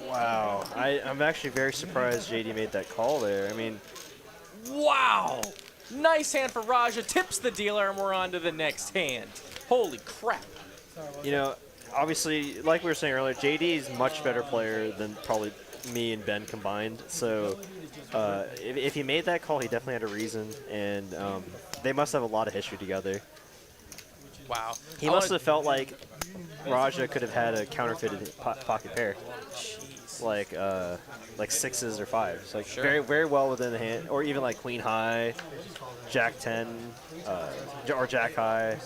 D: Wow. I'm actually very surprised JD made that call there. I mean,
C: wow. Nice hand for Raja. Tips the dealer, and we're on to the next hand. Holy crap.
D: You know, obviously, like we were saying earlier, JD is a much better player than probably me and Ben combined. So if he made that call, he definitely had a reason. And they must have a lot of history together.
C: Wow.
D: He must have felt like Raja could have had a counterfeited pocket pair.
C: Jeez.
D: Like 6s or 5s. Like
C: Sure.
D: very, very well within the hand. Or even like queen high, jack 10, or jack high.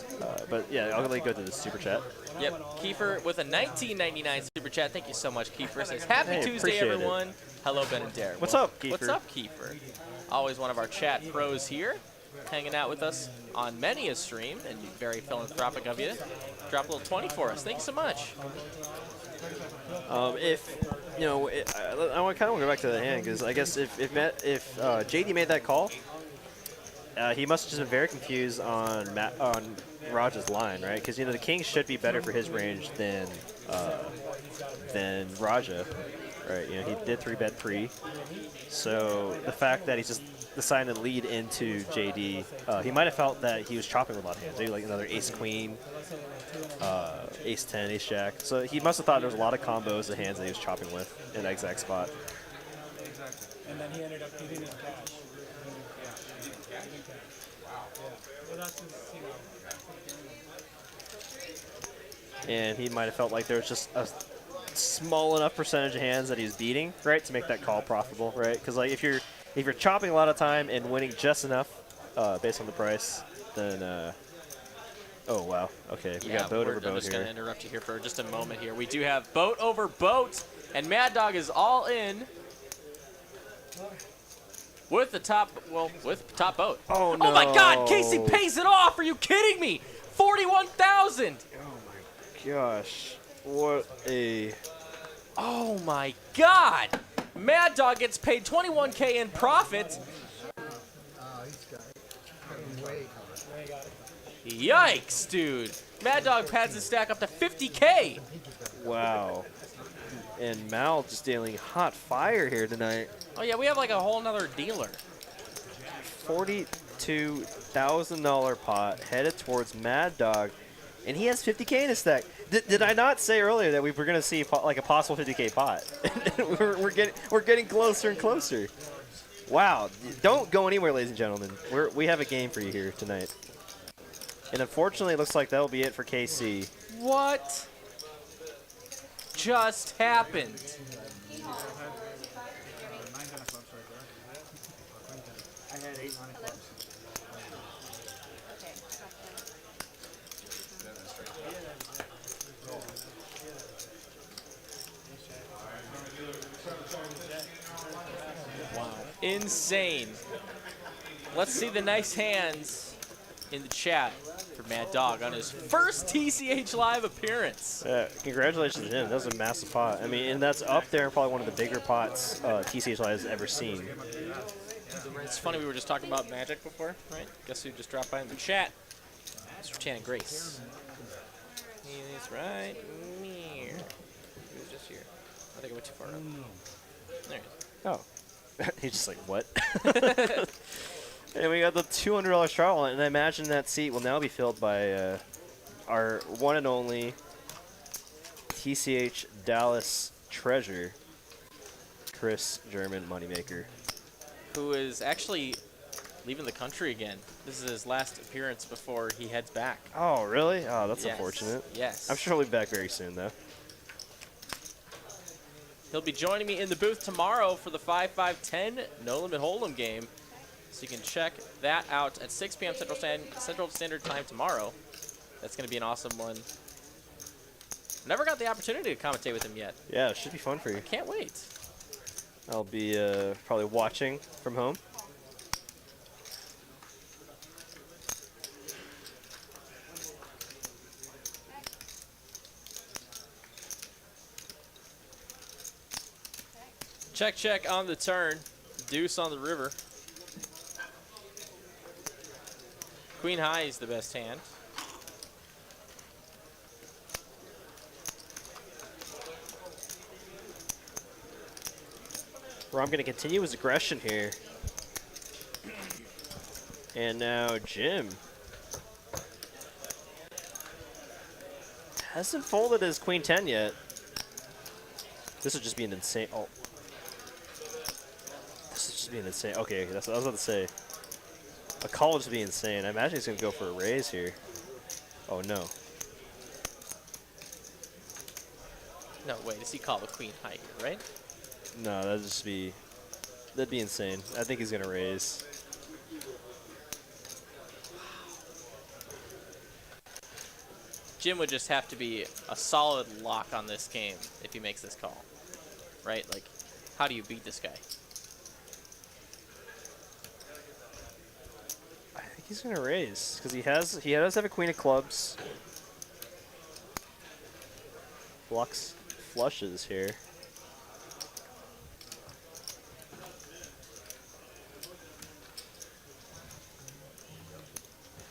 D: But yeah, I'll go to the super chat.
C: Yep, Kiefer with a $19.99 super chat. Thank you so much, Kiefer. Says, Happy Tuesday,
D: appreciate
C: everyone. Hello, Ben and Derek.
D: What's up, Kiefer?
C: What's up, Kiefer? Always one of our chat pros here, hanging out with us on many a stream, and very philanthropic of you. Drop a little 20 for us. Thanks so much.
D: If you know, I kind of want to go back to the hand because I guess if JD made that call, he must have just been very confused on Raja's line, right? Because you know the king should be better for his range than Raja, right? You know he did 3-bet pre, so the fact that he's just decided to lead into JD, he might have felt that he was chopping with a lot of hands, maybe like another ace queen, ace 10, ace jack. So he must have thought there was a lot of combos of hands that he was chopping with in that exact spot.
E: And then he ended up getting his cash. Well, that's just, you know.
D: And he might have felt like there was just a small enough percentage of hands that he was beating, right, to make that call profitable, right? Because like if you're chopping a lot of time and winning just enough based on the price, then Oh, wow. Okay, we got boat over boat
C: I'm just
D: here.
C: going to interrupt you here for just a moment here. We do have boat over boat, and Mad Dog is all in with the top, with top boat.
D: Oh, no.
C: Oh, my God. Casey pays it off. Are you kidding me? 41,000.
D: Oh, my gosh. What a...
C: Oh, my God. Mad Dog gets paid $21K in profit.
F: He's got way.
C: Yikes, dude. Mad Dog pads his stack up to 50K.
D: Wow. And Mal just dealing hot fire here tonight.
C: Oh, yeah, we have like a whole nother dealer.
D: $42,000 pot headed towards Mad Dog, and he has 50K in his stack. Did I not say earlier that we were going to see like a possible 50K pot? we're getting closer and closer. Wow. Don't go anywhere, ladies and gentlemen. We have a game for you here tonight. And unfortunately, it looks like that'll be it for KC.
C: What just happened?
F: I had 8 9 clubs.
C: Wow. Insane. Let's see the nice hands in the chat for Mad Dog on his first TCH Live appearance.
D: Congratulations to him. That was a massive pot. I mean, and that's up there, probably one of the bigger pots TCH Live has ever seen.
C: It's funny, we were just talking about Magic before, right? Guess who just dropped by in the chat? Mr. Chan and Grace. He's right here. He was just here. I think I went too far up. There he is.
D: Oh. He's just like, what? And we got the $200 trial, and I imagine that seat will now be filled by our one and only TCH Dallas treasure, Chris German Moneymaker.
C: Who is actually leaving the country again. This is his last appearance before he heads back.
D: Oh, really? Oh, that's
C: Yes.
D: unfortunate.
C: Yes.
D: I'm sure he'll be back very soon, though.
C: He'll be joining me in the booth tomorrow for the 5-5-10 No Limit Hold'em game. So you can check that out at 6 p.m. Central Standard Time tomorrow. That's going to be an awesome one. Never got the opportunity to commentate with him yet.
D: Yeah, it should be fun for you.
C: Can't wait.
D: I'll be probably watching from home.
C: Check on the turn. Deuce on the river. Queen high is the best hand.
D: Rom going to continue his aggression here. And now Jim hasn't folded his Queen 10 yet. This would just be an insane. Oh. This would just be an insane. Okay, that's what I was about to say. A call would just be insane. I imagine he's going to go for a raise here. Oh, no.
C: No, wait, does he call the queen high here, right?
D: No, that'd be insane. I think he's going to raise.
C: Jim would just have to be a solid lock on this game if he makes this call, right? Like, how do you beat this guy?
D: I think he's going to raise because he does have a queen of clubs. Blocks flushes here.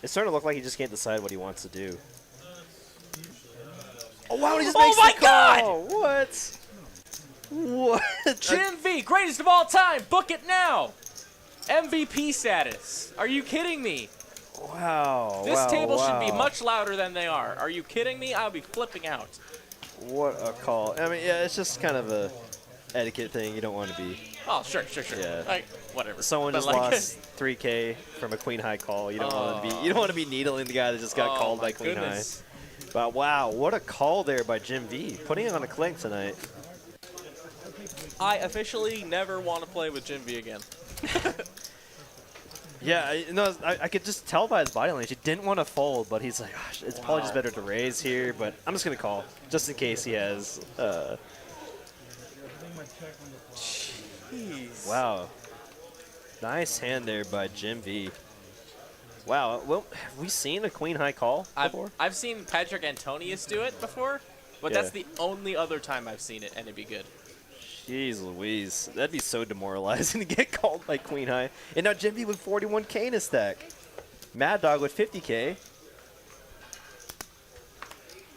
D: It's starting to look like he just can't decide what he wants to do. Oh wow, he just makes
C: my
D: the call. What? What?
C: Jim V, greatest of all time. Book it now. MVP status. Are you kidding me?
D: Wow.
C: This
D: wow,
C: table should be
D: wow.
C: much louder than they are. Are you kidding me? I'll be flipping out.
D: What a call. I mean, yeah, it's just kind of a etiquette thing. You don't want to be.
C: Oh, sure.
D: Yeah.
C: Like, whatever.
D: Someone
C: But
D: just
C: like,
D: lost 3K from a queen high call. You don't want to be. You don't want to be needling the guy that just got called by queen
C: goodness.
D: high. But wow, what a call there by Jim V. Putting it on a clink tonight.
C: I officially never want to play with Jim V again.
D: Yeah, I could just tell by his body language. He didn't want to fold, but he's like, gosh, it's probably just better to raise here. But I'm just going to call, just in case he has.
C: Jeez.
D: Wow. Nice hand there by Jim V. Wow. Well, have we seen a queen high call before?
C: I've seen Patrick Antonius do it before, but
D: Yeah.
C: that's the only other time I've seen it, and it'd be good.
D: Jeez Louise. That'd be so demoralizing to get called by queen high. And now Jim V with 41K in his stack. Mad Dog with 50K.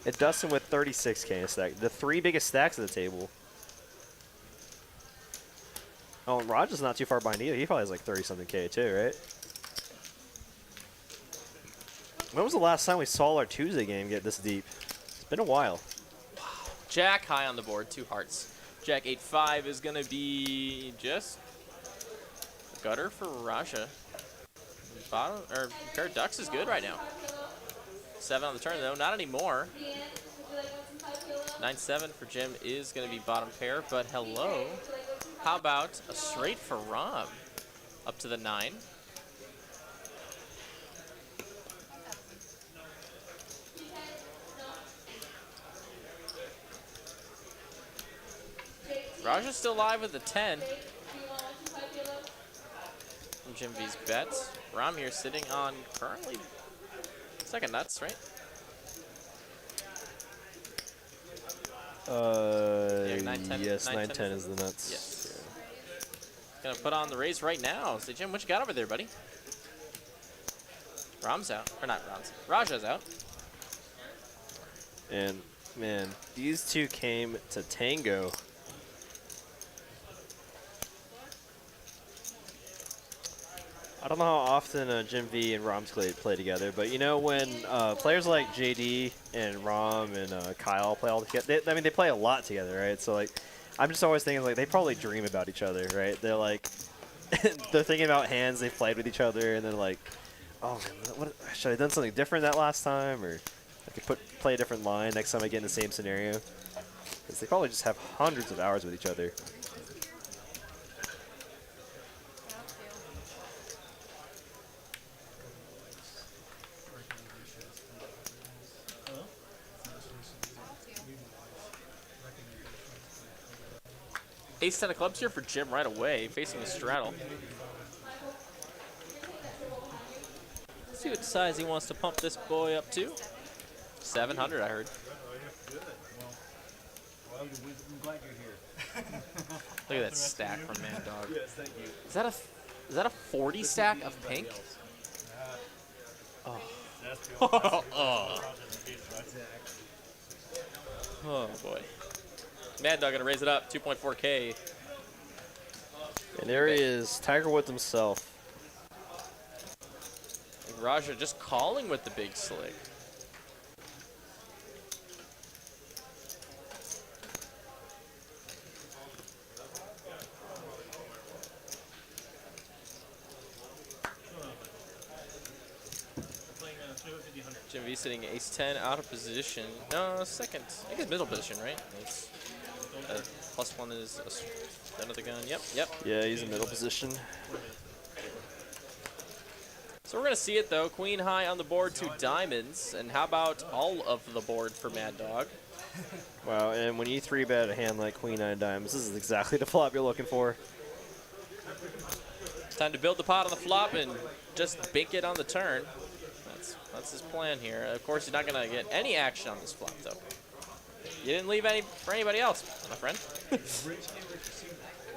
D: And Dustin with 36K in his stack. The 3 biggest stacks of the table. Oh, and Raj not too far behind either. He probably has like 30-something K too, right? When was the last time we saw our Tuesday game get this deep? It's been a while.
C: Jack high on the board, 2 hearts. Jack 8-5 is going to be just a gutter for Raja. Bottom, or pair of ducks is good right now. 7 on the turn, though. Not anymore. 9-7 for Jim is going to be bottom pair, but hello. How about a straight for Rom? Up to the 9. Raja's still live with the 10. From Jim V's bet. Ram here sitting on currently second nuts, right? Yeah, 9-10,
D: Yes,
C: 9-10
D: 9-10 is the nuts.
C: Yes. Gonna put on the raise right now. Say, Jim, what you got over there, buddy? Ram's out. Or not Ram's. Raja's out.
D: And, man, these two came to tango. I don't know how often Jim V and Rom play together, but you know when players like JD and Rom and Kyle play all together, they play a lot together, right? So like, I'm just always thinking like they probably dream about each other, right? They're like, they're thinking about hands they've played with each other, and then like, oh man, what should I have done something different that last time, or I could play a different line next time I get in the same scenario. Because they probably just have hundreds of hours with each other.
C: Ace-10 of clubs here for Jim right away, facing a straddle. Let's see what size he wants to pump this boy up to. 700, I heard.
G: Well, I'm glad you're here.
C: Look at that stack from Mad Dog. Yes, thank you. Is that a 40 stack of pink? Oh. Oh boy. Mad Dog gonna raise it up, 2.4K.
D: And there he is, Tiger Woods himself.
C: And Raja just calling with the big slick. Jim V sitting ace-10 out of position. No, second. I guess middle position, right? It's +1 is another gun. Yep.
D: Yeah, he's in middle position.
C: So we're going to see it, though. Queen high on the board, 2 diamonds. And how about all of the board for Mad Dog?
D: Wow, and when you 3-bet a hand like Queen 9 diamonds, this is exactly the flop you're looking for.
C: Time to build the pot on the flop and just bink it on the turn. That's his plan here. Of course, he's not going to get any action on this flop, though. You didn't leave any for anybody else, my friend.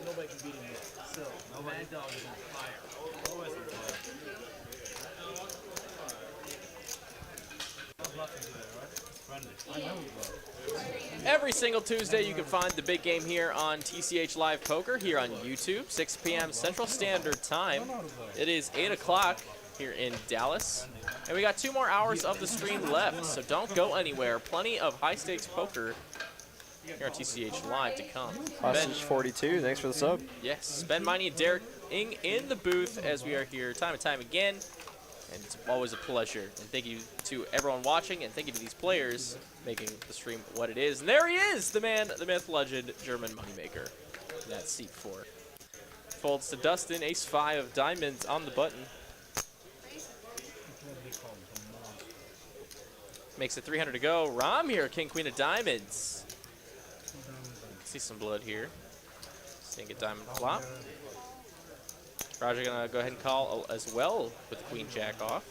G: Nobody can beat him yet. Still, Mad Dog is on fire. Always on fire. I'm bluffing today, right? Friendly. I know we bluff.
C: Every single Tuesday, you can find the big game here on TCH Live Poker here on YouTube, 6 p.m. Central Standard Time. It is 8 o'clock here in Dallas. And we got 2 more hours of the stream left, so don't go anywhere. Plenty of high-stakes poker here on TCH Live to come.
D: Hostage 42, thanks for the sub.
C: Yes, Ben Miney and Derek Ng in the booth as we are here time and time again. And it's always a pleasure. And thank you to everyone watching, and thank you to these players making the stream what it is. And there he is, the man, the myth, legend, German moneymaker. That's seat 4. Folds to Dustin, ace-5 of diamonds on the button. Makes it 300 to go. Rom here, king, queen of diamonds. See some blood here. Seeing a diamond flop. Roger gonna go ahead and call as well with the queen jack off.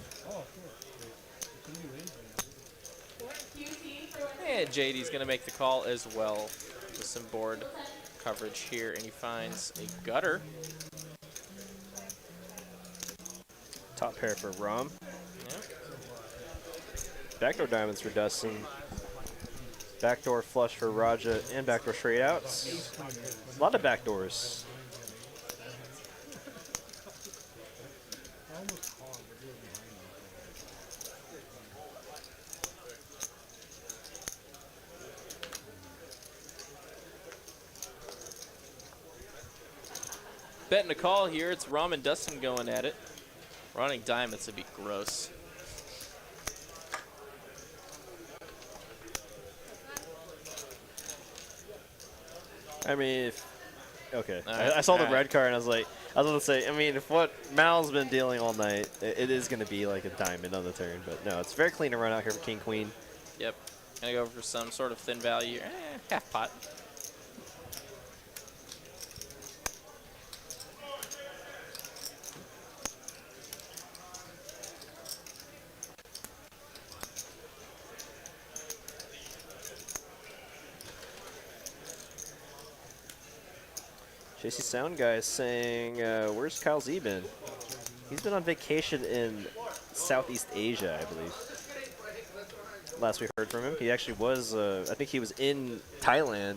C: And JD's gonna make the call as well with some board coverage here, and he finds a gutter.
D: Top pair for Rom.
C: Yep.
D: Backdoor diamonds for Dustin. Backdoor flush for Raja and backdoor straight outs. A lot of backdoors.
C: Betting a call here. It's Rom and Dustin going at it. Running diamonds would be gross.
D: I mean, okay.
C: Right,
D: I saw the red card and I was going to say, I mean, if what Mal's been dealing all night, it is going to be like a diamond on the turn. But no, it's very clean to run out here for King Queen.
C: Yep. Gonna go for some sort of thin value. Half pot.
D: JC Sound Guy is saying, where's Kyle Z been? He's been on vacation in Southeast Asia, I believe. Last we heard from him, he actually was, I think he was in Thailand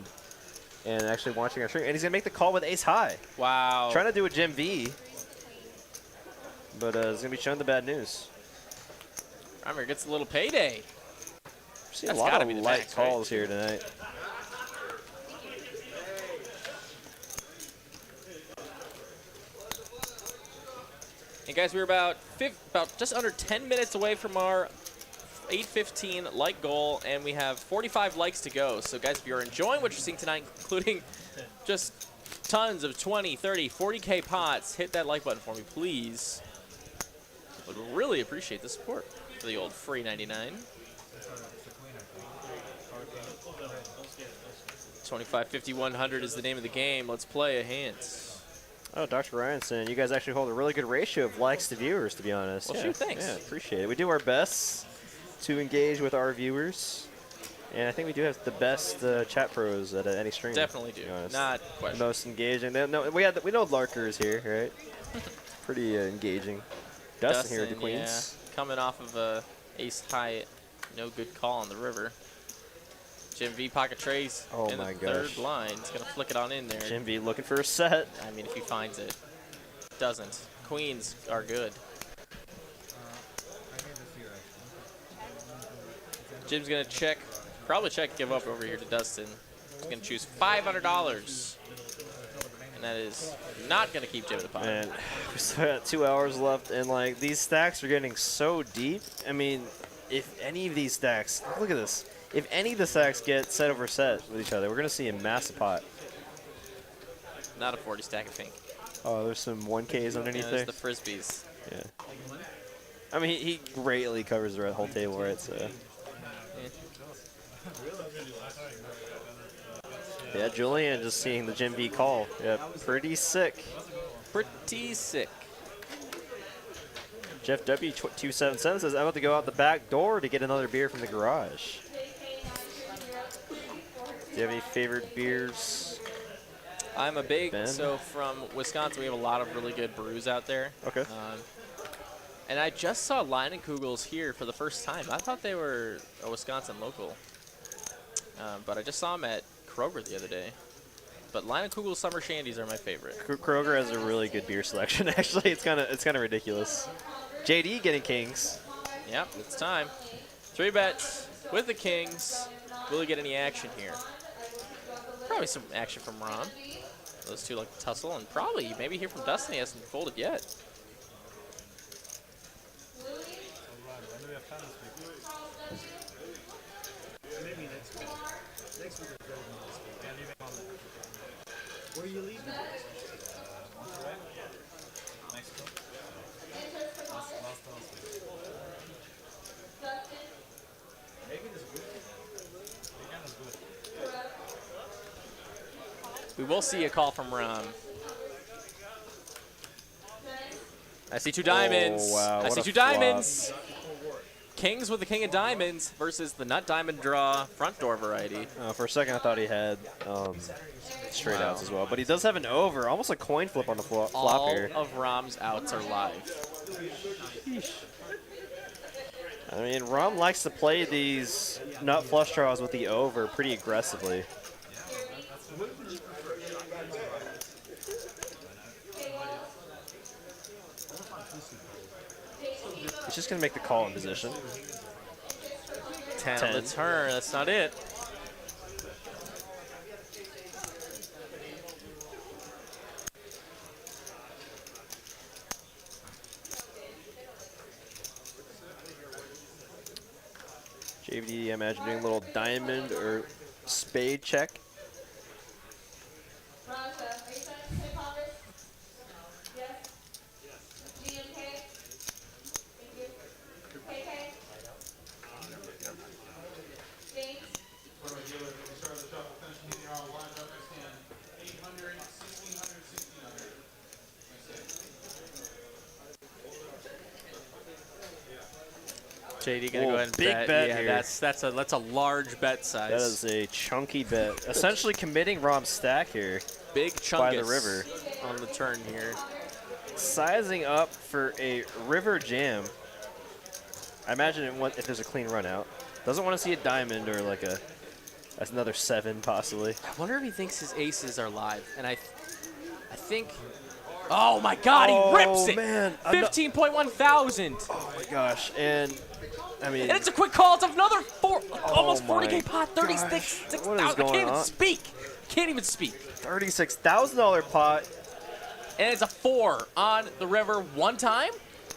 D: and actually watching our stream. And he's going to make the call with ace high.
C: Wow.
D: Trying to do a Jim V, but he's going to be showing the bad news.
C: Reimer gets a little payday.
D: We're seeing a lot of light calls here tonight.
C: And guys, we're about just under 10 minutes away from our 8:15 like goal, and we have 45 likes to go. So guys, if you're enjoying what you're seeing tonight, including just tons of 20, 30, 40K pots, hit that like button for me, please. Would really appreciate the support for the old free 99. 25, 50, 100 is the name of the game. Let's play a hand.
D: Oh, Dr. Ryanson, you guys actually hold a really good ratio of likes to viewers, to be honest.
C: Well, shoot, thanks.
D: Yeah, appreciate it. We do our best to engage with our viewers, and I think we do have the best chat pros at any stream.
C: Definitely do. Not question.
D: The most engaging. No, we know Larker is here, right? Pretty engaging. Dustin here with the Queens.
C: Yeah, coming off of a ace high, no good call on the river. Jim V pocket trays in the third line. He's going to flick it on in there.
D: Jim V looking for a set.
C: I mean, if he finds it. Doesn't. Queens are good. Jim's going to check, probably check, give up over here to Dustin. He's going to choose $500. And that is not going to keep Jim in the pot.
D: Man, we still got 2 hours left, and like these stacks are getting so deep. I mean, if any of these stacks, look at this. If any of the stacks get set over set with each other, we're going to see a massive pot.
C: Not a 40 stack, I think.
D: Oh, there's some 1Ks underneath
C: there's
D: there.
C: the Frisbees.
D: Yeah. I mean, he greatly covers the whole table, right? So. Yeah, Julian just seeing the Jim V call. Yeah, pretty sick.
C: Pretty sick.
D: Jeff W277 says, I'm about to go out the back door to get another beer from the garage. Do you have any favorite beers?
C: I'm a big,
D: Ben?
C: so from Wisconsin, we have a lot of really good brews out there.
D: Okay.
C: And I just saw Leinenkugel's here for the first time. I thought they were a Wisconsin local. But I just saw them at Kroger the other day. But Leinenkugel's Summer Shandies are my favorite.
D: Kroger has a really good beer selection, actually. It's kind of ridiculous. JD getting kings.
C: Yep, it's time. 3 bets with the kings. Will he get any action here? Probably some action from Ron. Those two like to tussle, and probably maybe hear from Dustin. He hasn't folded yet.
F: Where are you leaving?
C: We will see a call from Rom. I see 2 diamonds.
D: Oh, wow,
C: I
D: what
C: see
D: a
C: 2
D: flop.
C: diamonds. Kings with the king of diamonds versus the nut diamond draw front door variety.
D: For a second, I thought he had straight
C: Wow.
D: outs as well. But he does have an over, almost a coin flip on the flop
C: All
D: here.
C: of Rom's outs are live.
D: I mean, Rom likes to play these nut flush draws with the over pretty aggressively. He's just going to make the call in position.
C: 10 on the turn. That's not it.
D: JVD, I imagine doing a little diamond or spade check.
C: JD gonna go ahead and
D: big bet
C: yeah,
D: here.
C: that's a large bet size.
D: That is a chunky bet. Essentially committing Rom's stack here.
C: Big chunkus
D: by the river
C: on the turn here.
D: Sizing up for a river jam. I imagine if there's a clean run out. Doesn't want to see a diamond or like that's another 7 possibly.
C: I wonder if he thinks his aces are live. And I think, oh my God, he rips it.
D: Man.
C: 15.1 thousand.
D: Oh my gosh. And I mean,
C: And it's a quick call. It's another almost
D: my
C: 40K pot, 36,000.
D: What is
C: I can't
D: going
C: even
D: on?
C: speak. Can't even speak.
D: $36,000 pot.
C: And it's a 4 on the river one time.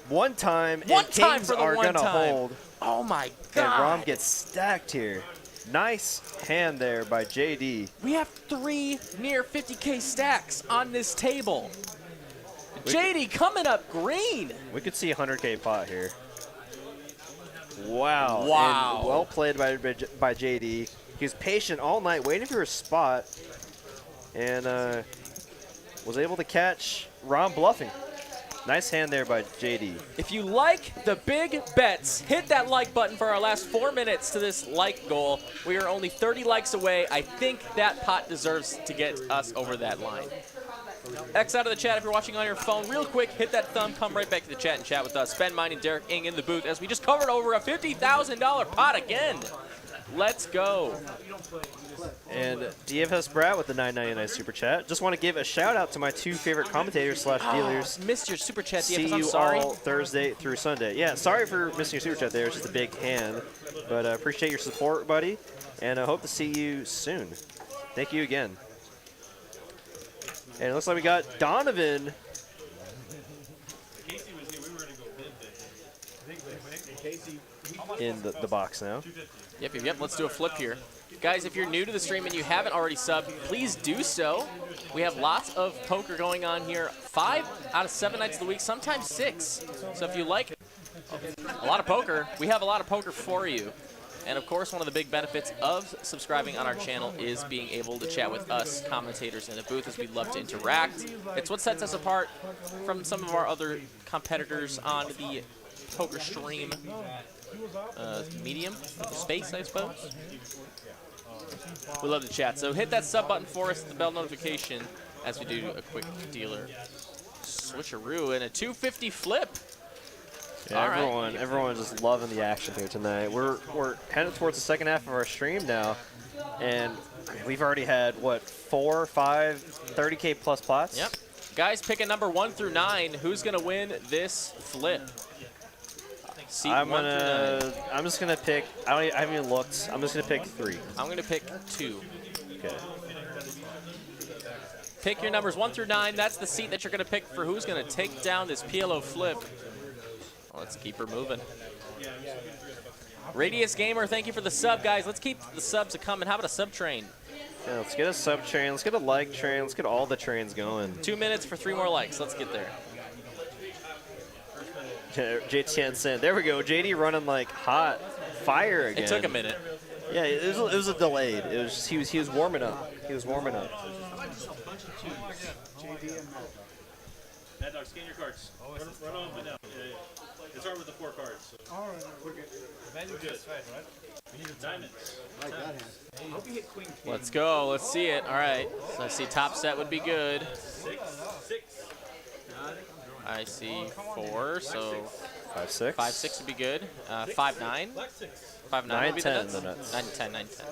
D: One time.
C: One
D: and
C: time
D: Kings
C: for the
D: are
C: one
D: gonna
C: time.
D: hold.
C: Oh my
D: And
C: God.
D: Rom gets stacked here. Nice hand there by JD.
C: We have 3 near 50K stacks on this table. JD coming up green.
D: We could see a 100K pot here. Wow.
C: Wow.
D: And well played by JD. He was patient all night waiting for a spot and was able to catch Rom bluffing. Nice hand there by JD.
C: If you like the big bets, hit that like button for our last 4 minutes to this like goal. We are only 30 likes away. I think that pot deserves to get us over that line. X out of the chat if you're watching on your phone. Real quick, hit that thumb, come right back to the chat and chat with us. Ben, mine, and Derek Ing in the booth as we just covered over a $50,000 pot again. Let's go.
D: And DFS Brad with the $9.99 super chat. Just want to give a shout out to my 2 favorite commentators / dealers.
C: Missed your super chat,
D: See
C: DFS. I'm
D: you
C: sorry.
D: all Thursday through Sunday. Yeah, sorry for missing your super chat there. It's just a big hand. But appreciate your support, buddy. And I hope to see you soon. Thank you again. And it looks like we got Donovan. In the box now.
C: Yep. Let's do a flip here. Guys, if you're new to the stream and you haven't already subbed, please do so. We have lots of poker going on here. 5 out of 7 nights of the week, sometimes 6. So if you like a lot of poker, we have a lot of poker for you. And of course, one of the big benefits of subscribing on our channel is being able to chat with us commentators in the booth, as we love to interact. It's what sets us apart from some of our other competitors on the poker stream medium, space, I suppose. We love to chat. So hit that sub button for us, the bell notification, as we do a quick dealer switcheroo and a 250 flip.
D: Yeah, everyone's just loving the action here tonight. We're headed towards the second half of our stream now, and we've already had what 4 or 5 30K plus plots.
C: Yep. Guys, pick a number 1 through 9. Who's gonna win this flip? Seat
D: I'm
C: 1 through 9.
D: I'm just gonna pick. I haven't even looked. I'm just gonna pick 3.
C: I'm gonna pick 2.
D: Okay.
C: Pick your numbers 1 through 9. That's the seat that you're gonna pick for who's gonna take down this PLO flip. Let's keep her moving. Radius Gamer, thank you for the sub, guys. Let's keep the subs a coming. How about a sub train?
D: Yeah, let's get a sub train. Let's get a like train. Let's get all the trains going.
C: 2 minutes for 3 more likes. Let's get there.
D: JTN sent. There we go. JD running like hot. fire again.
C: It took a minute.
D: Yeah, it was a delayed. It was just, he was warming up. He was warming up.
G: Mad Dog, scan your cards. Run on them down. Yeah. It's hard with the 4 cards. So.
E: All right.
G: We're good. We need a diamond.
E: Like that hand.
I: Hope you hit queen king.
C: Let's go. Let's see it. All right. So I see top set would be good.
G: 6.
C: I see 4, so
D: 5-6.
C: 5-6 would be good. 5-9.
G: Black 6.
C: 5-9 would be the
D: 9-10
C: nuts.
D: the nuts.
C: 9-10, 9-10.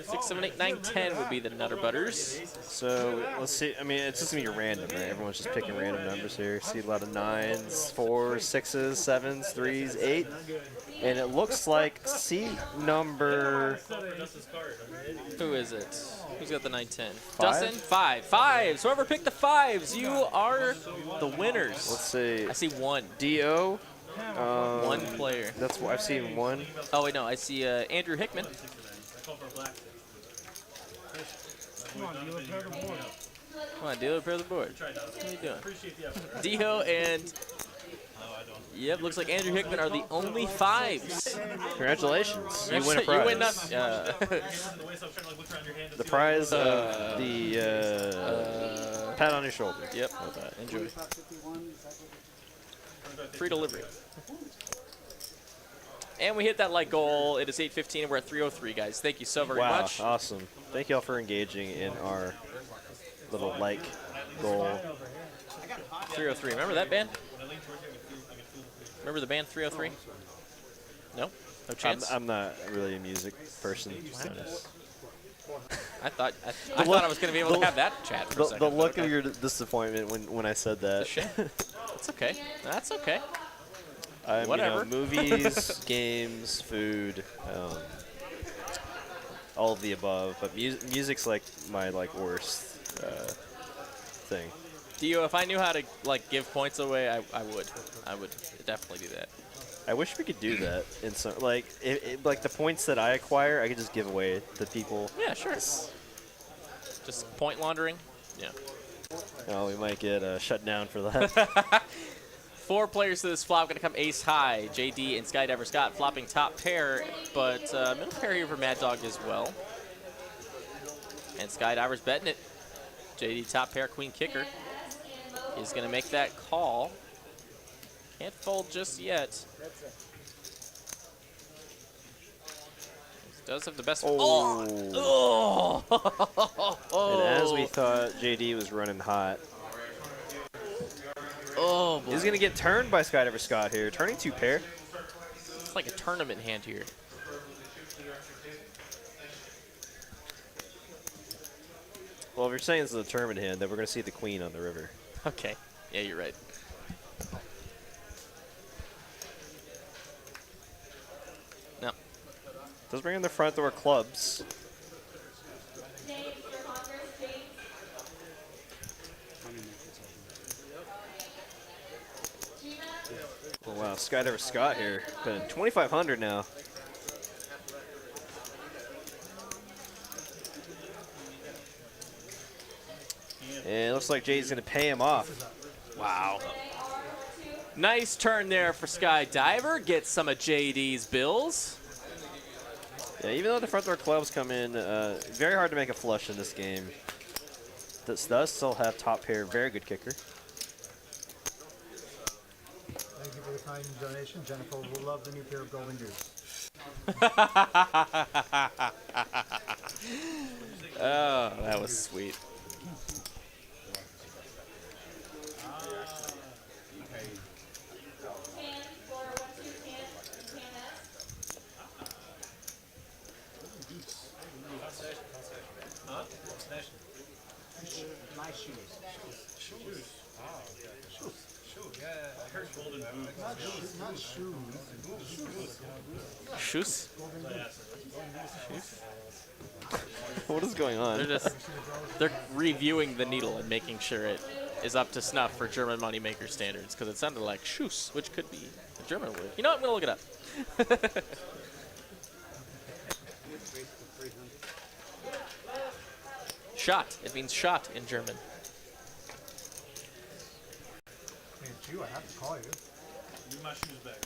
C: 6, 7, 8, 9, 10 would be the Nutter Butters.
D: So let's see. I mean, it's just gonna be random, right? Everyone's just picking random numbers here. See a lot of 9s, 4s, 6s, 7s, 3s, 8, and it looks like seat number.
C: Who is it? Who's got the 9-10?
D: 5?
C: Dustin? 5. 5. So whoever picked the 5s, you are the winners.
D: Let's see.
C: I see 1.
D: Do.
C: 1 player.
D: That's what I've seen 1.
C: Oh wait, no, I see Andrew Hickman.
E: Come on, you repair the board.
C: Come on, dealer, repair the board. What are you doing? Dio and yep, looks like Andrew Hickman are the only 5s.
D: Congratulations, you win a prize.
C: You win
D: the prize of the pat on your shoulder.
C: Yep. Enjoy. Free delivery. And we hit that like goal. It is 8:15 and we're at 3:03, guys. Thank you so very much.
D: Wow, awesome. Thank you all for engaging in our little like goal.
C: 3:03. Remember that band? Remember the band 3:03? No? No chance?
D: I'm not really a music person.
C: I thought I was going to be able to have that chat for a second.
D: The look of your disappointment when I said that.
C: It's okay. That's okay.
D: Whatever. You know, movies, games, food, all of the above. But music's like my worst thing.
C: Dio, if I knew how to give points away, I would. I would definitely do that.
D: I wish we could do that in some like the points that I acquire, I could just give away to people.
C: Yeah, sure. Just point laundering. Yeah.
D: Oh, we might get shut down for that.
C: 4 players to this flop going to come ace high. JD and Skydiver Scott flopping top pair, but middle pair here for Mad Dog as well. And Skydiver's betting it. JD top pair, queen kicker. He's going to make that call. Can't fold just yet. Does have the best.
D: Oh. And as we thought, JD was running hot.
C: Oh, boy.
D: He's going to get turned by Skydiver Scott here. Turning 2 pair.
C: It's like a tournament hand here.
D: Well, if you're saying this is a tournament hand, then we're going to see the queen on the river.
C: Okay. Yeah, you're right. No.
D: Does bring in the front door clubs. Oh, wow, Skydiver Scott here. Been 2,500 now. And it looks like Jay's going to pay him off.
C: Wow. Nice turn there for Skydiver. Gets some of JD's bills.
D: Yeah, even though the front door clubs come in, very hard to make a flush in this game. This does still have top pair, very good kicker.
F: Thank you for the kind donation. Jennifer will love the new pair of golden goose.
C: Oh, that was sweet.
F: My shoes. Not shoes.
C: Shoes?
D: What is going on?
C: They're reviewing the needle and making sure it is up to snuff for German moneymaker standards, because it sounded like Schuss, which could be a German word. You know what? I'm going to look it up. Shot. It means shot in German.
F: I mean, it's you. I have to call you.
G: Give me my shoes back.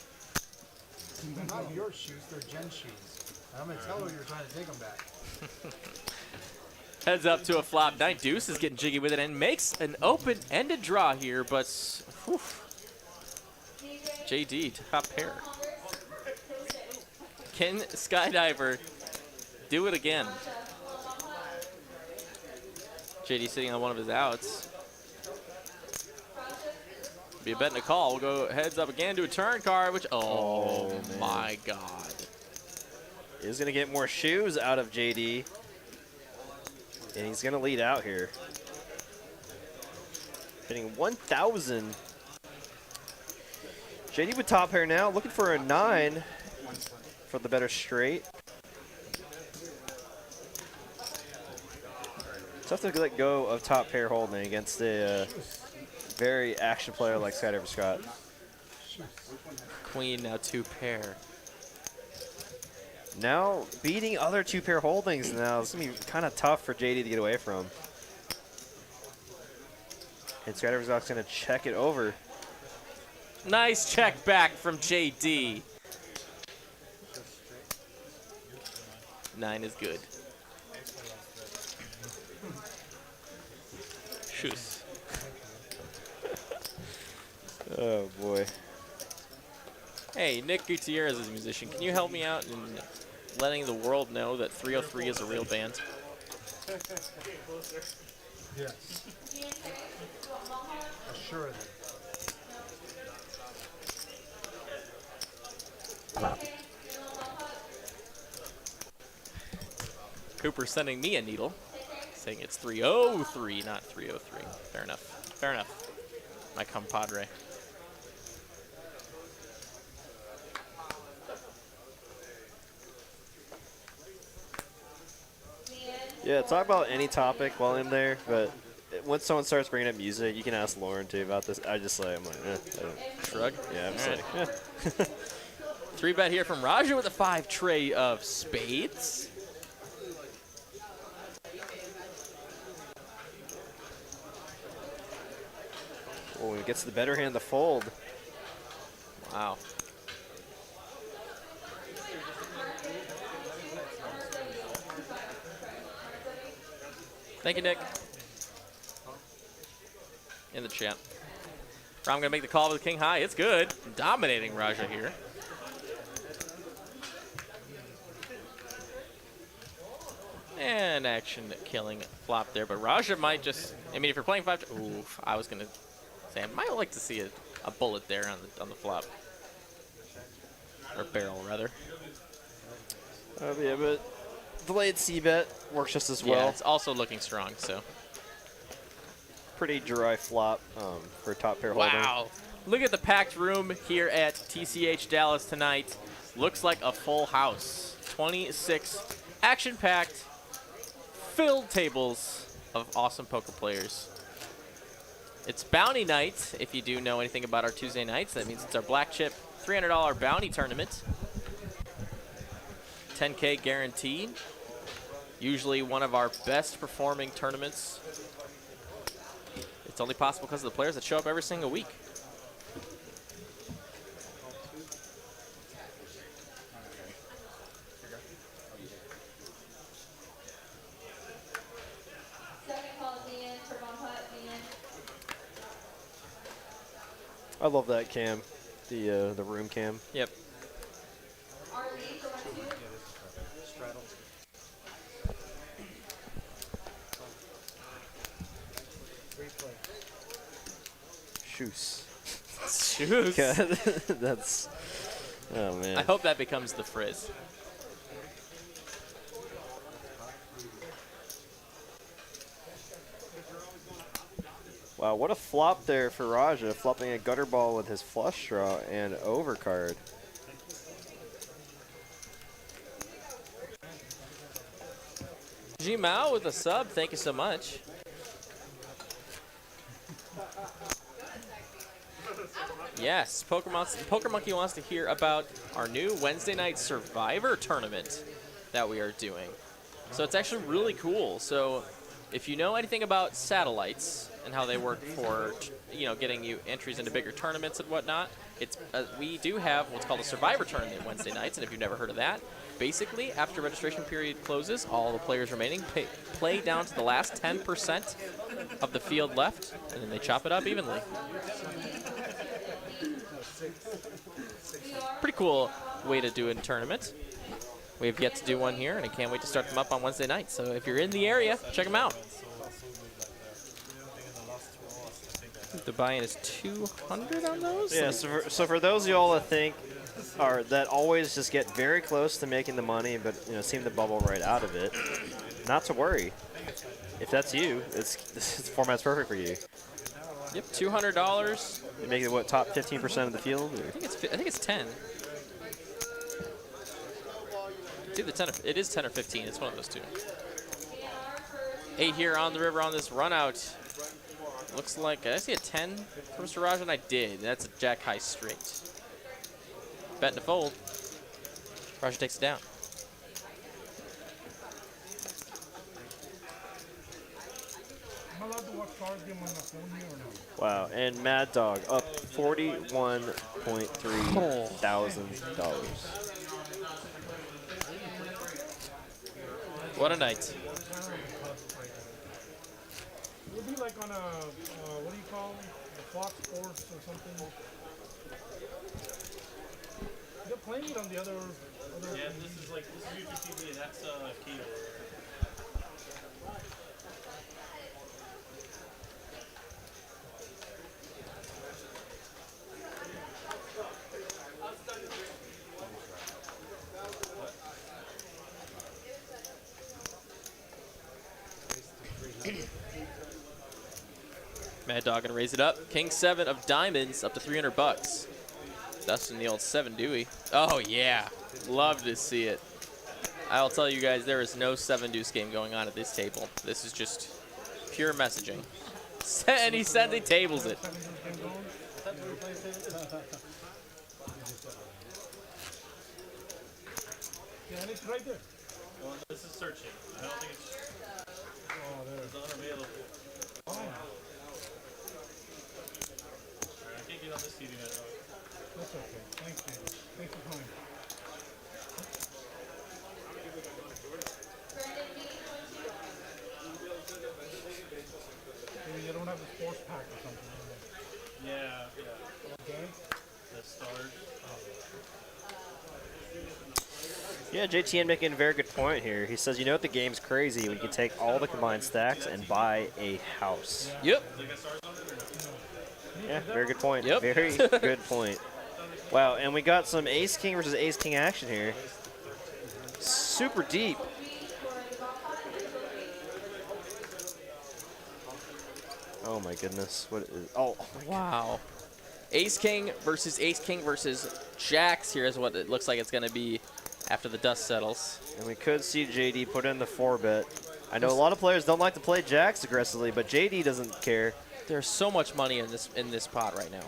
F: They're not your shoes, they're Jen's shoes. I'm going to tell her you're trying to take them back.
C: Heads up to a flop. Nine deuce is getting jiggy with it and makes an open-ended draw here, but whew. JD, top pair. Can Skydiver do it again? JD sitting on one of his outs. Be a bet and a call. We'll go heads up again to a turn card, which, oh my God.
D: He's going to get more shoes out of JD. And he's going to lead out here. Hitting 1,000. JD with top pair now, looking for a 9 for the better straight. Tough to let go of top pair holding against a very action player like Skydiver Scott.
C: Queen now 2 pair.
D: Now beating other 2 pair holdings now. It's going to be kind of tough for JD to get away from. And Skydiver Scott's going to check it over.
C: Nice check back from JD. 9 is good. Shoes.
D: Oh boy.
C: Hey, Nick Gutierrez is a musician. Can you help me out in letting the world know that 303 is a real band?
F: Yes. Assuredly.
C: Cooper sending me a needle, saying it's 303, not 303. Fair enough. Fair enough. My compadre.
D: Yeah, talk about any topic while I'm there, but once someone starts bringing up music, you can ask Lauren too about this. I just like, I'm like, I don't.
C: Shrug?
D: Yeah, I'm just like, eh.
C: 3-bet here from Raja with a 5 tray of spades.
D: Oh, when it gets the better hand, the fold.
C: Wow. Thank you, Nick. In the chat. I'm going to make the call with the king high. It's good. Dominating Raja here. And action killing flop there. But Raja might just, I mean, if you're playing 5, oof, I was going to say, I might like to see a bullet there on the flop. Or barrel, rather.
D: Yeah, but delayed C-bet works just as well.
C: Yeah, it's also looking strong, so.
D: Pretty dry flop for top pair holding.
C: Wow. Look at the packed room here at TCH Dallas tonight. Looks like a full house. 26 action-packed, filled tables of awesome poker players. It's bounty night, if you do know anything about our Tuesday nights. That means it's our black chip $300 bounty tournament. 10K guaranteed. Usually one of our best performing tournaments. It's only possible because of the players that show up every single week.
D: I love that cam, the room cam.
C: Yep.
D: Shoes.
C: Shoes.
D: That's, oh man.
C: I hope that becomes the frizz.
D: Wow, what a flop there for Raja, flopping a gutter ball with his flush draw and overcard.
C: G Mao with a sub, thank you so much. Yes, Poker Monkey wants to hear about our new Wednesday night Survivor tournament that we are doing. So it's actually really cool. So if you know anything about satellites, and how they work for, getting you entries into bigger tournaments and whatnot. It's we do have what's called a Survivor Tournament Wednesday nights, and if you've never heard of that, basically after registration period closes, all the players remaining play down to the last 10% of the field left, and then they chop it up evenly. Pretty cool way to do a tournament. We have yet to do one here, and I can't wait to start them up on Wednesday night. So if you're in the area, check them out. The buy-in is 200 on those?
D: Yeah, so for those of y'all that think, or that always just get very close to making the money, but seem to bubble right out of it, not to worry. If that's you, this format's perfect for you.
C: Yep, $200.
D: You make it what, top 15% of the field? Or?
C: I think it's 10. It's either 10 or, it is 10 or 15. It's one of those two. 8 here on the river on this run out. Looks like, did I see a 10 from Mr. Rajan? I did. That's a jack high straight. Bet to fold. Rajan takes it down.
F: Am I allowed to watch card game on my phone here or no?
D: Wow, and Mad Dog up $41.3 thousand.
C: What a night.
F: It would be like on a, what do you call them? The Fox Sports or something. They're playing it on the other
G: Yeah, this is YouTube TV, and that's cable.
C: Mad Dog gonna raise it up. King 7 of diamonds up to $300. Dustin the old 7 Dewey. Oh yeah, love to see it. I'll tell you guys, there is no 7 deuce game going on at this table. This is just pure messaging. And he said he tables it.
F: Yeah, and it's right there.
G: Well, this is searching. I don't think it's unavailable.
F: Oh.
G: I can't get on this TV now.
F: That's okay. Thanks, man. Thanks for coming. Maybe you don't have a sports pack or something.
G: Yeah.
F: Okay.
G: The stars.
D: Yeah, JTN making a very good point here. He says, the game's crazy. We can take all the combined stacks and buy a house.
C: Yep.
D: Yeah, very good point.
C: Yep.
D: Very good point. Wow, and we got some Ace King versus Ace King action here. Super deep. Oh my goodness. What is, oh my
C: Wow. Ace King versus Jacks here is what it looks like it's going to be after the dust settles.
D: And we could see JD put in the 4-bet. I know a lot of players don't like to play Jacks aggressively, but JD doesn't care.
C: There's so much money in this pot right now.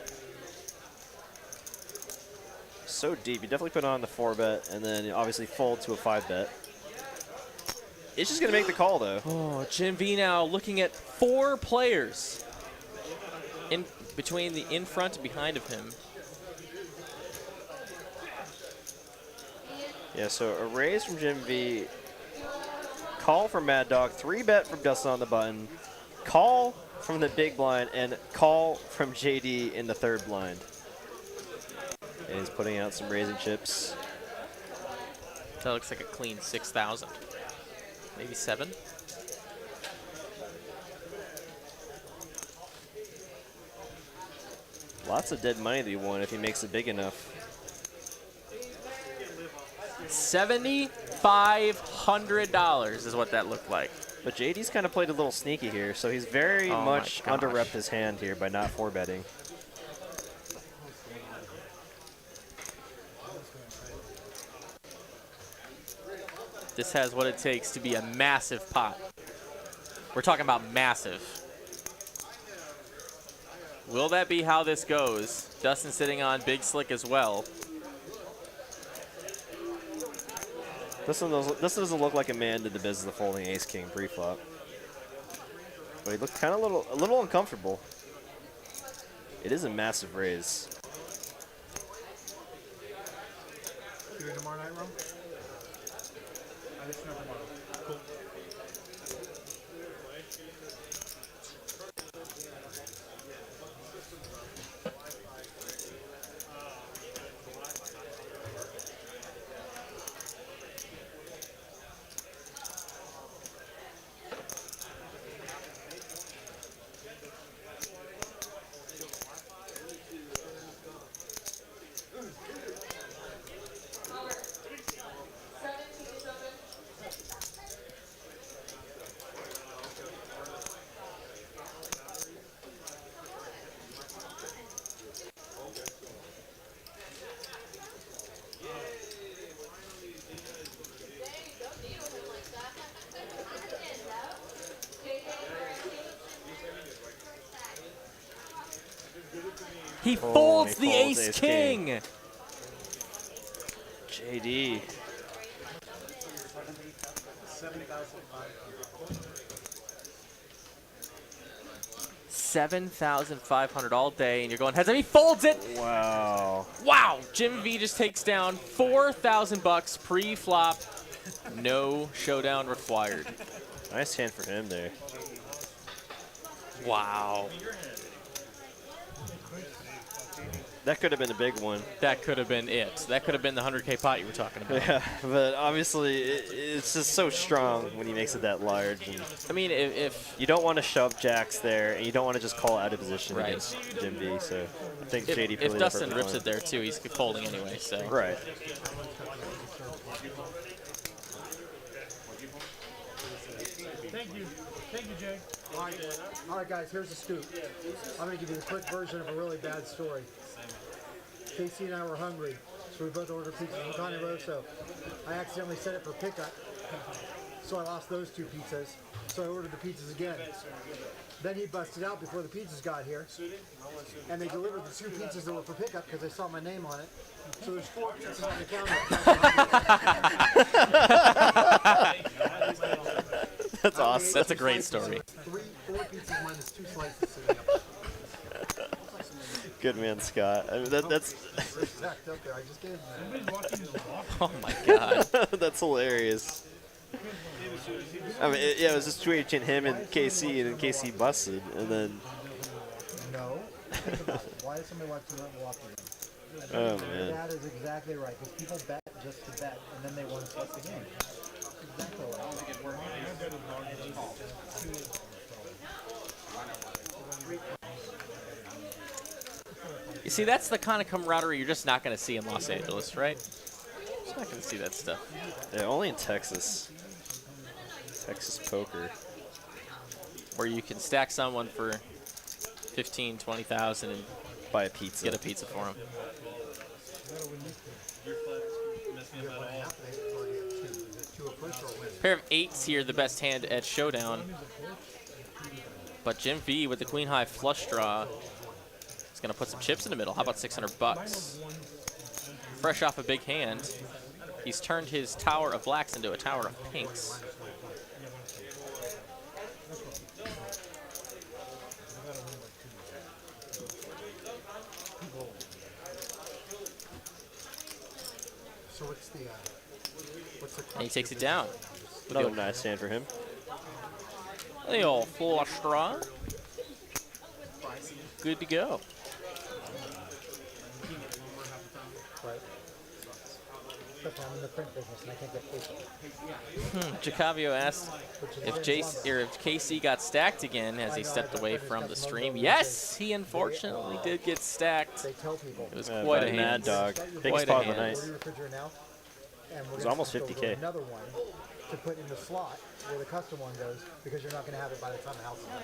D: So deep. You definitely put on the 4-bet and then obviously fold to a 5-bet. It's just going to make the call, though.
C: Oh, Jim V now looking at 4 players in between the in front and behind of him.
D: Yeah, so a raise from Jim V, call from Mad Dog, 3-bet from Dustin on the button, call from the big blind, and call from JD in the 3rd blind. And he's putting out some raising chips.
C: That looks like a clean 6,000. Maybe 7.
D: Lots of dead money that he won if he makes it big enough.
C: $7,500 is what that looked like.
D: But JD's kind of played a little sneaky here, so he's very much under-repped his hand here by not 4-betting.
C: This has what it takes to be a massive pot. We're talking about massive. Will that be how this goes? Dustin sitting on Big Slick as well.
D: This doesn't look like a man did the business of folding Ace King pre-flop. But he looked kind of a little uncomfortable. It is a massive raise.
F: You in tomorrow night, Ron?
E: I just know tomorrow.
F: Cool.
C: He folds the
D: folds
C: ace king.
D: JD.
C: 7,500 all day, and you're going heads up. He folds it.
D: Wow.
C: Wow. Jim V just takes down 4,000 bucks pre-flop. No showdown required.
D: Nice hand for him there.
C: Wow.
D: That could have been a big one.
C: That could have been it. That could have been the 100K pot you were talking about.
D: Yeah, but obviously it's just so strong when he makes it that large. And
C: I mean, if
D: you don't want to shove jacks there, and you don't want to just call out of position
C: Right.
D: against Jim V. So I think JD
C: if
D: played
C: Dustin
D: that
C: rips
D: perfect
C: it there too, he's folding anyway. So
D: Right.
E: Thank you. Thank you, Jay.
F: All right, guys, here's the scoop. I'm going to give you the quick version of a really bad story. Casey and I were hungry, so we both ordered pizza from Connie Rosso. I accidentally set it for pickup, so I lost those 2 pizzas. So I ordered the pizzas again. Then he busted out before the pizzas got here, and they delivered the 2 pizzas that were for pickup because they saw my name on it. So there's 4 pizzas on the counter.
D: That's awesome.
C: That's a great story.
F: 4 pizzas minus 2 slices sitting up.
D: Good man, Scott. I mean, that's
F: Stacked up there. I just gave them
C: Oh my God.
D: that's hilarious. I mean, yeah, it was just between him and KC, and then KC busted, and then.
F: No. Think about it. Why does somebody like to let walk again?
D: Oh man.
F: That is exactly right. Because people bet just to bet, and then they want to set the game. Exactly right.
C: You see, that's the kind of camaraderie you're just not going to see in Los Angeles, right? Just not going to see that stuff.
D: Yeah, only in Texas. Texas poker.
C: Where you can stack someone for 15, 20,000 and
D: Buy a pizza.
C: get a pizza for them. Pair of 8s here, the best hand at Showdown. But Jim V with the queen high flush draw is going to put some chips in the middle. How about 600 bucks? Fresh off a big hand, he's turned his tower of blacks into a tower of pinks.
F: So what's the
C: And he takes it down.
D: Another nice hand for him.
C: The old flush draw. Good to go.
F: Right. Except I'm in the print business and I can't get paper.
C: Jacavio asked if if KC got stacked again as he stepped away from the stream. Yes, he unfortunately did get stacked.
F: They tell people.
C: It was
D: By
C: quite a
D: Mad
C: hand.
D: Dog. Biggest
C: Quite a
D: pot of the
C: hand.
D: night.
F: Order your refrigerator now, and we're
D: was
F: gonna
D: almost
F: switch over
D: 50K.
F: to another one to put in the slot where the custom one goes because you're not going to have it by the time the house is done.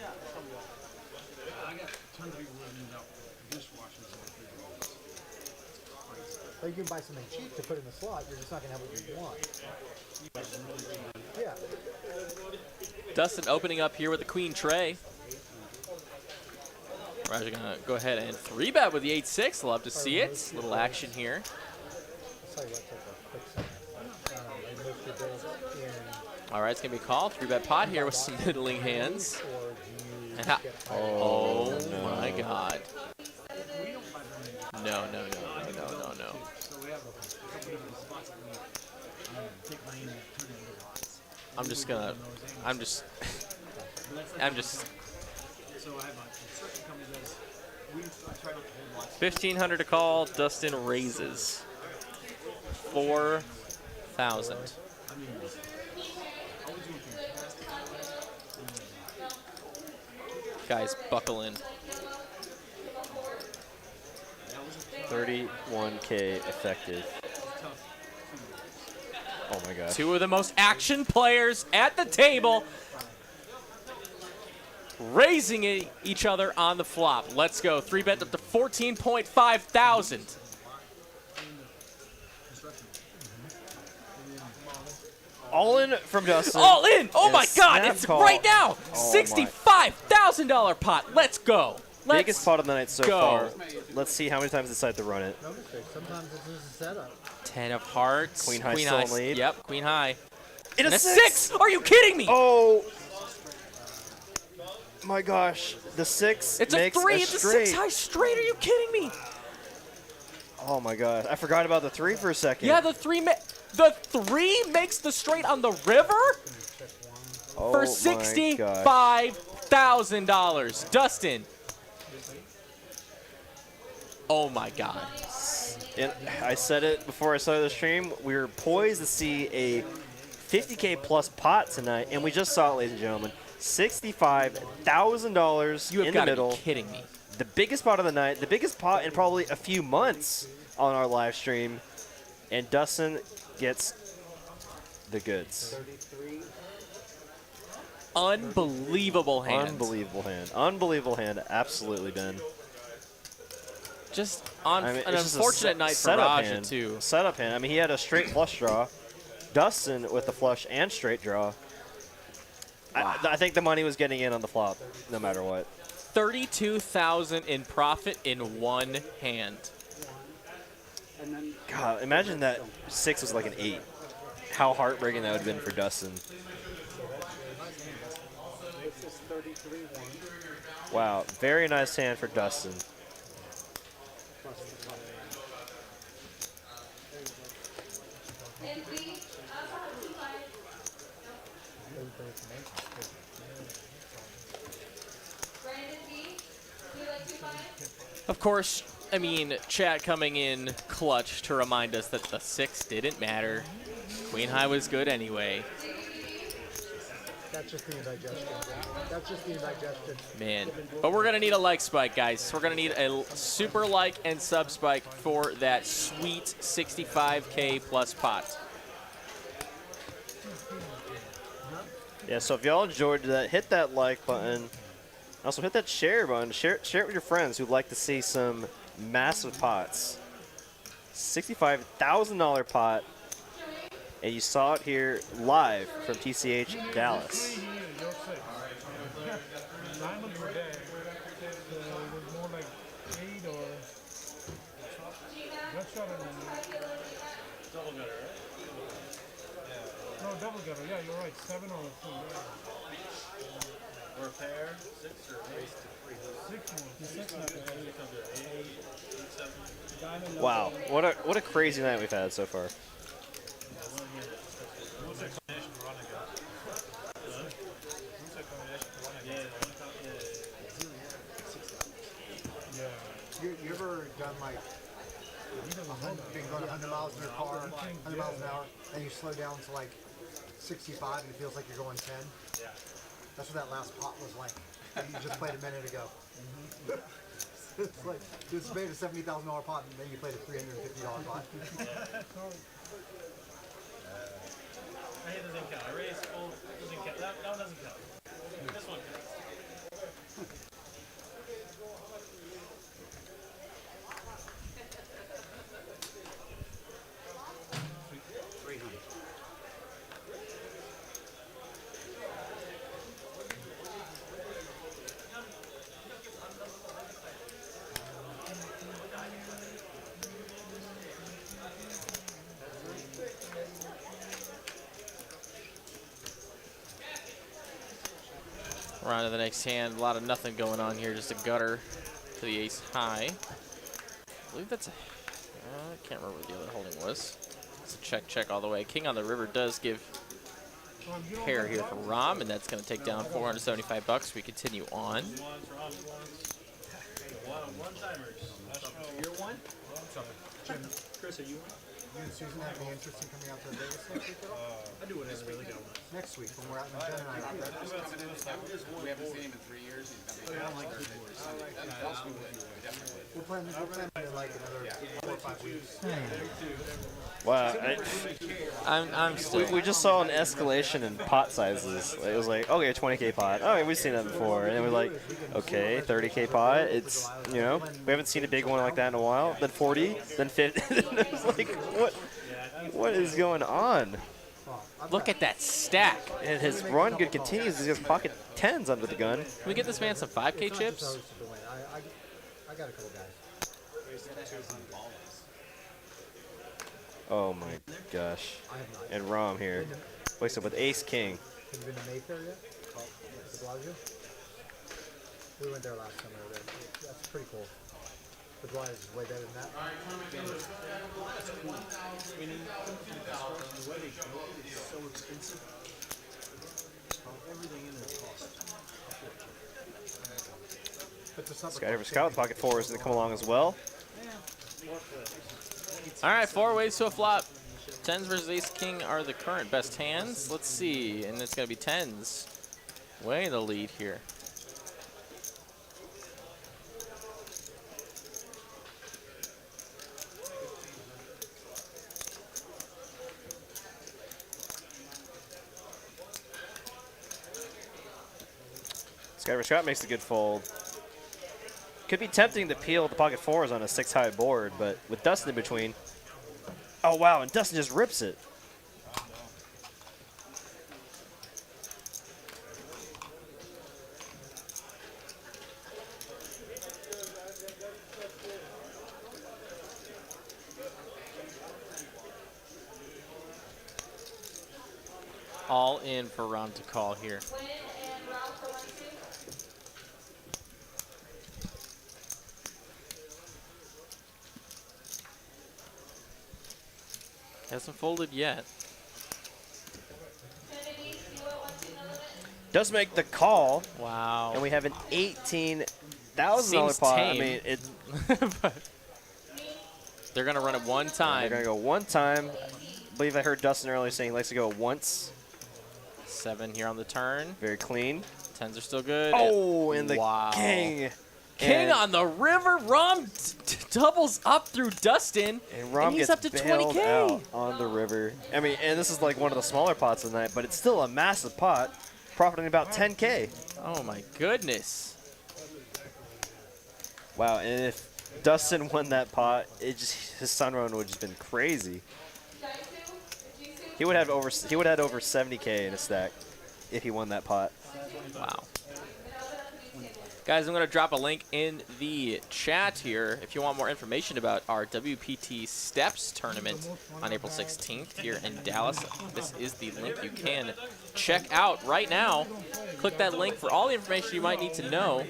E: I got tons of people living out dishwashers and refrigerators.
F: Or you can buy something cheap to put in the slot. You're just not going to have what you want. Yeah.
C: Dustin opening up here with the queen tray. Roger gonna go ahead and 3-bet with the 8-6. Love to see it. Little action here.
F: I'll tell you what, take a quick second. And move your bills in.
C: All right, it's gonna be a call. 3-bet pot here with some middling hands.
F: Or do you
C: Oh my God. No. I'm just 1,500 to call. Dustin raises 4,000. Guys, buckle in.
D: 31K effective. Oh my God.
C: Two of the most action players at the table raising each other on the flop. Let's go. 3-bet up to 14.5 thousand.
D: All in from Dustin.
C: All in! Oh
D: And a
C: my God!
D: snap
C: It's
D: call.
C: right now!
D: Oh my.
C: $65,000 pot. Let's go.
D: Biggest pot of the night so
C: go.
D: far. Let's see how many times they decide to run it.
F: Sometimes it's just a setup.
C: 10 of hearts.
D: Queen high still in lead.
C: Yep, queen high.
D: And
C: a 6! Are you kidding me?
D: Oh my gosh. The 6
C: It's a
D: makes
C: 3.
D: a
C: It's a
D: straight.
C: 6 high straight. Are you kidding me?
D: Oh my God. I forgot about the 3 for a second.
C: Yeah, the 3 makes the straight on the river
D: Oh
C: for
D: my gosh.
C: $65,000. Dustin. Oh my God.
D: And I said it before I started the stream. We were poised to see a 50K plus pot tonight, and we just saw it, ladies and gentlemen. $65,000 in the middle.
C: Be kidding me.
D: The biggest pot of the night, the biggest pot in probably a few months on our live stream, and Dustin gets the goods.
C: Unbelievable hand.
D: Unbelievable hand. Unbelievable hand. Absolutely, Ben.
C: Just an
D: it's just a
C: unfortunate night for
D: setup
C: Raja,
D: hand.
C: too.
D: Setup hand. I mean, he had a straight flush draw. Dustin with the flush and straight draw.
C: Wow.
D: I think the money was getting in on the flop, no matter what.
C: 32,000 in profit in one hand.
D: God, imagine that 6 was like an 8. How heartbreaking that would have been for Dustin. Wow, very nice hand for Dustin.
C: Of course, I mean, chat coming in clutch to remind us that the 6 didn't matter. Queen high was good anyway.
F: That's just the indigestion. That's just the indigestion.
C: Man. But we're going to need a like spike, guys. We're going to need a super like and sub spike for that sweet 65K plus pot.
D: Yeah, so if y'all enjoyed that, hit that like button. Also, hit that share button. Share it with your friends who'd like to see some massive pots. $65,000 pot. And you saw it here live from TCH Dallas.
E: Diamonds were there. It was more like 8 or... Gut shot or
G: Double gutter, right?
E: no, double gutter. Yeah, you're right. 7 or 2.
G: Or a pair, 6 or 8?
E: 6 more. 6
G: 7.
D: Wow, what a crazy night we've had so far.
F: You ever done like been going 100 miles in your car, 100 miles an hour, and you slow down to like 65 and it feels like you're going 10?
G: Yeah.
F: That's what that last pot was like that you just played a minute ago. It's like this made a $70,000 pot and then you played a $350 pot.
G: I hit doesn't count. I raise full doesn't count. That one doesn't count. This one counts.
C: We're on to the next hand. A lot of nothing going on here. Just a gutter to the ace high. I believe that's a... I can't remember what the other holding was. It's a check all the way. King on the river does give pair here for Rom, and that's going to take down $475. We continue on.
H: You're one?
G: Chris, are you one?
F: You and Susan have any interest in coming out to Vegas next week at all?
G: I do whatever really go.
F: Next week when we're out in Jen and I.
I: We haven't seen him in 3 years. He's going to be Thursday through Sunday. We would. We definitely would.
F: We're planning in like another 4 or 5 weeks.
D: Wow.
C: I'm still...
D: We just saw an escalation in pot sizes. It was like, okay, 20K pot. Oh, we've seen that before. And then we're like, okay, 30K pot. It's, you know, we haven't seen a big one like that in a while. Then 40, then 50. It was like, what is going on?
C: Look at that stack.
D: And his run good continues. He has pocket 10s under the gun.
C: Can we get this man some 5K chips?
F: I got a couple guys.
D: Oh my gosh. And Rom here. Wakes up with ace king.
F: Have you been to Mayfair yet? The Bellagio? We went there last time over there. That's pretty cool. The Bellagio is way better than that.
G: The way they go is so expensive. Everything in there costs.
D: Skydiver Scout with pocket 4 is going to come along as well.
C: All right, 4 ways to a flop. 10s versus ace king are the current best hands. Let's see, and it's going to be 10s. Way in the lead here.
D: Skydiver Scout makes a good fold. Could be tempting to peel the pocket 4s on a 6-high board, but with Dustin in between. Oh, wow, and Dustin just rips it.
C: All in for Rom to call here. Hasn't folded yet.
D: Does make the call.
C: Wow.
D: And we have an $18,000
C: Seems
D: pot.
C: tame.
D: I mean, it.
C: They're going to run it one time.
D: They're going to go one time. I believe I heard Dustin earlier saying he likes to go once.
C: 7 here on the turn.
D: Very clean.
C: 10s are still good.
D: Oh, and the
C: wow.
D: king.
C: King on the river. Rom doubles up through Dustin.
D: And Rom
C: he's
D: gets
C: up to
D: bailed
C: 20K.
D: out on the river. I mean, and this is like one of the smaller pots of the night, but it's still a massive pot, profiting about 10K.
C: Oh my goodness.
D: Wow, and if Dustin won that pot, his sun run would have just been crazy. He would have over 70K in a stack if he won that pot.
C: Wow. Guys, I'm going to drop a link in the chat here if you want more information about our WPT Steps tournament on April 16th here in Dallas. This is the link you can check out right now. Click that link for all the information you might need to know.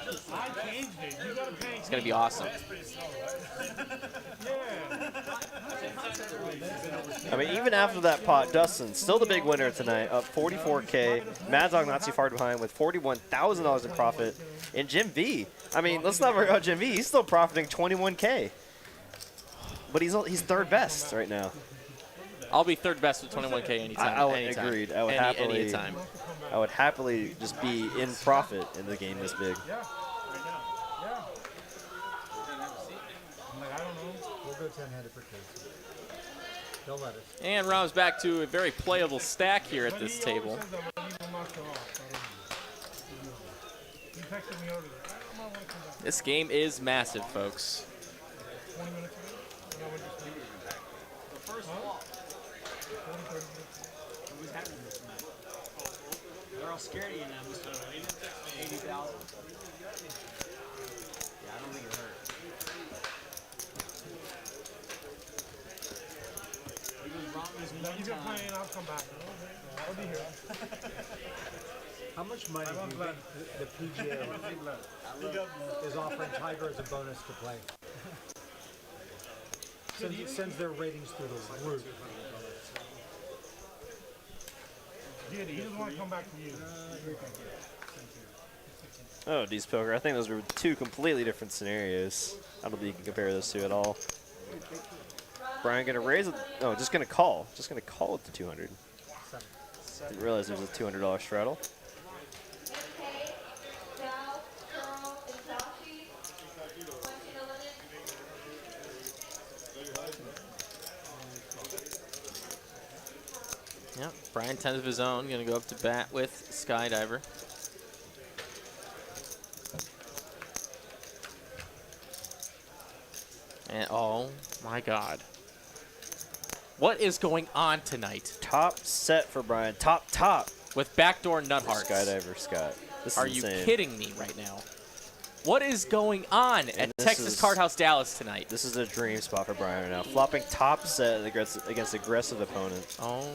C: It's going to be awesome.
D: I mean, even after that pot, Dustin, still the big winner tonight, up 44K. Mad Dog not too far behind with $41,000 in profit. And Jim V, I mean, let's not forget about Jim V. He's still profiting 21K. But he's third best right now.
C: I'll be third best with 21K anytime.
D: I would agreed. I would happily just be in profit in the game this big.
F: We'll go 10-handed for kids. Don't let us.
C: And Rom's back to a very playable stack here at this table. This game is massive, folks.
H: They're all scared of you now, Mr. 80,000. Yeah, I don't think it hurt.
E: You can play and I'll come back. I'll be here.
F: How much money do you think the PGA is offering Tiger as a bonus to play? Sends their ratings through the roof.
E: He doesn't want to come back to you.
D: Oh, D's Poker. I think those were two completely different scenarios. I don't think you can compare those two at all. Brian gonna raise it. No, just gonna call. Just gonna call it to 200. Didn't realize there was a $200 straddle.
C: Yeah, Brian 10 of his own, gonna go up to bat with Skydiver. And oh my God. What is going on tonight?
D: Top set for Brian. Top.
C: With backdoor nut hearts.
D: Skydiver Scott. This
C: Are
D: is
C: you
D: insane.
C: kidding me right now? What is going on at Texas Card House Dallas tonight?
D: This is a dream spot for Brian right now. Flopping top set against aggressive opponents.
C: Oh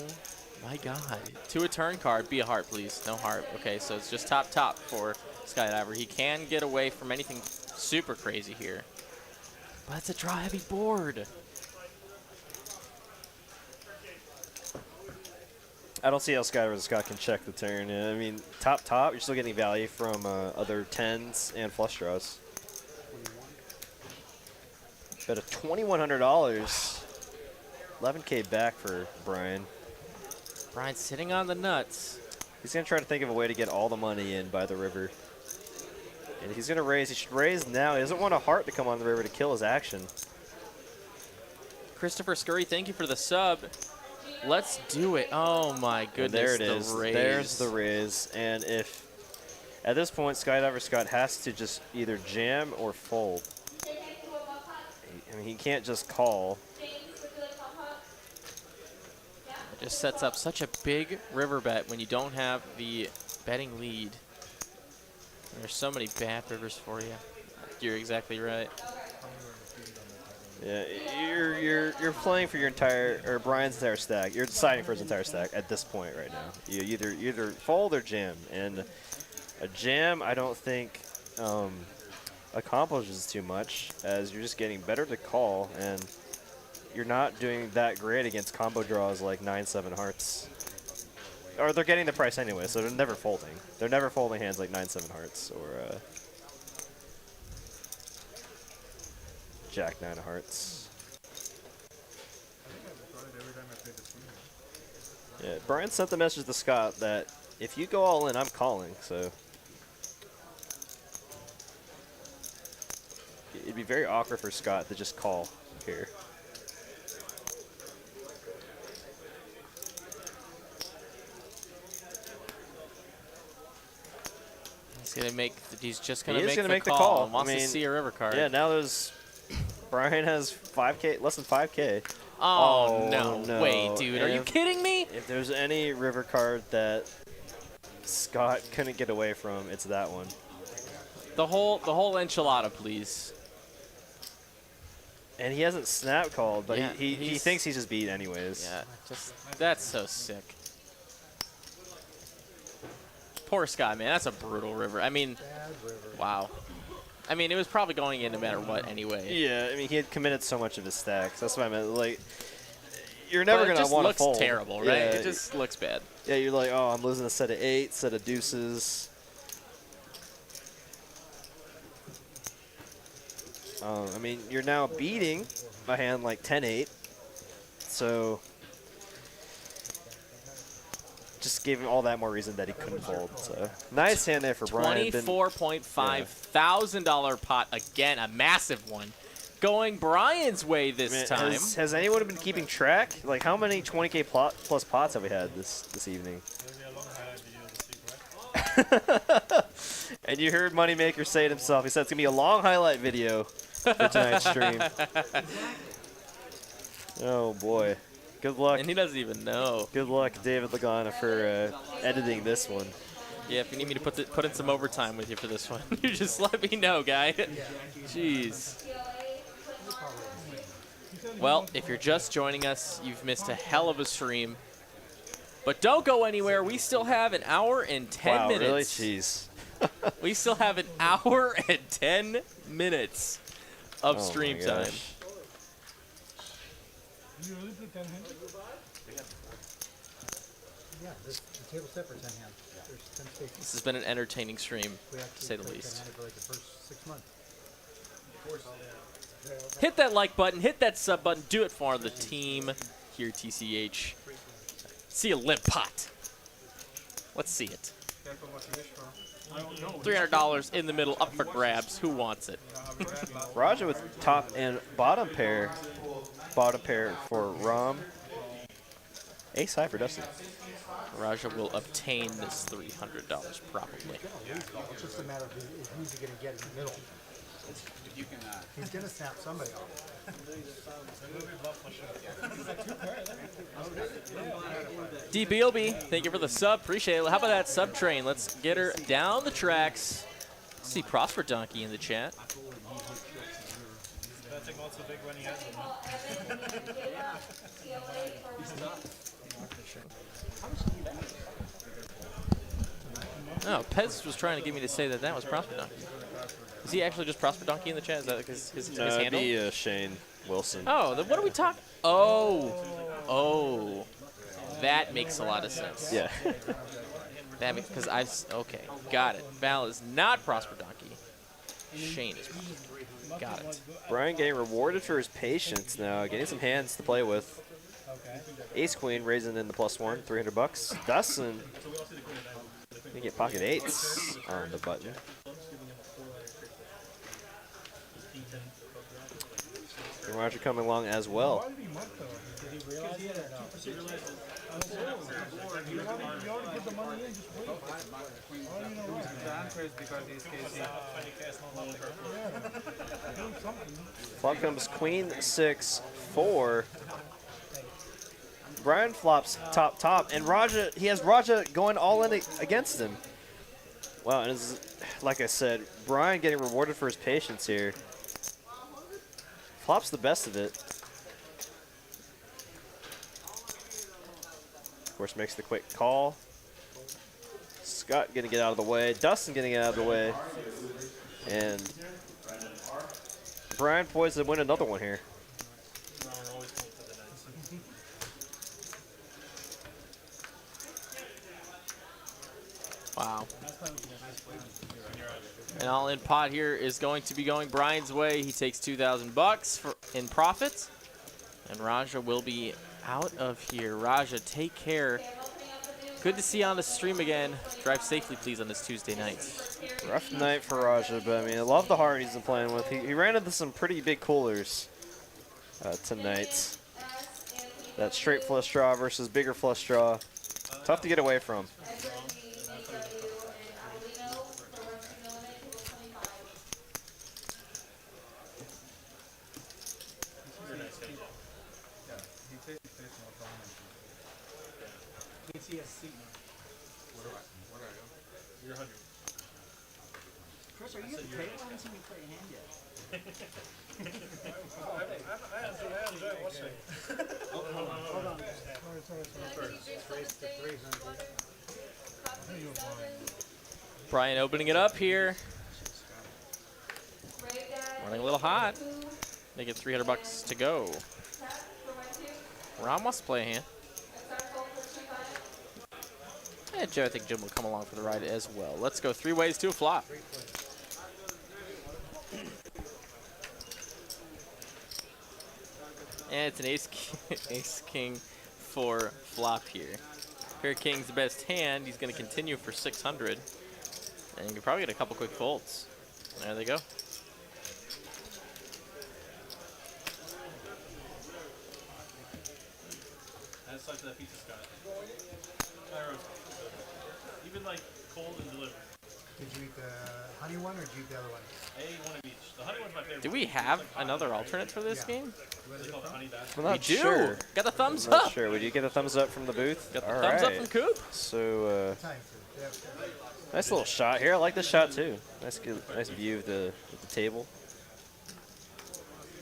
C: my God. To a turn card. Be a heart, please. No heart. Okay, so it's just top for Skydiver. He can get away from anything super crazy here. But it's a draw heavy board.
D: I don't see how Skydiver Scott can check the turn. I mean, top, you're still getting value from other 10s and flush draws. Bet a $2,100. 11K back for Brian.
C: Brian's sitting on the nuts.
D: He's going to try to think of a way to get all the money in by the river. And he's going to raise. He should raise now. He doesn't want a heart to come on the river to kill his action.
C: Christopher Scurry, thank you for the sub. Let's do it. Oh my goodness.
D: There it is.
C: Raise.
D: There's the raise. And if at this point Skydiver Scott has to just either jam or fold. I mean, he can't just call.
C: It just sets up such a big river bet when you don't have the betting lead. There's so many bad rivers for you. You're exactly right.
D: Yeah, you're playing for your entire, or Brian's entire stack. You're deciding for his entire stack at this point right now. You either fold or jam, and a jam I don't think accomplishes too much, as you're just getting better to call, and you're not doing that great against combo draws like 9-7 hearts. Or they're getting the price anyway, so they're never folding. They're never folding hands like 9-7 hearts or Jack 9 of hearts. Yeah, Brian sent the message to Scott that if you go all in, I'm calling, so it'd be very awkward for Scott to just call here.
C: He's just gonna make the call. And wants to see a river card.
D: Yeah, now there's Brian has 5K, less than 5K.
C: Oh no way, dude! Are you kidding me?
D: If there's any river card that Scott couldn't get away from, it's that one.
C: The whole enchilada, please.
D: And he hasn't snap called, but
C: yeah,
D: he thinks he's just beat anyways.
C: Yeah, that's so sick. Poor Scott, man. That's a brutal river. I mean, wow. I mean, it was probably going in no matter what anyway.
D: Yeah, I mean, he had committed so much of his stacks. That's what I meant. Like, you're never going to want to fold.
C: It just looks terrible, right?
D: Yeah,
C: it just looks bad.
D: Yeah, you're like, oh, I'm losing a set of 8, set of deuces. I mean, you're now beating a hand like 10-8. So just gave him all that more reason that he couldn't fold. So nice hand there for Brian.
C: $24.5 thousand pot again, a massive one, going Brian's way this time.
D: Has anyone been keeping track? Like, how many 20K plus pots have we had this evening? And you heard Moneymaker say it himself. He said it's gonna be a long highlight video for tonight's stream. Oh boy. Good luck.
C: And he doesn't even know.
D: Good luck, David Lagana, for editing this one.
C: Yeah, if you need me to put in some overtime with you for this one, you just let me know, guy. Jeez. Well, if you're just joining us, you've missed a hell of a stream. But don't go anywhere. We still have an hour and 10 minutes.
D: Really? Jeez.
C: We still have an hour and 10 minutes of stream time.
E: You really put 10 hands?
F: Yeah, the table set for 10 hands. There's 10 stations.
C: This has been an entertaining stream,
F: We
C: to
F: actually
C: say the
F: played
C: least.
F: 10 handed for like the first 6 months.
C: Hit that like button, hit that sub button, do it for the team here at TCH. See a limp pot. Let's see it. $300 in the middle, up for grabs. Who wants it?
D: Raja with top and bottom pair. Bottom pair for Rom. Ace high for Dustin.
C: Raja will obtain this $300 probably.
F: It's just a matter of who's he going to get in the middle.
I: You can,
F: He's going to snap somebody off.
C: D. Bealby, thank you for the sub. Appreciate it. How about that sub train? Let's get her down the tracks. See Prosper Donkey in the chat. Oh, Pez was trying to get me to say that that was Prosper Donkey. Is he actually just Prosper Donkey in the chat? Is that his handle?
D: It'd be Shane Wilson.
C: Oh, then what are we talking? Oh, that makes a lot of sense.
D: Yeah.
C: That makes because okay, got it. Val is not Prosper Donkey. Shane is. Got it.
D: Brian getting rewarded for his patience now, getting some hands to play with. Ace Queen raising in the +1, $300. Dustin, you get pocket eights on the button. And Roger coming along as well. Flop comes Queen 6 4. Brian flops top, and Raja, he has Raja going all in against him. Wow, and like I said, Brian getting rewarded for his patience here. Flops the best of it. Of course, makes the quick call. Scott gonna get out of the way. Dustin getting out of the way. And Brian poised to win another one here.
C: Wow. An all-in pot here is going to be going Brian's way. He takes $2,000 in profits, and Raja will be out of here. Raja, take care. Good to see you on the stream again. Drive safely, please, on this Tuesday night.
D: Rough night for Raja, but I mean, I love the heart he's been playing with. He ran into some pretty big coolers tonight. That straight flush draw versus bigger flush draw. Tough to get away from.
G: You're 100.
K: Chris, are you at the table? I haven't seen you play a hand yet.
G: I enjoy watching.
F: Hold on. Raise to 300.
C: Brian opening it up here. Running a little hot. They get $300 to go. Ron wants to play a hand. And Joe, I think Jim will come along for the ride as well. Let's go 3 ways to a flop. And it's an ace king for flop here. Pair of kings, the best hand. He's going to continue for 600. And you can probably get a couple quick folds. There they go.
G: That's like that pizza, Scott. Even like cold and delivered.
F: Did you eat the honey one or did you eat the other one?
G: One of each. The honey one's my favorite.
C: Do we have another alternate for this game?
D: I'm not
C: We do.
D: sure.
C: Got the thumbs
D: I'm not
C: up.
D: sure. Would you get a thumbs up from the booth?
C: Got the
D: All
C: thumbs up
D: right.
C: from Coop.
D: So, nice little shot here. I like this shot too. Nice view of the table.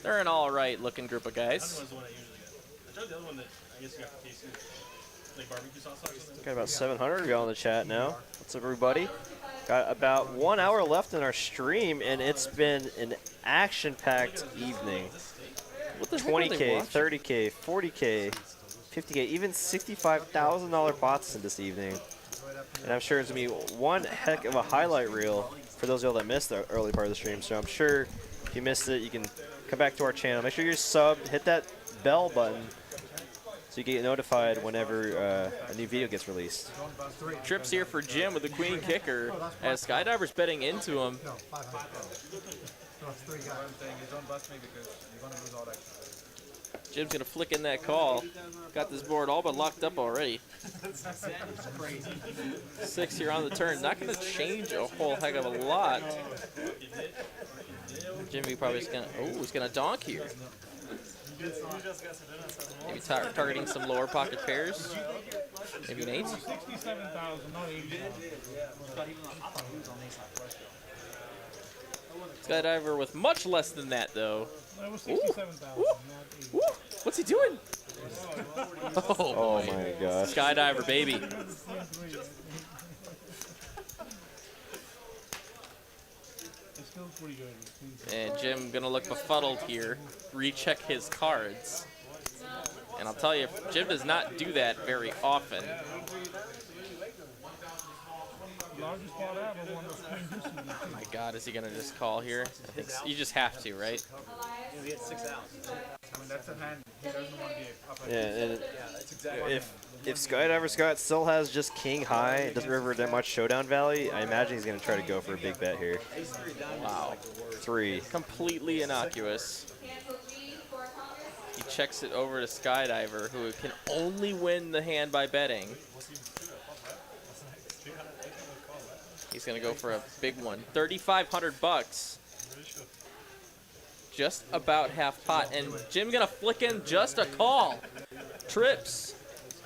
C: They're an all right looking group of guys.
G: The other one I usually get. I tried the other one that I guess you got for KC. Like barbecue sauce or something.
D: Got about 700 to go in the chat now. What's up, everybody? Got about 1 hour left in our stream, and it's been an action-packed evening.
C: What the heck are they
D: 20K,
C: watching?
D: 30K, 40K, 50K, even $65,000 pots in this evening. And I'm sure it's going to be one heck of a highlight reel for those of y'all that missed the early part of the stream. So I'm sure if you missed it, you can come back to our channel. Make sure you're subbed, hit that bell button so you get notified whenever a new video gets released.
C: Trips here for Jim with the queen kicker as Skydiver's betting into him.
F: No, 500. No, it's 3 guys.
G: Don't bust me because you're gonna lose all that.
C: Jim's gonna flick in that call. Got this board all but locked up already. 6 here on the turn. Not gonna change a whole heck of a lot. Jimmy probably just gonna, oh, he's gonna donk here. Maybe targeting some lower pocket pairs. Maybe an 8. Skydiver with much less than that, though. Ooh. Ooh. What's he doing?
D: Oh my gosh.
C: Skydiver, baby. And Jim gonna look befuddled here. Recheck his cards. And I'll tell you, Jim does not do that very often. Oh my God, is he gonna just call here? I think so. You just have to, right?
G: He had 6 outs. I mean, that's a hand. He doesn't want to be up.
D: Yeah, and if Skydiver Scott still has just king high, doesn't river that much showdown value, I imagine he's gonna try to go for a big bet here.
C: Wow.
D: 3.
C: Completely innocuous. He checks it over to Skydiver, who can only win the hand by betting. He's gonna go for a big one. 3,500 bucks. Just about half pot, and Jim gonna flick in just a call. Trips.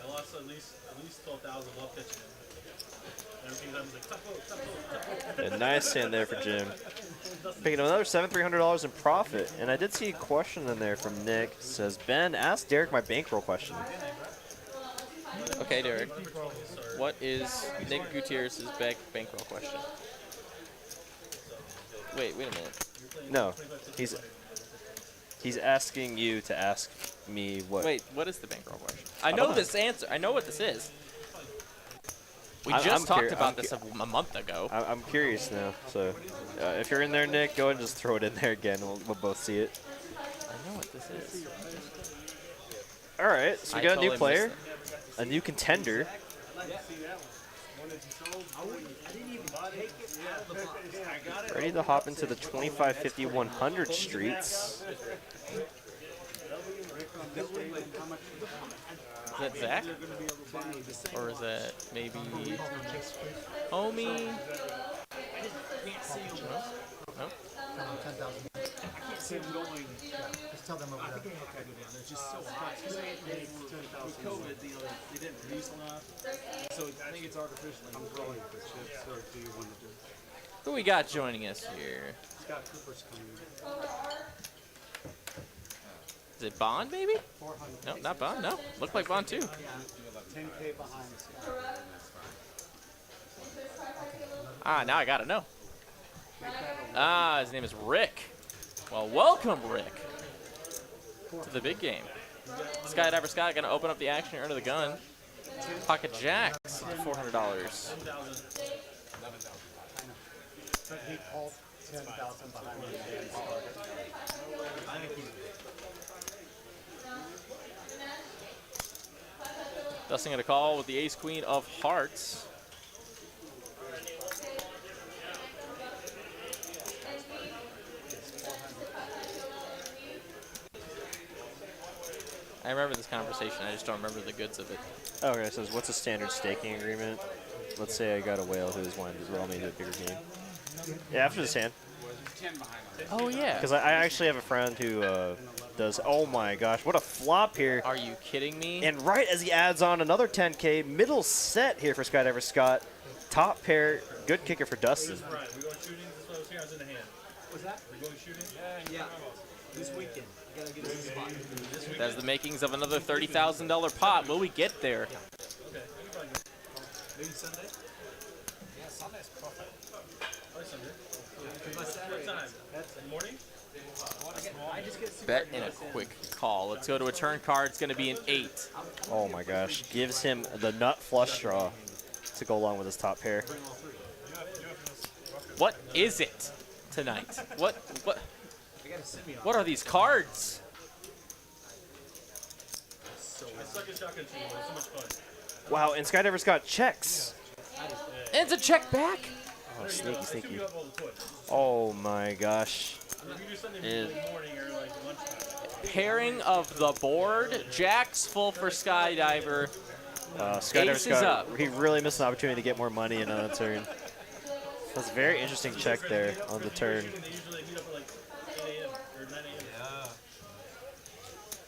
G: I lost at least 12,000 love pitching. Everything that was like tough.
D: A nice hand there for Jim. Picking up another $7,300 in profit. And I did see a question in there from Nick. It says, Ben, ask Derek my bankroll question.
C: Okay, Derek. What is Nick Gutierrez's bankroll question? Wait a minute.
D: No, he's asking you to ask me what.
C: Wait, what is the bankroll question? I know this answer. I know what this is. We just talked about this a month ago.
D: I'm curious now. So if you're in there, Nick, go ahead and just throw it in there again. We'll both see it.
C: I know what this is.
D: All right, so we got a new player, a new contender. Ready to hop into the 25, 50, 100 streets.
C: Is that Zach? Or is that maybe Homie? No?
F: Just tell them over there.
G: It's just so hot. With COVID, they didn't produce enough. So I think it's artificial.
C: Who we got joining us here?
E: Scott Cooper's coming.
C: Is it Bond, maybe? No, not Bond. No, looked like Bond too.
E: 10K behind.
C: Ah, now I gotta know. Ah, his name is Rick. Well, welcome, Rick, to the big game. Skydiver Scott gonna open up the action under the gun. Pocket Jacks, $400.
F: But he called 10,000 behind me.
C: Dusting at a call with the ace queen of hearts. I remember this conversation, I just don't remember the goods of it.
D: Okay, so what's a standard staking agreement? Let's say I got a whale who's wanting to roll me to a bigger game. Yeah, after this hand.
C: Oh, yeah.
D: Because I actually have a friend who does, oh my gosh, what a flop here.
C: Are you kidding me?
D: And right as he adds on another 10K, middle set here for Skydiver Scott. Top pair, good kicker for Dustin.
G: We're going shooting. This one was here. I was in the hand.
K: What's that?
G: We're going shooting?
K: Yeah. This weekend. You gotta get a spot.
C: That's the makings of another $30,000 pot. Will we get there?
G: Maybe Sunday?
H: Yeah, Sunday's perfect.
G: Or Sunday. What time? That's in the morning?
C: Bet in a quick call. Let's go to a turn card. It's going to be an 8.
D: Oh my gosh. Gives him the nut flush draw to go along with his top pair.
C: What is it tonight? What are these cards?
G: I suck at shotgun shooting, but it's so much fun.
D: Wow, and Skydiver's got checks.
C: And it's a check back.
D: Oh, sneaky, sneaky.
G: You have all the toys.
D: Oh my gosh.
G: You can do Sunday morning or like lunchtime.
C: Pairing of the board. Jack's full for Skydiver.
D: Skydiver's
C: Ace is
D: got,
C: up.
D: he really missed an opportunity to get more money in on a turn. That's a very interesting check there on the turn.
G: They usually meet up at like 8 a.m. or 9 a.m. Yeah.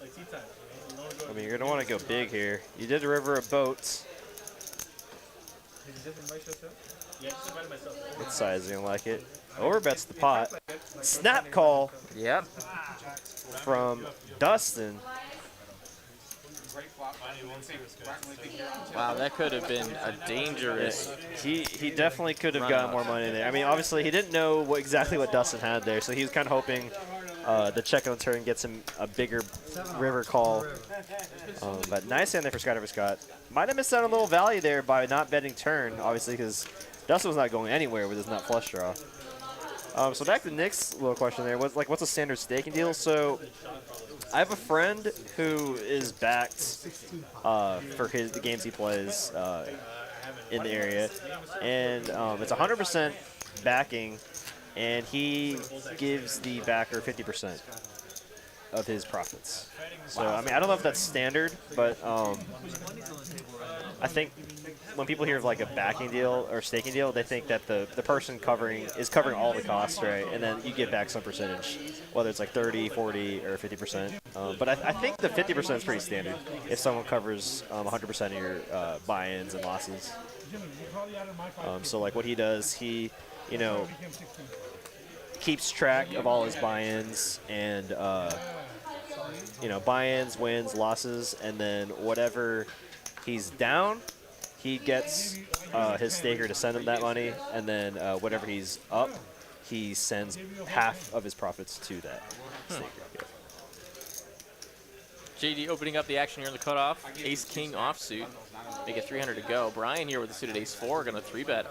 G: Like tea time. You know?
D: I mean, you're going to want to go big here. You did a river of boats.
G: Did you just invite yourself? Yeah, I just invited myself.
D: Good sizing, I like it. Overbets the pot. Snap call.
C: Yep.
D: From Dustin.
C: Wow, that could have been a dangerous.
D: He definitely could have gotten more money there. I mean, obviously he didn't know exactly what Dustin had there, so he was kind of hoping the check on the turn gets him a bigger river call. But nice hand there for Skydiver Scott. Might have missed out on a little value there by not betting turn, obviously, because Dustin was not going anywhere with his nut flush draw. So back to Nick's little question there. What's a standard staking deal? So I have a friend who is backed for the games he plays in the area, and it's 100% backing, and he gives the backer 50% of his profits. So I mean, I don't know if that's standard, but I think when people hear of like a backing deal or staking deal, they think that the person is covering all the costs, right? And then you get back some percentage, whether it's like 30, 40, or 50%. But I think the 50% is pretty standard if someone covers 100% of your buy-ins and losses. So like what he does, he, keeps track of all his buy-ins and buy-ins, wins, losses, and then whatever he's down, he gets his staker to send him that money, and then whatever he's up, he sends half of his profits to that staker.
C: JD opening up the action here in the cutoff. Ace King offsuit. Make it 300 to go. Brian here with the suited Ace 4 going to 3-bet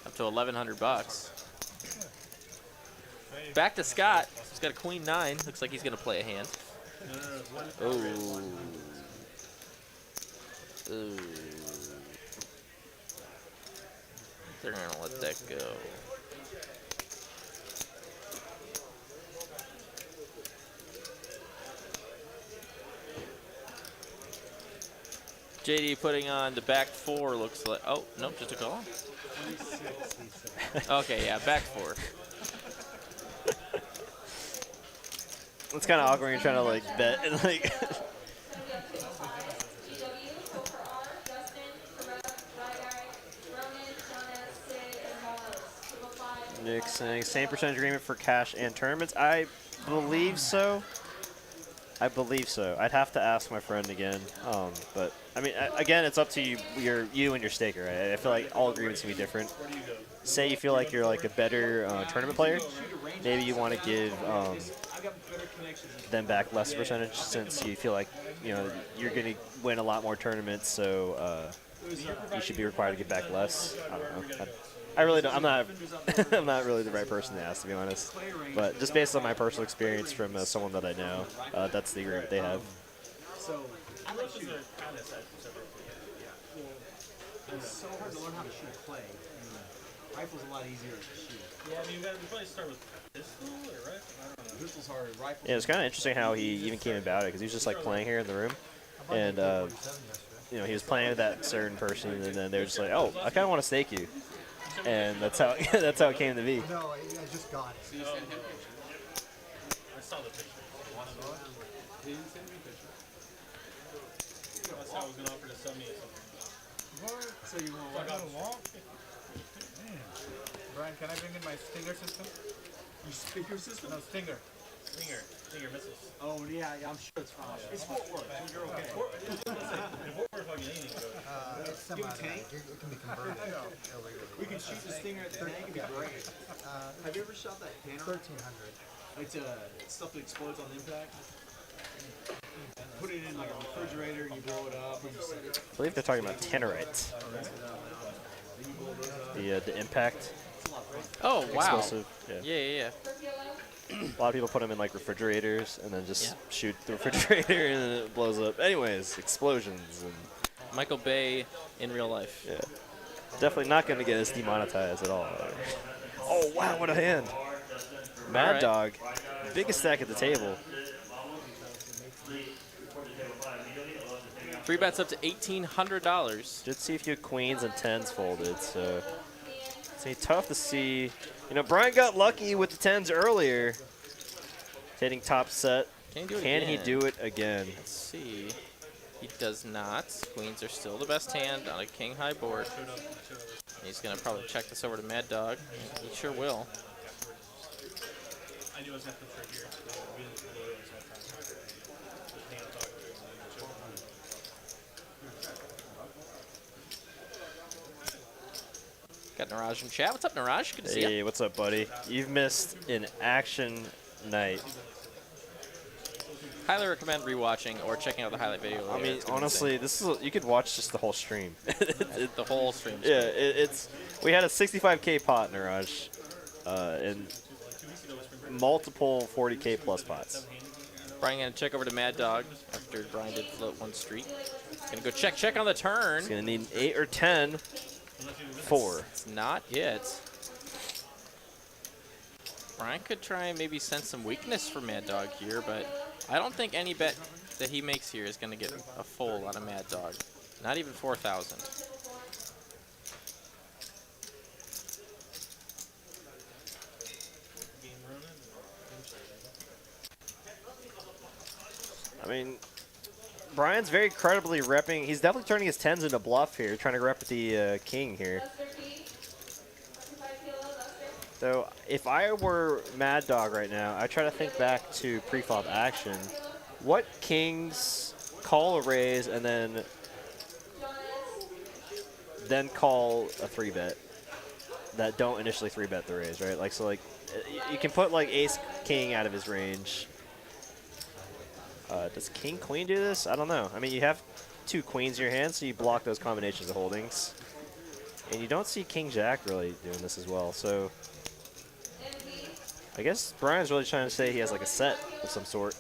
C: up to 1,100 bucks. Back to Scott. He's got a Queen 9. Looks like he's going to play a hand. Oh. Ooh. They're going to let that go. JD putting on the back 4 looks like. Oh, nope, just a call. Okay, yeah, back 4.
D: It's kind of awkward when you're trying to like bet and like. Nick saying same percentage agreement for cash and tournaments. I believe so. I'd have to ask my friend again. But I mean, again, it's up to you and your staker. Right? I feel like all agreements can be different. Say you feel like you're like a better tournament player, maybe you want to give them back less percentage since you feel like you're going to win a lot more tournaments, so you should be required to give back less. I don't know. I really don't. I'm not. I'm not really the right person to ask, to be honest. But just based on my personal experience from someone that I know, that's the agreement they have.
K: So it's so hard to learn how to shoot clay. Rifle's a lot easier to shoot.
G: Yeah, I mean, we probably start with pistol or rifle. I don't know.
K: Pistols are rifles.
D: Yeah, it's kind of interesting how he even came about it, because he was just like playing here in the room, and he was playing with that certain person, and then they were just like, "Oh, I kind of want to stake you," and that's how it came to be.
F: No, I just got it.
G: So you sent him picture? I saw the picture.
I: He didn't send me a picture.
G: That's how I was going to offer to sell me something.
K: So you want to walk? Brian, can I bring in my stinger system? Your stinger system? No, stinger.
G: Stinger missiles.
K: Oh, yeah, I'm sure it's fine. It's Fort Worth. You're okay.
G: If Fort Worth, fucking anything goes.
F: semi-automatic. It can be converted illegally.
K: We can shoot the stinger at the tank. It'd be great. Have you ever shot that Panther?
F: 1300.
K: It's stuff that explodes on impact. Put it in like a refrigerator and you blow it up.
D: I believe they're talking about tannerite. The impact.
C: Oh, wow.
D: Explosive.
C: Yeah.
D: A lot of people put them in like refrigerators and then just shoot the refrigerator and then it blows up. Anyways, explosions. And
C: Michael Bay in real life.
D: yeah. Definitely not going to get us demonetized at all. Oh, wow, what a hand. Mad Dog, biggest stack at the table.
C: 3 bets up to $1,800.
D: Did see a few queens and tens folded, so it's tough to see. You know, Brian got lucky with the tens earlier, hitting top set. Can he do it again?
C: Let's see. He does not. Queens are still the best hand on a king high board. He's going to probably check this over to Mad Dog. He sure will.
G: I knew I was going to put here.
C: Got Niraj in chat. What's up, Niraj? Good to see you.
D: Hey, what's up, buddy? You've missed an action night.
C: Highly recommend rewatching or checking out the highlight video.
D: I mean, honestly, this is you could watch just the whole stream.
C: The whole stream.
D: Yeah, it's we had a 65K pot, Niraj, and multiple 40K plus pots.
C: Brian gonna check over to Mad Dog after Brian did float one street. Gonna go check on the turn.
D: He's gonna need an 8 or 10. 4.
C: It's not it. Brian could try and maybe sense some weakness for Mad Dog here, but I don't think any bet that he makes here is going to get a full out of Mad Dog. Not even 4,000.
D: I mean, Brian's very credibly repping. He's definitely turning his tens into bluff here, trying to rep the king here. So if I were Mad Dog right now, I try to think back to pre-flop action. What kings call a raise and then call a 3-bet that don't initially 3-bet the raise, right? Like, so like you can put like ace king out of his range. Does king queen do this? I don't know. I mean, you have 2 queens in your hand, so you block those combinations of holdings. And you don't see king jack really doing this as well. So I guess Brian's really trying to say he has like a set of some sort.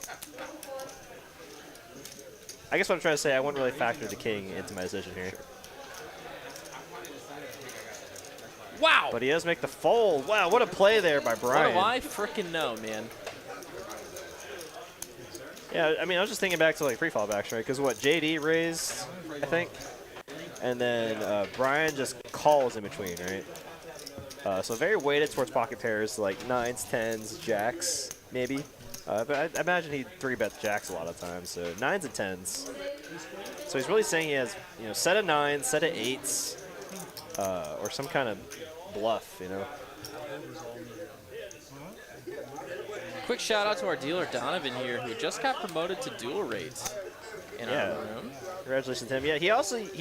D: I guess what I'm trying to say, I wouldn't really factor the king into my decision here.
C: Wow!
D: But he does make the fold. Wow, what a play there by Brian.
C: What do I frickin' know, man?
D: Yeah, I mean, I was just thinking back to like pre-flop action, right? Because what, JD raised, I think? And then Brian just calls in between, right? So very weighted towards pocket pairs, like 9s, 10s, jacks, maybe. But I imagine he 3-bet jacks a lot of times, so 9s and 10s. So he's really saying he has, you know, set of 9s, set of 8s, or some kind of bluff, you know?
C: Quick shout out to our dealer Donovan here, who just got promoted to dual rates in our room.
D: Congratulations to him. Yeah, he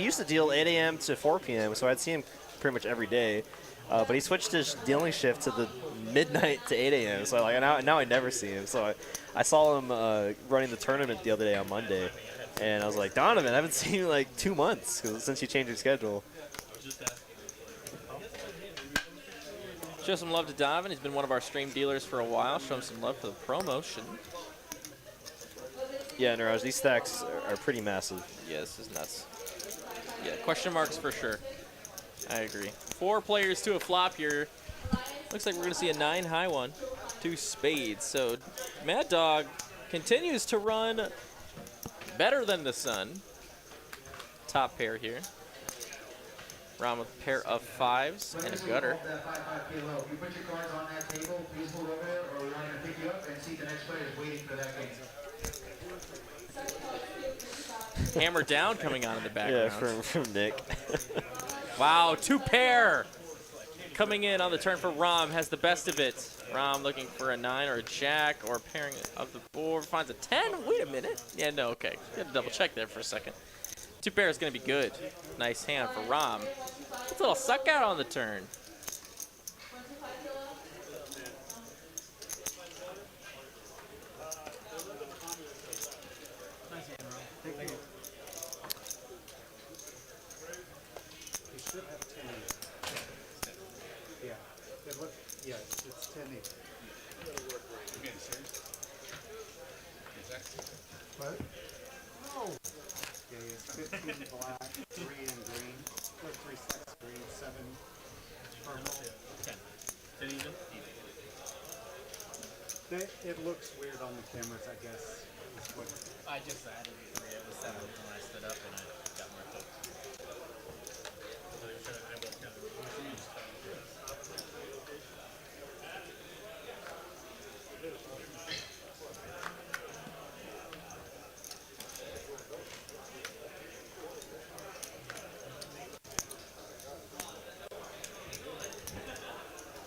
D: used to deal 8 a.m. to 4 p.m., so I'd see him pretty much every day. But he switched his dealing shift to the midnight to 8 a.m. So like now I never see him. So I saw him running the tournament the other day on Monday, and I was like, Donovan, I haven't seen you in like 2 months since you changed your schedule.
C: Show some love to Donovan. He's been one of our stream dealers for a while. Show him some love for the promotion.
D: Yeah, Niraj, these stacks are pretty massive.
C: Yeah, this is nuts. Yeah, question marks for sure. I agree. 4 players to a flop here. Looks like we're going to see a 9 high one. 2 spades. So Mad Dog continues to run better than the sun. Top pair here. Round with a pair of 5s and a gutter.
L: You put your cards on that table, please move over there, or we want to pick you up and see the next player is waiting for that game.
C: Hammer down coming on in the background.
D: Yeah, from Nick.
C: Wow, 2 pair coming in on the turn for Rom. Has the best of it. Rom looking for a 9 or a jack or pairing of the board. Finds a 10. Wait a minute. Yeah, no, okay. Got to double check there for a second. 2 pair is going to be good. Nice hand for Rom. It's a little suck out on the turn.
K: Nice hand, Ron. Thank you.
M: You should have 10 each. Yeah. Yeah, it's 10 each.
I: You being serious?
M: What? Oh. Yeah, it's 15 black, 3 in green, 3 sets green, 7 purple.
G: 10. 10 even?
M: It looks weird on the cameras, I guess. Is what
H: I just added 3. It was 7 when I stood up and I got marked up.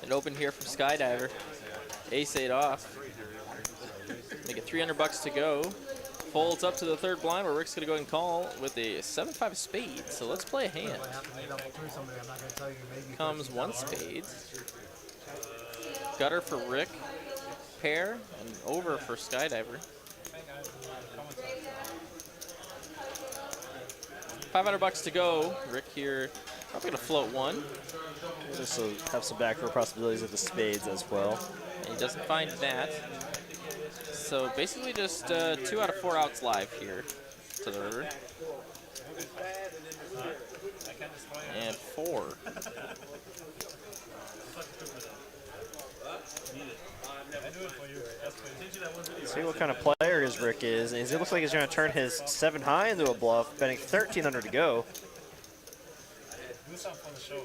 C: An open here from Skydiver. Ace-8 off. Make it $300 to go. Folds up to the 3rd blind where Rick's going to go ahead and call with a 7-5 spade. So let's play a hand. Comes 1 spade. Gutter for Rick. Pair and over for Skydiver. $500 to go. Rick here probably going to float 1.
D: This will have some backdoor possibilities with the spades as well.
C: And he doesn't find that. So basically just 2 out of 4 outs live here to the river. And 4.
D: See what kind of player his Rick is. And it looks like he's going to turn his 7 high into a bluff, betting 1,300 to go.
G: Do something for the show.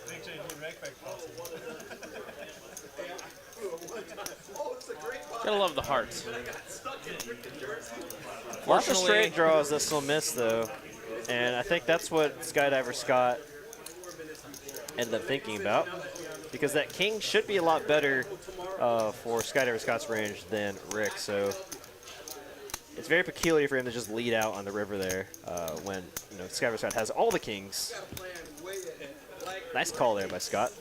G: Make sure you do rec back
C: Gotta love the heart.
D: Lots of straight draws that still miss, though. And I think that's what Skydiver Scott ended up thinking about. Because that king should be a lot better for Skydiver Scott's range than Rick. So it's very peculiar for him to just lead out on the river there when Skydiver Scott has all the kings. Nice call there by Scott.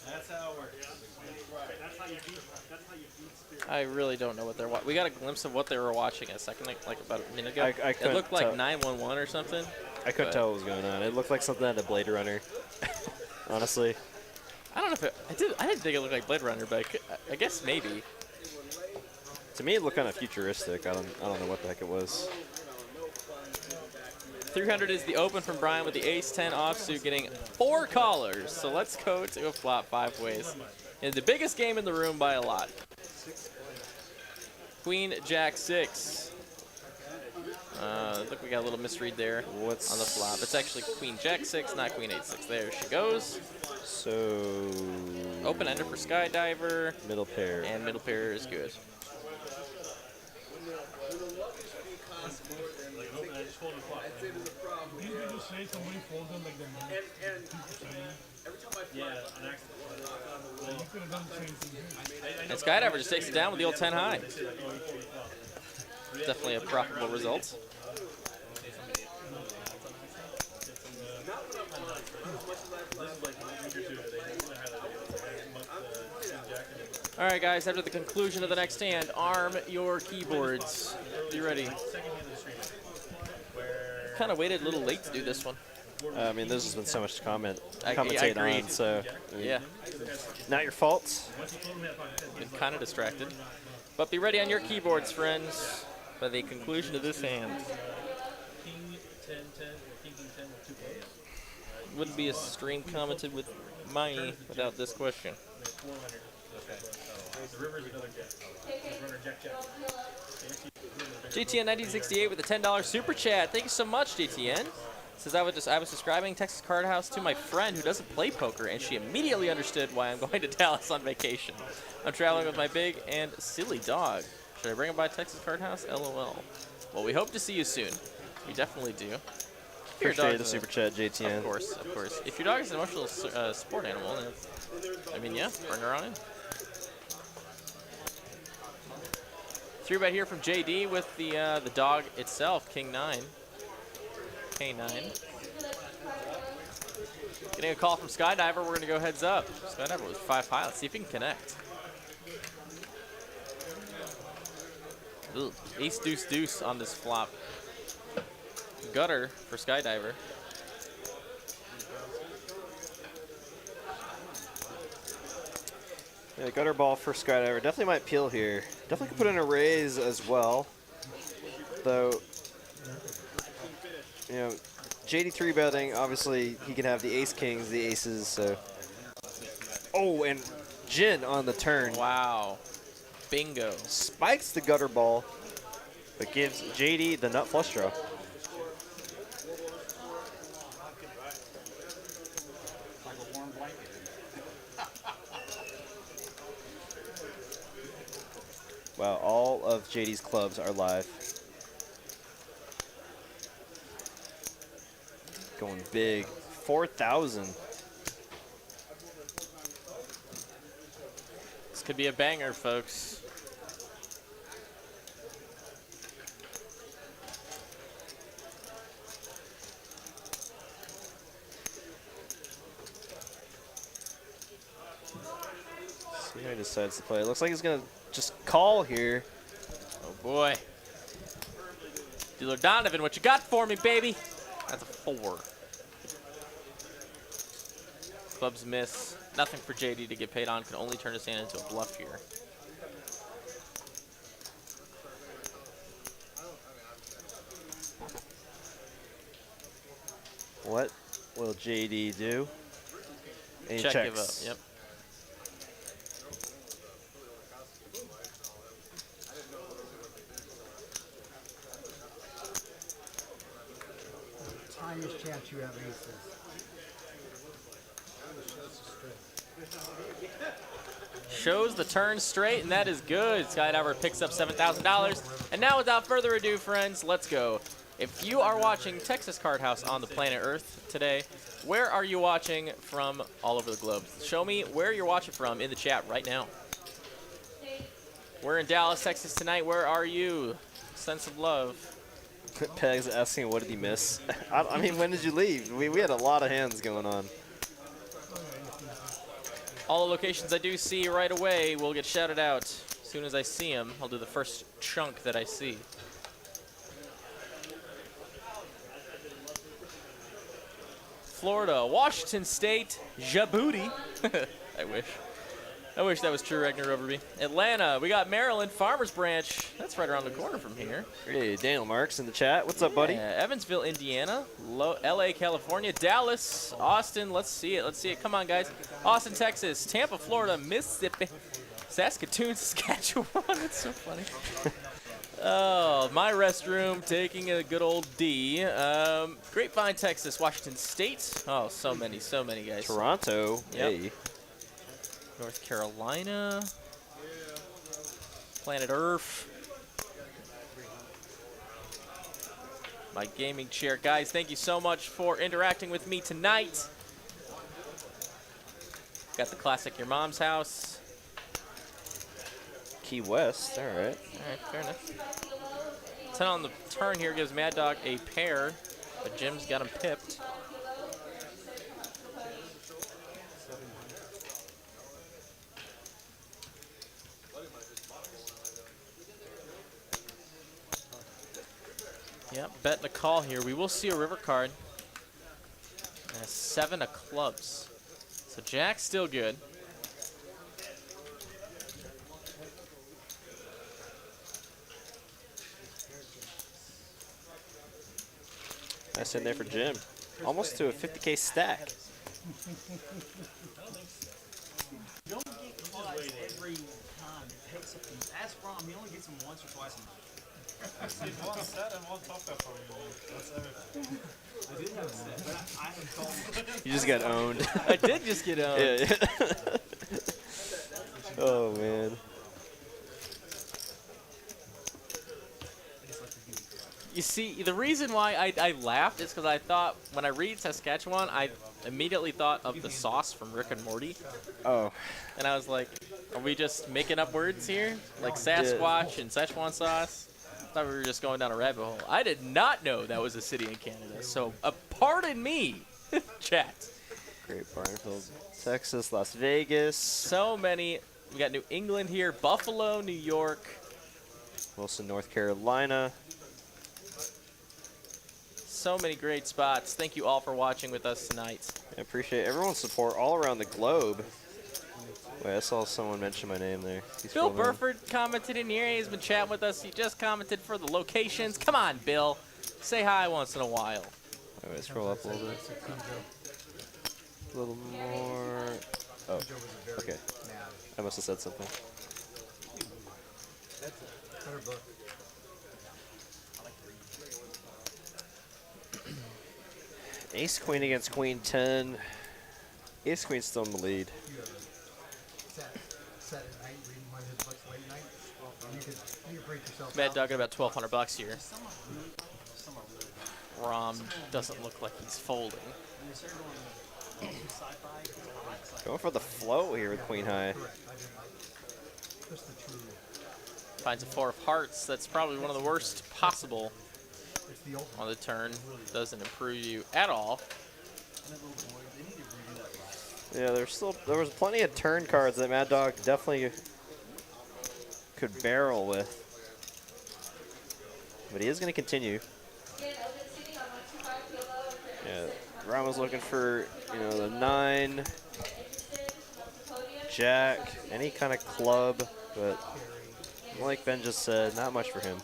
G: That's how it works.
C: I really don't know what they're watching. We got a glimpse of what they were watching a second, like about a minute ago.
D: I
C: it looked like 911 or something.
D: I couldn't tell what was going on. It looked like something out of Blade Runner, honestly.
C: I don't know if it, I didn't think it looked like Blade Runner, but I guess maybe.
D: To me, it looked kind of futuristic. I don't know what the heck it was.
C: 300 is the open from Brian with the ace-10 offsuit, getting 4 callers. So let's go to a flop 5 ways. And the biggest game in the room by a lot. Queen, Jack 6. Look, we got a little misread there on the flop. It's actually Queen, Jack 6, not Queen, 8-6. There she goes.
D: So
C: open ender for Skydiver.
D: Middle pair.
C: And middle pair is good. And Skydiver just takes it down with the old 10 high. Definitely a profitable result. All right, guys, after the conclusion of the next hand, arm your keyboards. Be ready. Kind of waited a little late to do this one.
D: I mean, there's been so much to commentate
C: agreed.
D: on, so I mean,
C: yeah,
D: not your fault.
C: Been kind of distracted, but be ready on your keyboards, friends, by the conclusion of this hand. Wouldn't be a stream commented with money without this question. GTN 1968 with a $10 super chat. Thank you so much, GTN. Says I was describing Texas Card House to my friend who doesn't play poker, and she immediately understood why I'm going to Dallas on vacation. I'm traveling with my big and silly dog. Should I bring him by Texas Card House? LOL. Well, we hope to see you soon. We definitely do.
D: Appreciate the super chat, JTN.
C: Of course, of course. If your dog is an emotional support animal, then I mean, yeah, bring her on in. 3-bet here from JD with the dog itself, King 9. K9. Getting a call from Skydiver. We're going to go heads up. Skydiver with 5 high. Let's see if he can connect. Ooh, ace, deuce, deuce on this flop. Gutter for Skydiver.
D: Yeah, gutter ball for Skydiver. Definitely might peel here. Definitely could put in a raise as well. Though, you know, JD 3-betting, obviously he can have the ace kings, the aces, so. Oh, and Jin on the turn.
C: Wow. Bingo.
D: Spikes the gutter ball, but gives JD the nut flush draw. Wow, all of JD's clubs are live. Going big. 4,000.
C: This could be a banger, folks.
D: See how he decides to play. It looks like he's going to just call here.
C: Oh, boy. Dealer Donovan, what you got for me, baby? That's a 4. Clubs miss. Nothing for JD to get paid on. Can only turn his hand into a bluff here.
D: What will JD do? And he
C: Check,
D: checks.
C: give up. Yep.
F: Tiniest chance you have aces.
C: Shows the turn straight, and that is good. Skydiver picks up $7,000. And now, without further ado, friends, let's go. If you are watching Texas Card House on the planet Earth today, where are you watching from all over the globe? Show me where you're watching from in the chat right now. We're in Dallas, Texas tonight. Where are you? Sense of love.
D: Peg's asking what did he miss. I mean, when did you leave? We had a lot of hands going on.
C: All the locations I do see right away will get shouted out as soon as I see them. I'll do the first chunk that I see. Florida, Washington State, Djibouti. I wish that was true, Ragnar Overby. Atlanta, we got Maryland, Farmers Branch. That's right around the corner from here.
D: Hey, Daniel Marks in the chat. What's up, buddy?
C: Evansville, Indiana, LA, California, Dallas, Austin. Let's see it. Let's see it. Come on, guys. Austin, Texas, Tampa, Florida, Mississippi, Saskatoon, Saskatchewan. That's so funny. Oh, my restroom taking a good old D. Grapevine, Texas, Washington State. Oh, so many guys.
D: Toronto.
C: Yep.
D: Hey.
C: North Carolina. Planet Earth. My gaming chair. Guys, thank you so much for interacting with me tonight. Got the classic Your Mom's House.
D: Key West. All right.
C: All right, fair enough. 10 on the turn here gives Mad Dog a pair, but Jim's got him pipped. Yep, betting a call here. We will see a river card. And a 7 of clubs. So Jack's still good.
D: Nice in there for Jim. Almost to a 50K stack.
K: You don't get caught every time. It takes up. Ask Brom. He only gets them once or twice a month.
G: See, one set and one top cup for me. That's everything. I did have a set, but I haven't told.
D: You just got owned.
C: I did just get owned.
D: Yeah. Oh, man.
C: You see, the reason why I laughed is because I thought, when I read Saskatchewan, I immediately thought of the sauce from Rick and Morty.
D: Oh.
C: And I was like, are we just making up words here? Like Sasquatch and Szechuan sauce? I thought we were just going down a rabbit hole. I did not know that was a city in Canada, so pardon me, chat.
D: Great Barnfield, Texas, Las Vegas.
C: So many. We got New England here, Buffalo, New York.
D: Wilson, North Carolina.
C: So many great spots. Thank you all for watching with us tonight.
D: I appreciate everyone's support all around the globe. Wait, I saw someone mention my name there.
C: Bill Burford commented in here. He's been chatting with us. He just commented for the locations. Come on, Bill. Say hi once in a while.
D: All right, scroll up a little bit. A little more. Oh, okay. I must have said something. Ace Queen against Queen 10. Ace Queen's still in the lead.
C: Mad Dog got about $1,200 here. Rom doesn't look like he's folding.
D: Going for the flow here with Queen High.
C: Finds a 4 of hearts. That's probably one of the worst possible on the turn. Doesn't improve you at all.
D: Yeah, there was plenty of turn cards that Mad Dog definitely could barrel with. But he is going to continue. Yeah, Ron was looking for, the 9, Jack, any kind of club, but like Ben just said, not much for him.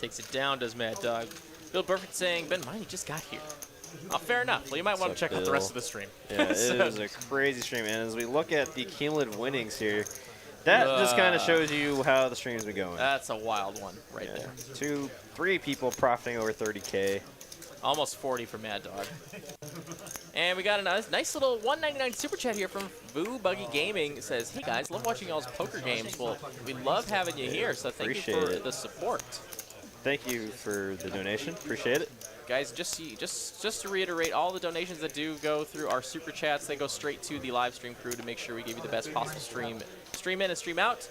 C: Takes it down, does Mad Dog. Bill Burford saying, Ben Miney just got here. Oh, fair enough. Well, you might want to check out the rest of the stream.
D: Yeah, it is a crazy stream. And as we look at the cumulative winnings here, that just kind of shows you how the stream's been going.
C: That's a wild one right there.
D: 3 people profiting over 30K.
C: Almost 40 for Mad Dog. And we got a nice little $1.99 super chat here from Boo Buggy Gaming. It says, hey guys, love watching y'all's poker games. Well, we love having you here, so thank you for the support.
D: Thank you for the donation. Appreciate it.
C: Guys, just to reiterate, all the donations that do go through our super chats, they go straight to the live stream crew to make sure we give you the best possible stream in and stream out.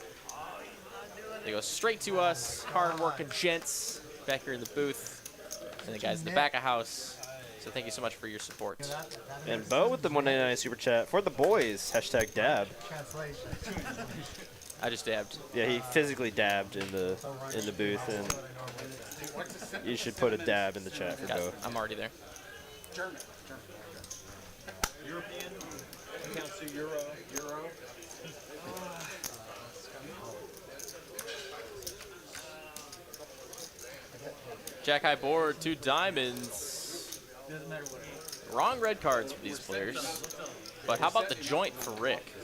C: They go straight to us, hard-working gents back here in the booth, and the guys in the back of house. So thank you so much for your support.
D: And Bo with the $1.99 super chat for the boys. #dab.
C: I just dabbed.
D: Yeah, he physically dabbed in the booth, and you should put a dab in the chat for Bo.
C: I'm already there.
K: German. European. Counts to Euro.
C: Jack high board, 2 diamonds. Wrong red cards for these players. But how about the joint for Rick?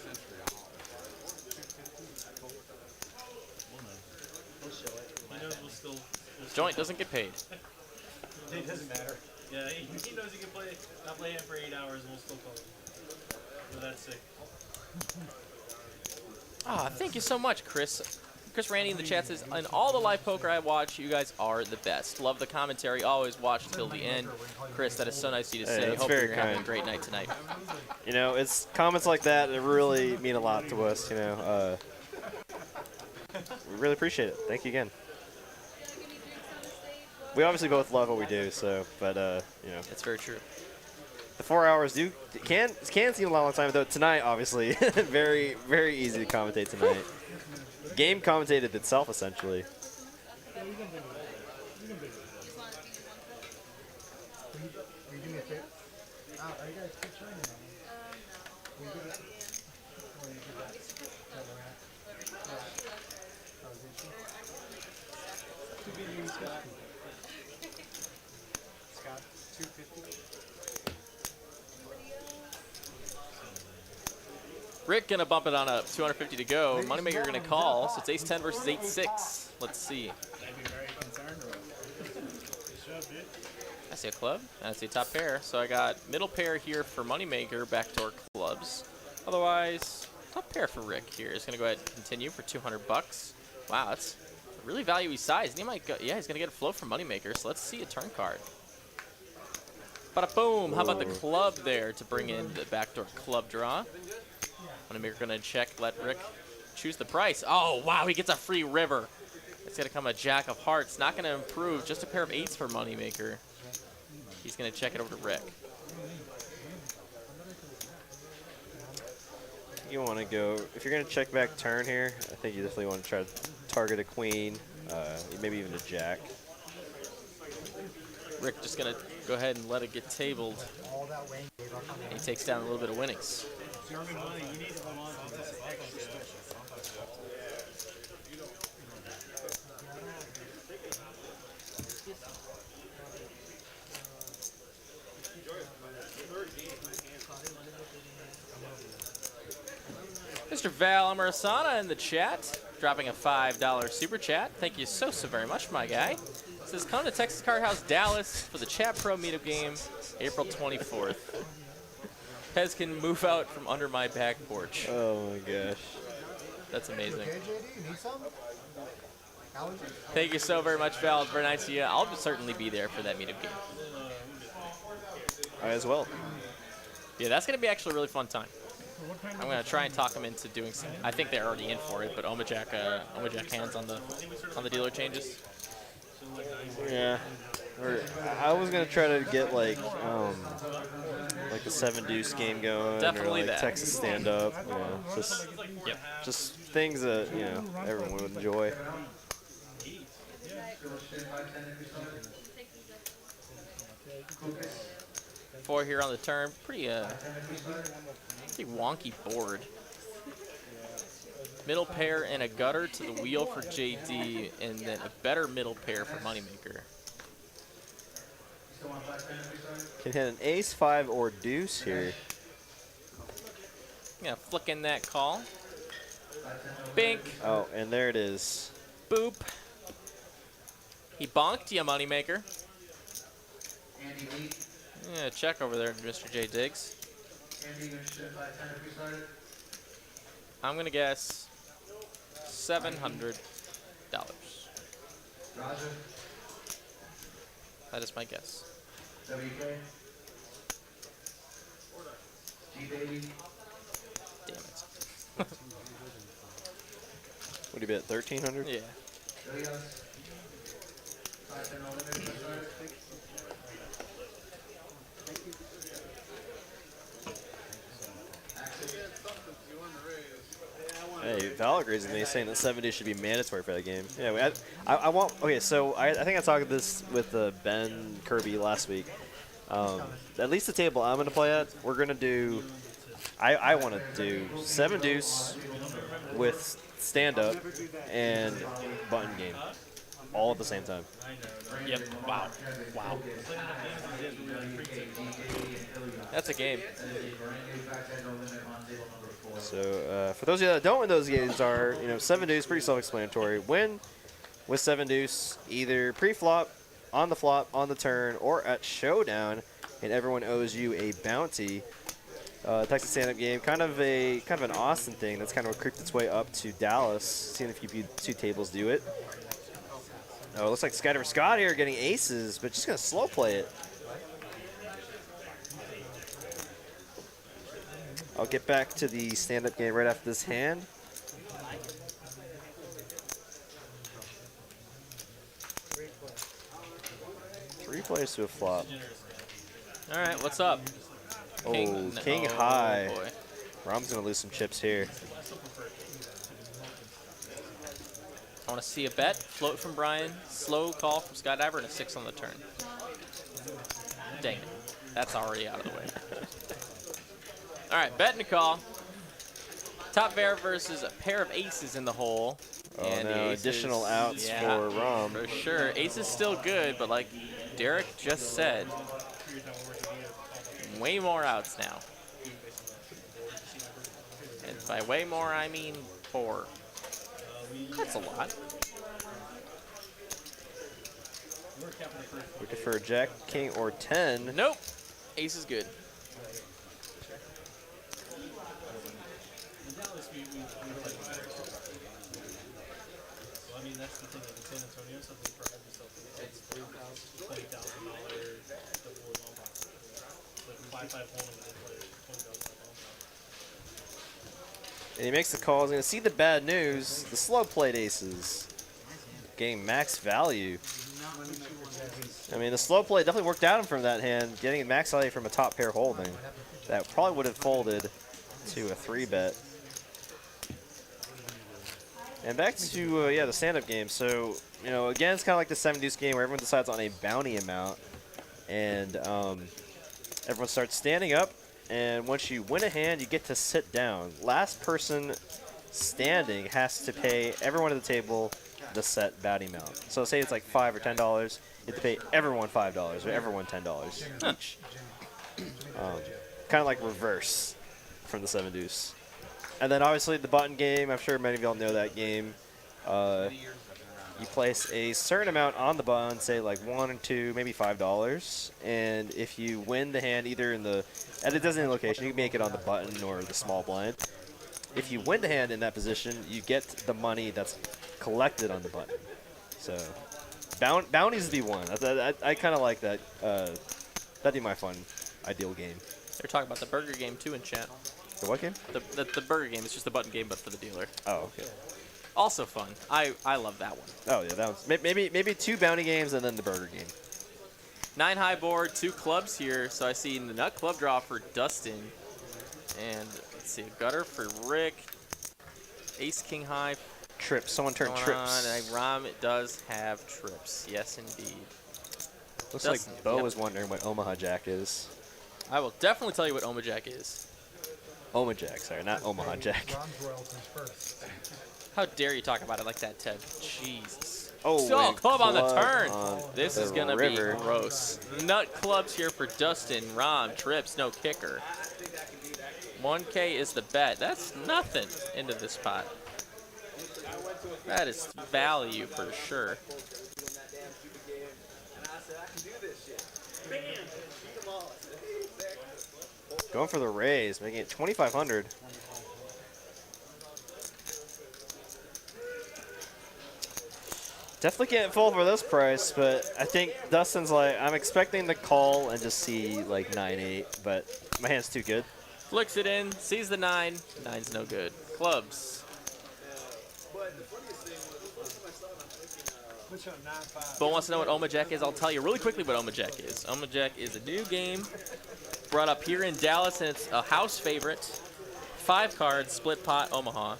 C: Joint doesn't get paid.
K: It doesn't matter. Yeah, he knows he can not play him for 8 hours and we'll still call it. But that's sick.
C: Thank you so much, Chris. Chris Randy in the chat says, in all the live poker I watch, you guys are the best. Love the commentary. Always watch until the end. Chris, that is so nice of you to say. Hope you're having a great night tonight.
D: It's comments like that that really mean a lot to us, We really appreciate it. Thank you again. We obviously both love what we do, but
C: It's very true.
D: The 4 hours can seem a long time, though tonight, obviously, very, very easy to commentate tonight. Game commentated itself, essentially.
M: Scott, 250.
C: Rick gonna bump it on up. 250 to go. Moneymaker gonna call. So it's ace 10 versus 8-6. Let's see. I see a club. I see a top pair. So I got middle pair here for Moneymaker. Backdoor clubs. Otherwise, top pair for Rick here. He's gonna go ahead and continue for 200 bucks. Wow, that's a really value-y size. And he might go. Yeah, he's gonna get a float from Moneymaker. So let's see a turn card. Bada boom! How about the club there to bring in the backdoor club draw? Moneymaker gonna check, let Rick choose the price. Oh wow, he gets a free river. It's gonna come a jack of hearts. Not gonna improve. Just a pair of 8s for Moneymaker. He's gonna check it over to Rick.
D: You want to go if you're gonna check back turn here. I think you definitely want to try to target a queen, maybe even a jack.
C: Rick just gonna go ahead and let it get tabled. And he takes down a little bit of winnings.
K: German money, you need to hold on to this extra special.
C: Mr. Val Amarasana in the chat, dropping a $5 super chat. Thank you so very much, my guy. Says, come to Texas Card House, Dallas for the Chat Pro meetup game, April 24th. Pez can move out from under my back porch.
D: Oh my gosh.
C: That's amazing.
F: Okay, JD, you need some?
C: Thank you so very much, Val. Very nice to you. I'll certainly be there for that meetup game.
D: I as well.
C: Yeah, that's going to be actually a really fun time. I'm going to try and talk them into doing some. I think they're already in for it, but Omajack hands on the dealer changes.
D: Yeah. I was gonna try to get like the 7 deuce game going,
C: Definitely
D: or like
C: that.
D: Texas stand up. You know, just things that everyone would enjoy.
C: 4 here on the turn. Pretty wonky board. Middle pair and a gutter to the wheel for JD, and then a better middle pair for Moneymaker.
D: Can hit an ace, 5, or deuce here.
C: Yeah, flick in that call. Bink.
D: Oh, and there it is.
C: Boop. He bonked you, Moneymaker. Yeah, check over there, Mr. J. Diggs. I'm gonna guess $700. That is my guess. Damn it.
D: What do you bet, 1,300?
C: Yeah.
D: Hey, Val agrees with me, saying that 70 should be mandatory for that game. Yeah, I want. Okay, so I think I talked this with Ben Kirby last week. At least the table I'm gonna play at, we're gonna do. I want to do 7 deuce with stand up and button game, all at the same time.
C: Yep. Wow. Wow. That's a game.
D: So for those of you that don't know what those games are, 7 deuce, pretty self-explanatory. Win with 7 deuce, either pre-flop, on the flop, on the turn, or at showdown, and everyone owes you a bounty. Texas stand-up game, kind of an Austin thing that's kind of creeped its way up to Dallas. Seeing if you 2 tables do it. Oh, it looks like Skydiver Scott here getting aces, but just gonna slow play it. I'll get back to the stand-up game right after this hand. Three plays to a flop.
C: All right, what's up?
D: King high.
C: Boy.
D: Rom's gonna lose some chips here.
C: I want to see a bet. Float from Brian. Slow call from Skydiver and a 6 on the turn. Dang it. That's already out of the way. All right, bet and a call. Top pair versus a pair of aces in the hole.
D: Oh
C: and
D: no,
C: aces,
D: additional outs for Rom.
C: For sure. Ace is still good, but like Derek just said, way more outs now. And by way more, I mean 4. That's a lot.
D: Looking for a jack, king, or 10.
C: Nope. Ace is good.
G: In Dallas, we were like, so I mean, that's the thing. Like in San Antonio, something for yourself. It's $3,000, $20,000 double long box. Like 5-5 holding with $20,000 long box.
D: And he makes the call. He's going to see the bad news. The slow played aces. Getting max value. I mean, the slow play definitely worked out from that hand. Getting max value from a top pair holding. That probably would have folded to a 3-bet. And back to, yeah, the stand-up game. So, you know, again, it's kind of like the 7 deuce game where everyone decides on a bounty amount. And everyone starts standing up. And once you win a hand, you get to sit down. Last person standing has to pay everyone at the table the set bounty amount. So say it's like $5 or $10. You have to pay everyone $5 or everyone $10 each. Kind of like reverse from the 7 deuce. And then obviously the button game, I'm sure many of y'all know that game. You place a certain amount on the button, say like $1 or $2, maybe $5. And if you win the hand either in the, at a designated location, you can make it on the button or the small blind. If you win the hand in that position, you get the money that's collected on the button. So bounties to be won. I kind of like that. That'd be my fun, ideal game.
C: They're talking about the burger game too in chat.
D: The what game?
C: The burger game. It's just the button game, but for the dealer.
D: Oh, okay.
C: Also fun. I love that one.
D: Oh yeah, that one's maybe 2 bounty games and then the burger game.
C: 9 high board, 2 clubs here. So I see the nut club draw for Dustin, and let's see, a gutter for Rick. Ace king high.
D: Trips. Someone turned trips.
C: And Rom does have trips. Yes, indeed.
D: Looks like Bo was wondering what Omaha Jack is.
C: I will definitely tell you what Omaha Jack is.
D: Omaha Jack, sorry, not Omaha Jack.
C: How dare you talk about it like that, Ted? Jesus.
D: Oh,
C: so club on the turn. This
D: the
C: is gonna
D: river.
C: be gross. Nut clubs here for Dustin. Rom trips, no kicker. 1K is the bet. That's nothing into this pot. That is value for sure.
D: Going for the raise, making it 2,500. Definitely can't fold for this price, but I think Dustin's like, I'm expecting the call and just see like 9-8, but my hand's too good.
C: Flicks it in, sees the 9. 9's no good. Clubs. Bo wants to know what Omaha Jack is. I'll tell you really quickly what Omaha Jack is. Omaha Jack is a new game brought up here in Dallas, and it's a house favorite. 5 cards, split pot, Omaha.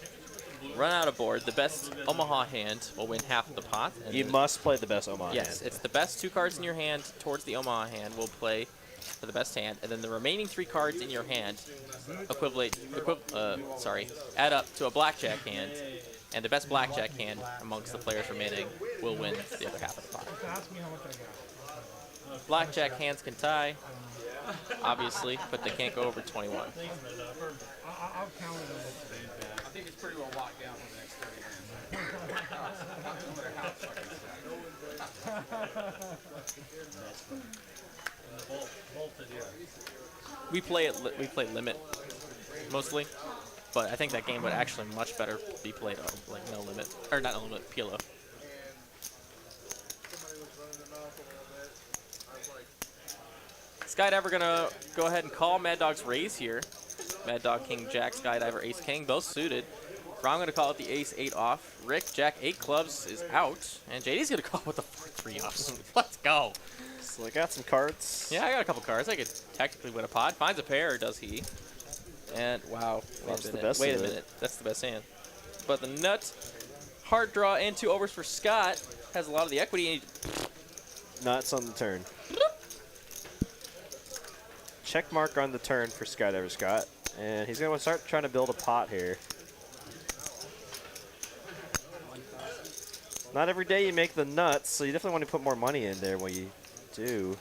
C: Run out of board. The best Omaha hand will win half of the pot. And
D: you must play the best Omaha hand.
C: Yes, it's the best 2 cards in your hand towards the Omaha hand will play for the best hand, and then the remaining 3 cards in your hand add up to a blackjack hand, and the best blackjack hand amongst the players remaining will win the other half of the pot. Blackjack hands can tie, obviously, but they can't go over 21.
E: I'll count it.
I: I think it's pretty well locked down for the next 30 minutes.
C: We play limit mostly, but I think that game would actually much better be played on like no limit, or not no limit, PLO. Skydiver gonna go ahead and call Mad Dog's raise here. Mad Dog, King, Jack, Skydiver, Ace, King, both suited. Rom gonna call it the Ace 8 off. Rick, Jack 8 clubs is out, and JD's gonna call with the 4-3 off. Let's go.
D: So I got some cards.
C: Yeah, I got a couple cards. I could technically win a pot. Finds a pair, does he? And wow, wait a minute. That's the best hand. But the nut, hard draw, and 2 overs for Scott has a lot of the equity.
D: Nuts on the turn. Check mark on the turn for Skydiver Scott, and he's going to start trying to build a pot here. Not every day you make the nuts, so you definitely want to put more money in there when you do.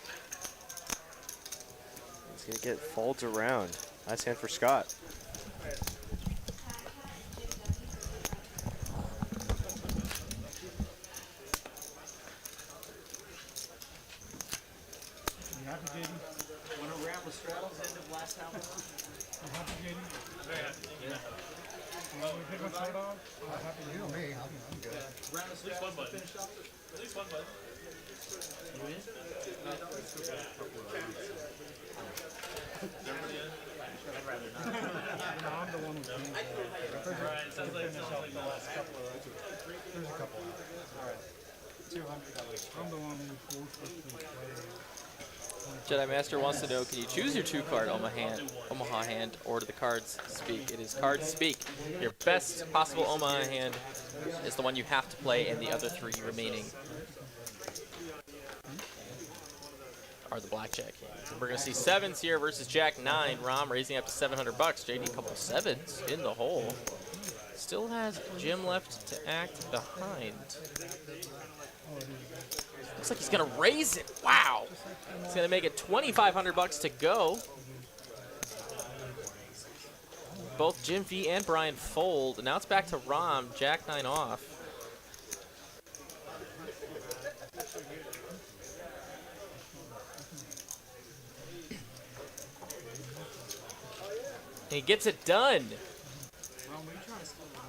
D: He's going to get folds around. Nice hand for Scott.
E: happy, JD?
K: When a round with straddles end of last half.
E: You happy, JD?
K: Very happy. Yeah.
E: Well, we pick my shirt off. Happy to me. I'm good.
K: Round of straddles finished off. At least one button. You win?
E: No, I'm the one who came.
K: Alright, sounds like the last couple of rounds.
E: There's a couple. Alright. $200. I'm the one who forced us to play.
C: Jedi Master wants to know, can you choose your 2-card Omaha hand, or do the cards speak? It is cards speak. Your best possible Omaha hand is the one you have to play, and the other 3 remaining are the blackjack hands. We're going to see 7s here versus Jack 9. Rom raising up to $700. JD, a couple 7s in the hole. Still has Jim left to act behind. Looks like he's going to raise it. Wow. He's going to make it $2,500 to go. Both Jim V and Brian fold. Now it's back to Rom. Jack 9 off. He gets it done.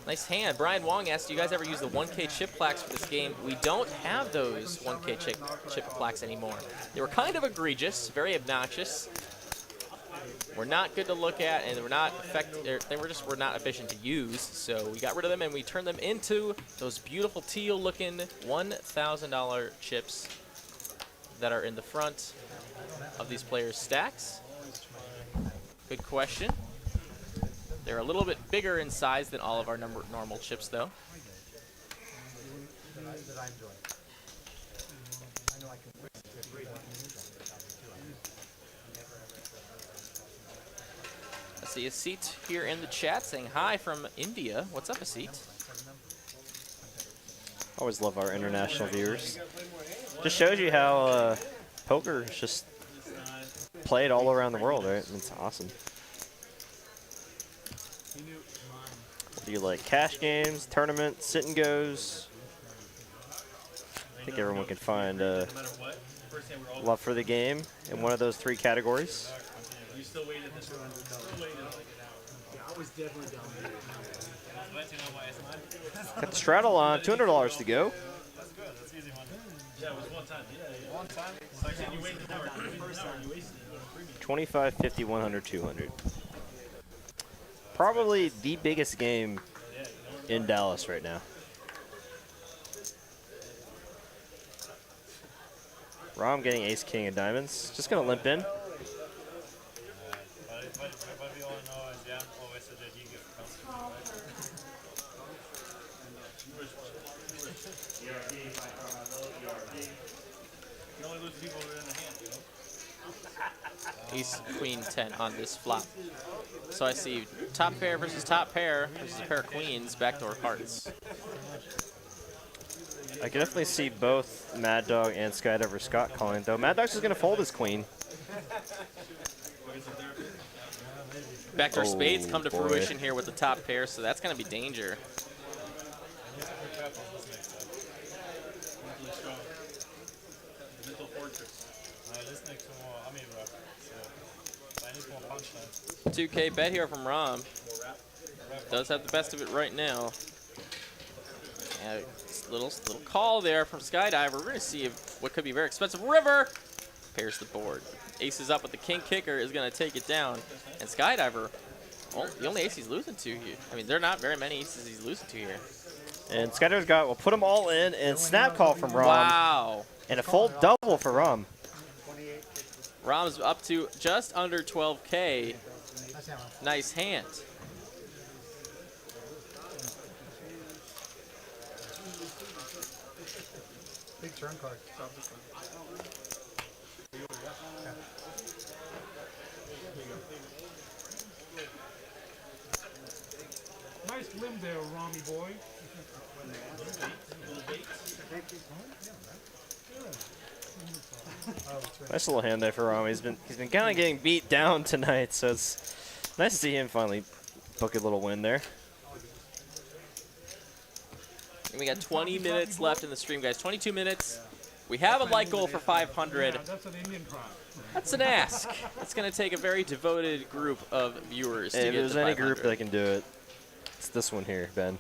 C: Nice hand. Brian Wong asked, do you guys ever use the 1K chip plaques for this game? We don't have those 1K chip plaques anymore. They were kind of egregious, very obnoxious. Were not good to look at, and they were not were not efficient to use. So we got rid of them and we turned them into those beautiful teal-looking $1,000 chips that are in the front of these players' stacks. Good question. They're a little bit bigger in size than all of our normal chips, though. I see a seat here in the chat saying hi from India. What's up, a seat?
D: Always love our international viewers. Just shows you how poker is just played all around the world, right? It's awesome. Do you like cash games, tournaments, sit and goes? I think everyone can find love for the game in one of those 3 categories.
K: You still waited this round. I was definitely down there.
D: Got the straddle on, $200 to go.
K: That's good. That's easy one. Yeah, it was one time. Yeah. One time? Like I said, you waited an hour. The first hour, you wasted it.
D: 25, 50, 100, 200. Probably the biggest game in Dallas right now. Rom getting ace, king, and diamonds. Just going to limp in.
C: Ace, queen, 10 on this flop. So I see top pair versus a pair of queens, backdoor hearts.
D: I can definitely see both Mad Dog and Skydiver Scott calling, though. Mad Dog's just going to fold his queen.
C: Backdoor spades come to fruition here with the top pair, so that's going to be danger. $2K bet here from Rom. Does have the best of it right now. Yeah, little call there from Skydiver. We're going to see what could be very expensive. River pairs the board. Aces up with the king kicker is going to take it down. And Skydiver, the only ace he's losing to here. I mean, there are not very many aces he's losing to here.
D: And Skydiver's got, we'll put them all in, and snap call from Rom.
C: Wow.
D: And a full double for Rom.
C: Rom's up to just under 12K. Nice hand.
F: Big turn card.
E: Nice limb there, Romy boy.
D: Nice little hand there for Rom. He's been kind of getting beat down tonight, so it's nice to see him finally book a little win there.
C: And we got 20 minutes left in the stream, guys. 22 minutes. We have a like goal for 500.
E: Yeah, that's an Indian crowd.
C: That's an ask. It's going to take a very devoted group of viewers to
D: Hey,
C: get
D: if there's
C: to
D: any
C: 500.
D: group that can do it, it's this one here, Ben.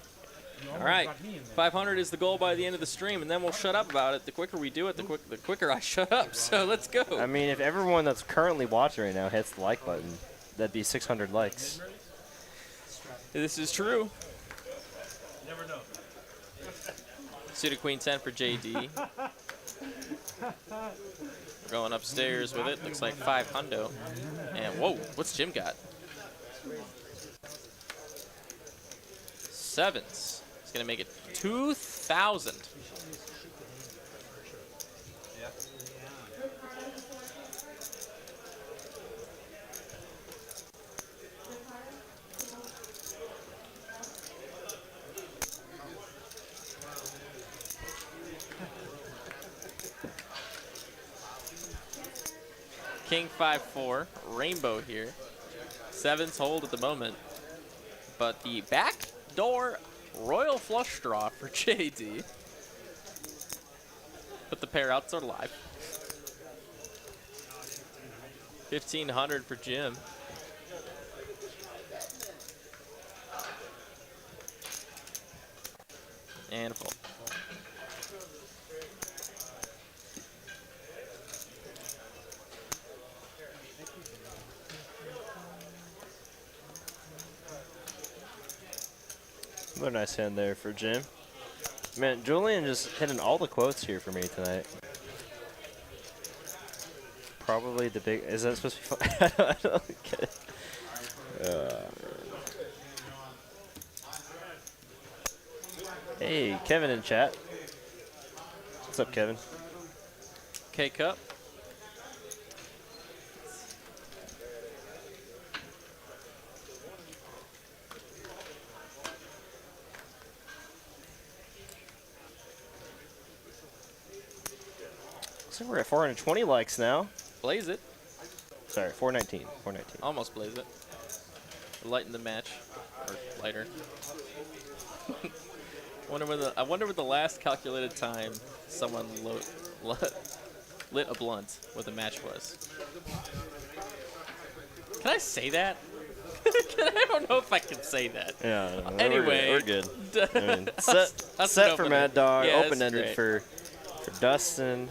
C: All right, 500 is the goal by the end of the stream, and then we'll shut up about it. The quicker we do it, the quicker I shut up. So let's go.
D: I mean, if everyone that's currently watching right now hits the like button, that'd be 600 likes.
C: This is true.
G: Never know.
C: Suited queen 10 for JD. Going upstairs with it. Looks like 500. And whoa, what's Jim got? Sevens. He's gonna make it 2,000. King 5-4, rainbow here. Sevens hold at the moment, but the backdoor royal flush draw for JD. But the pair outs are live. 1,500 for Jim. And a full.
D: Another nice hand there for Jim. Man, Julian just hitting all the quotes here for me tonight. Probably the big. Is that supposed to be fun? I don't get it. Hey, Kevin in chat. What's up, Kevin?
C: K-Cup.
D: So we're at 420 likes now.
C: Blaze it.
D: Sorry, 419. 419.
C: Almost blaze it. Lighten the match. Or lighter. I wonder what the last calculated time someone lit a blunt what the match was. Can I say that? I don't know if I can say that.
D: Yeah. No,
C: Anyway,
D: we're good. I mean,
C: that's
D: set
C: an
D: for
C: open
D: Mad
C: end.
D: Dog.
C: Yeah, that's
D: Open-ended
C: great.
D: for Dustin.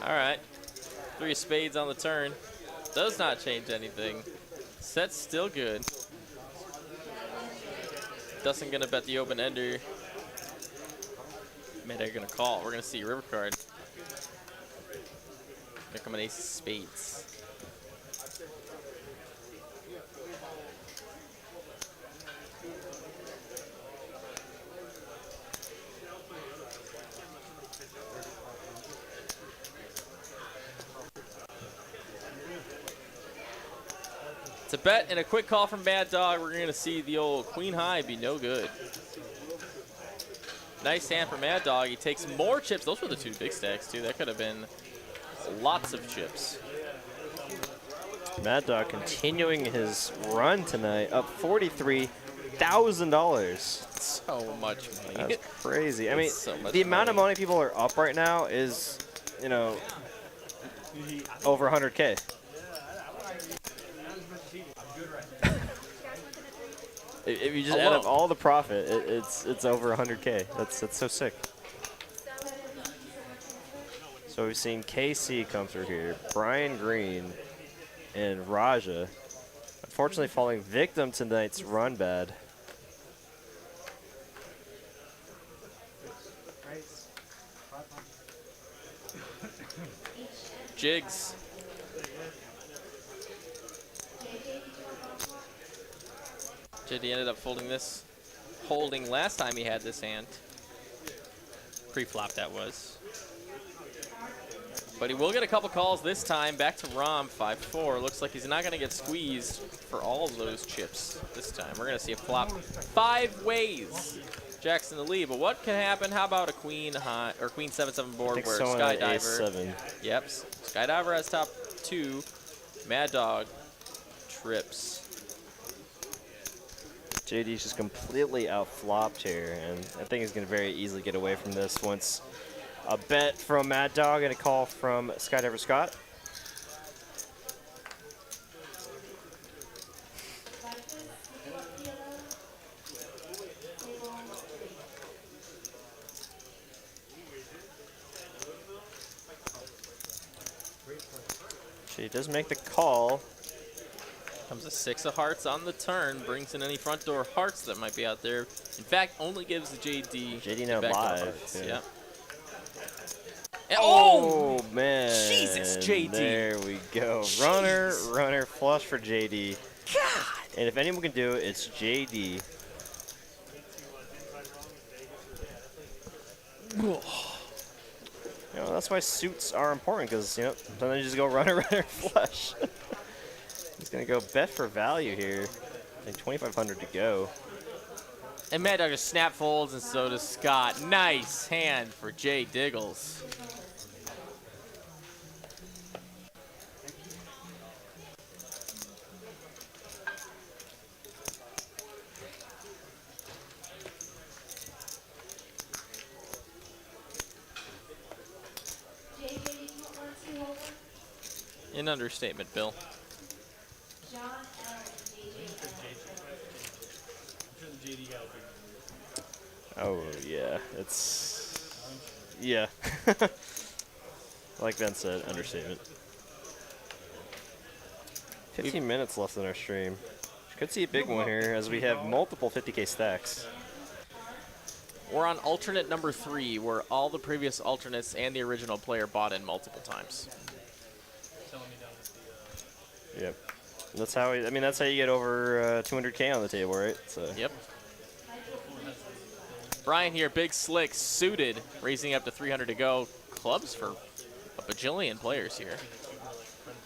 C: All right. 3 of spades on the turn. Does not change anything. Set's still good. Dustin gonna bet the open ender. Man, they're gonna call. We're gonna see a river card. Here come an ace of spades. It's a bet and a quick call from Mad Dog. We're going to see the old queen high be no good. Nice hand for Mad Dog. He takes more chips. Those were the 2 big stacks, too. That could have been lots of chips.
D: Mad Dog continuing his run tonight, up $43,000.
C: So much money.
D: That's crazy. I mean,
C: so much
D: the amount of
C: money.
D: money people are up right now is, you know, over 100K. If you just add up all the profit, it's over 100K. That's so sick. So we've seen KC come through here, Brian Green, and Raja. Unfortunately, falling victim to tonight's run bad.
C: Jigs. JD ended up holding last time he had this hand. Pre-flop that was. But he will get a couple calls this time. Back to Rom, 5-4. Looks like he's not going to get squeezed for all of those chips this time. We're going to see a flop 5 ways. Jackson the lead. But what can happen? How about a queen high or queen 7-7 board where Skydiver? Yep. Skydiver has top 2. Mad Dog trips.
D: JD's just completely out-flopped here, and I think he's going to very easily get away from this once a bet from Mad Dog and a call from Skydiver Scott. She does make the call.
C: Comes a 6 of hearts on the turn, brings in any front door hearts that might be out there. In fact, only gives the JD
D: now
C: back door
D: live.
C: hearts.
D: Yeah.
C: And
D: oh man!
C: Jesus, JD!
D: There we go. Runner flush for JD.
C: God!
D: And if anyone can do it, it's JD. You know, that's why suits are important, because, you know, sometimes you just go runner flush. He's going to go bet for value here. I think 2,500 to go.
C: And Mad Dog just snap folds, and so does Scott. Nice hand for Jay Diggles. An understatement, Bill.
D: Oh, yeah. It's... Yeah. Like Ben said, understatement. 15 minutes left in our stream. Could see a big one here as we have multiple 50K stacks.
C: We're on alternate number 3, where all the previous alternates and the original player bought in multiple times.
D: Yep. That's how I mean, that's how you get over 200K on the table, right? So.
C: Yep. Brian here, big slick, suited, raising up to 300 to go. Clubs for a bajillion players here.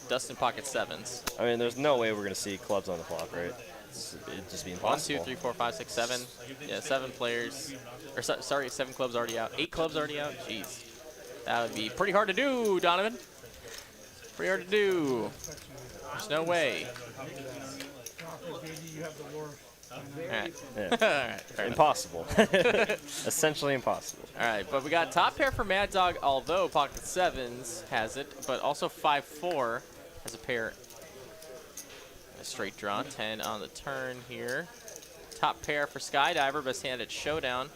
C: Dustin pocket 7s.
D: I mean, there's no way we're going to see clubs on the flop, right? It'd just be impossible.
C: 1, 2, 3, 4, 5, 6, 7. Yeah, 7 players. Or sorry, 7 clubs already out. 8 clubs already out. Jeez. That would be pretty hard to do, Donovan. Pretty hard to do. There's no way. Alright.
D: Yeah.
C: Alright,
D: impossible. Essentially impossible.
C: Alright, but we got top pair for Mad Dog, although pocket 7s has it, but also 5-4 has a pair. A straight draw, 10 on the turn here. Top pair for Skydiver, best hand at Showdown.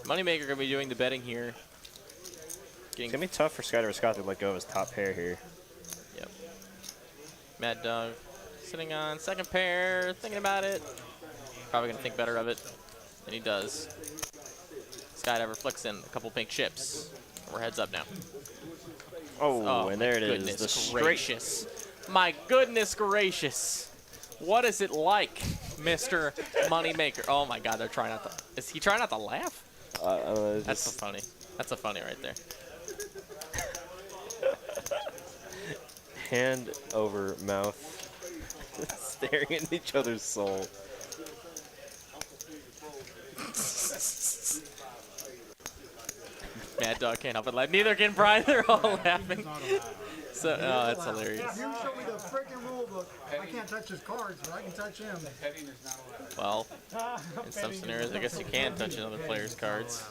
C: Moneymaker gonna be doing the betting here.
D: It's gonna be tough for Skydiver Scott to let go of his top pair here.
C: Yep. Mad Dog sitting on second pair, thinking about it. Probably gonna think better of it than he does. Skydiver flicks in a couple pink chips. We're heads up now.
D: Oh, and there it is.
C: Goodness
D: The
C: gracious. My goodness gracious. What is it like, Mr. Moneymaker? Oh my God, they're trying not to. Is he trying not to laugh? That's so funny. That's so funny right there.
D: Hand over mouth, staring at each other's soul.
C: Mad Dog can't help it laugh. Neither can Brian. They're all laughing. So, oh, that's hilarious.
F: You show me the freaking rule book. I can't touch his cards, but I can touch him.
C: Well, in some scenarios, I guess you can touch another player's cards.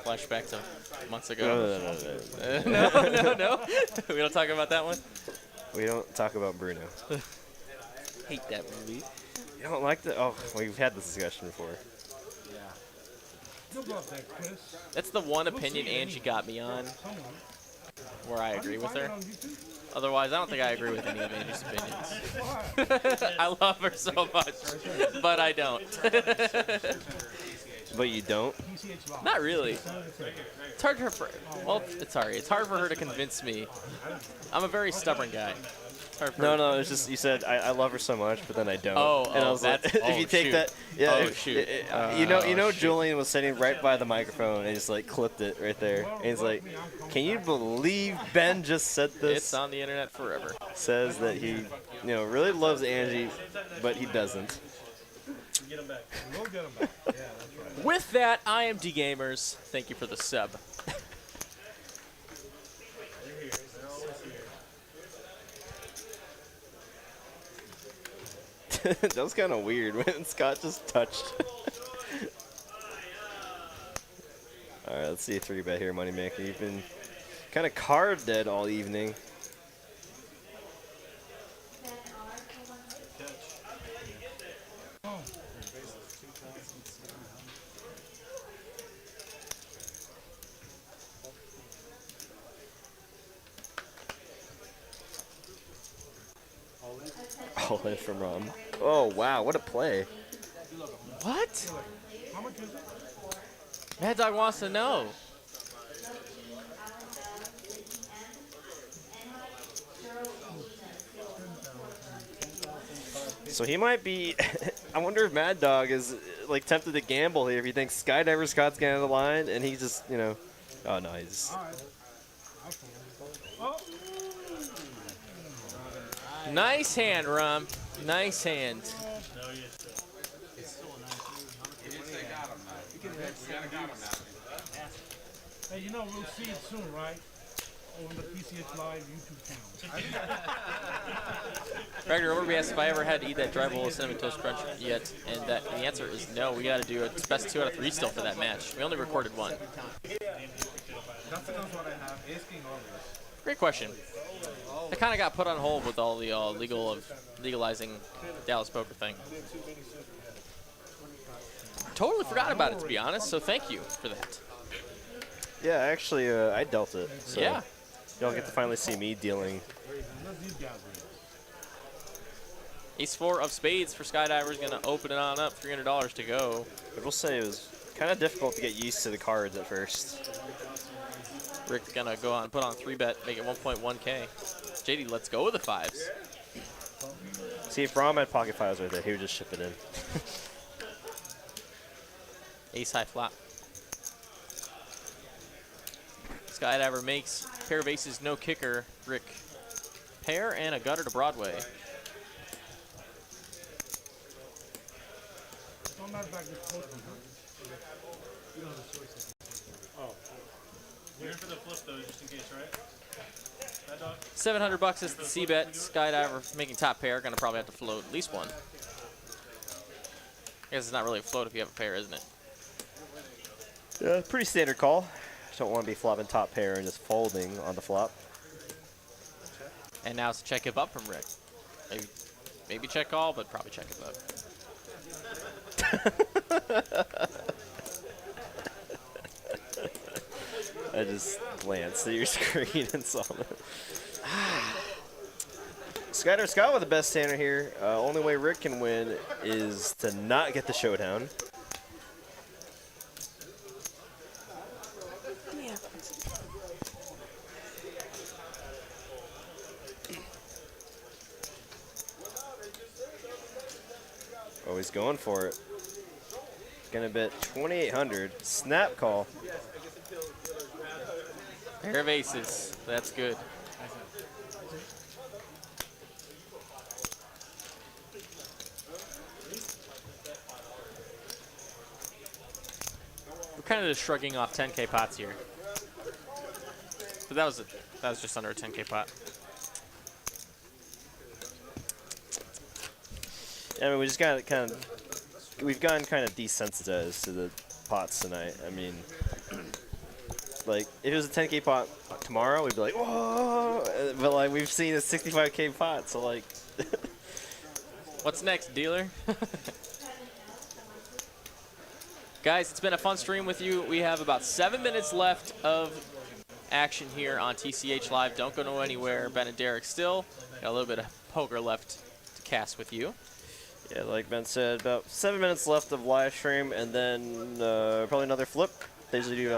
C: Flashback to months ago. No. We don't talk about that one?
D: We don't talk about Bruno.
C: Hate that movie.
D: You don't like the? Oh, we've had this discussion before.
C: That's the one opinion Angie got me on where I agree with her. Otherwise, I don't think I agree with any of Angie's opinions. I love her so much, but I don't.
D: But you don't?
C: Not really. It's hard for her. Well, it's hard for her to convince me. I'm a very stubborn guy. It's
D: No, it's just you said I love her so much, but then I don't.
C: Oh,
D: and I was like,
C: that's,
D: if you take
C: shoot.
D: that, yeah.
C: Oh,
D: if,
C: shoot.
D: You know,
C: Shoot.
D: Julian was sitting right by the microphone and just like clipped it right there, and he's like, "Can you believe Ben just said this?"
C: It's on the internet forever.
D: Says that he, really loves Angie, but he doesn't.
K: Get him back. We'll get him back. Yeah, that's right.
C: With that, I am D Gamers. Thank you for the sub.
D: That was kind of weird when Scott just touched. All right, let's see a 3-bet here, Moneymaker. You've been kind of card dead all evening. All in from Rom. Oh, wow, what a play.
C: What?
K: How much is it?
C: Mad Dog wants to know.
D: So he might be, I wonder if Mad Dog is like tempted to gamble here if he thinks Skydiver Scott's getting out of the line and he just, oh no, he's.
C: Nice hand, Rum. Nice hand.
K: Hey, we'll see it soon, right? On the TCH Live YouTube channel.
C: Greg, remember we asked if I ever had to eat that dry bowl of Cinnamon Toast Crunch yet, and the answer is no. We got to do a best 2 out of 3 still for that match. We only recorded 1. Great question. It kind of got put on hold with all the legalizing Dallas poker thing. Totally forgot about it, to be honest, so thank you for that.
D: Yeah, actually, I dealt it. So
C: yeah.
D: Y'all get to finally see me dealing.
C: Ace-4 of spades for Skydiver's going to open it on up, $300 to go.
D: I will say it was kind of difficult to get used to the cards at first.
C: Rick's going to go on, put on 3-bet, make it 1.1K. JD, let's go with the 5s.
D: See, if Brom had pocket 5s right there, he would just ship it in.
C: Ace high flop. Skydiver makes pair of aces, no kicker. Rick, pair and a gutter to Broadway.
K: Oh. You're in for the flip though, just in case, right? That dog?
C: $700 is the C-bet. Skydiver making top pair, gonna probably have to float at least 1. I guess it's not really a float if you have a pair, isn't it?
D: Yeah, pretty standard call. Don't want to be flopping top pair and just folding on the flop.
C: And now it's a check give up from Rick. Maybe check call, but probably check give up.
D: I just glanced at your screen and saw that. Skydiver Scott with the best standard here. Only way Rick can win is to not get the showdown. Oh, he's going for it. Gonna bet 2,800. Snap call.
C: Pair of aces. That's good. We're kind of just shrugging off 10K pots here. But that was just under a 10K pot.
D: I mean, we just got we've gotten kind of desensitized to the pots tonight. I mean, like, if it was a 10K pot tomorrow, we'd be like, whoa! But, like, we've seen a 65K pot, so, like...
C: What's next, dealer? Guys, it's been a fun stream with you. We have about 7 minutes left of action here on TCH Live. Don't go anywhere. Ben and Derek still got a little bit of poker left to cast with you.
D: Yeah, like Ben said, about 7 minutes left of live stream, and then probably another flip. They usually do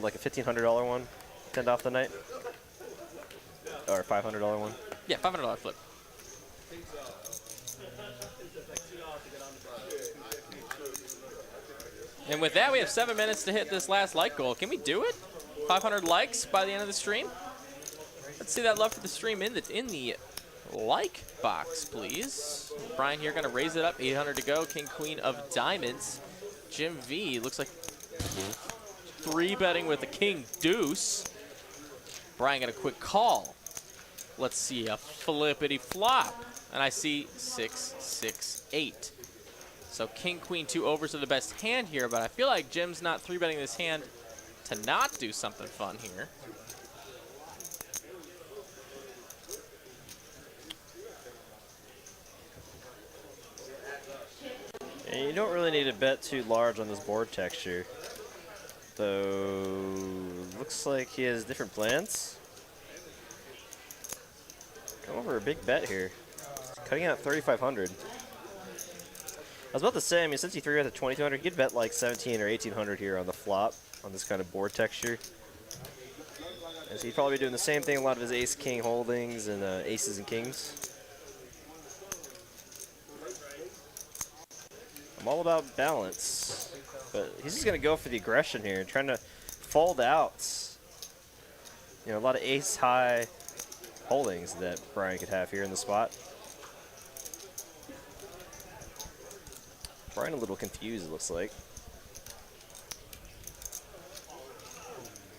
D: like a $1,500 one, 10 off the night, or $500 one.
C: Yeah, $500 flip. And with that, we have 7 minutes to hit this last like goal. Can we do it? 500 likes by the end of the stream. Let's see that love for the stream in the like box, please. Brian here gonna raise it up. 800 to go. King, queen of diamonds. Jim V looks like 3-betting with the king deuce. Brian got a quick call. Let's see a flippity flop. And I see 6, 6, 8. So king, queen, 2 overs are the best hand here, but I feel like Jim's not 3-betting this hand to not do something fun here.
D: And you don't really need to bet too large on this board texture. Though, looks like he has different plans. Come over a big bet here. Cutting out 3,500. I was about to say, I mean, since he 3-bet to 2,200, he could bet like 1,700 or 1,800 here on the flop on this kind of board texture. And so he'd probably be doing the same thing a lot of his ace-king holdings and aces and kings. I'm all about balance, but he's just going to go for the aggression here, trying to fold out, you know, a lot of ace-high holdings that Brian could have here in the spot. Brian a little confused, it looks like.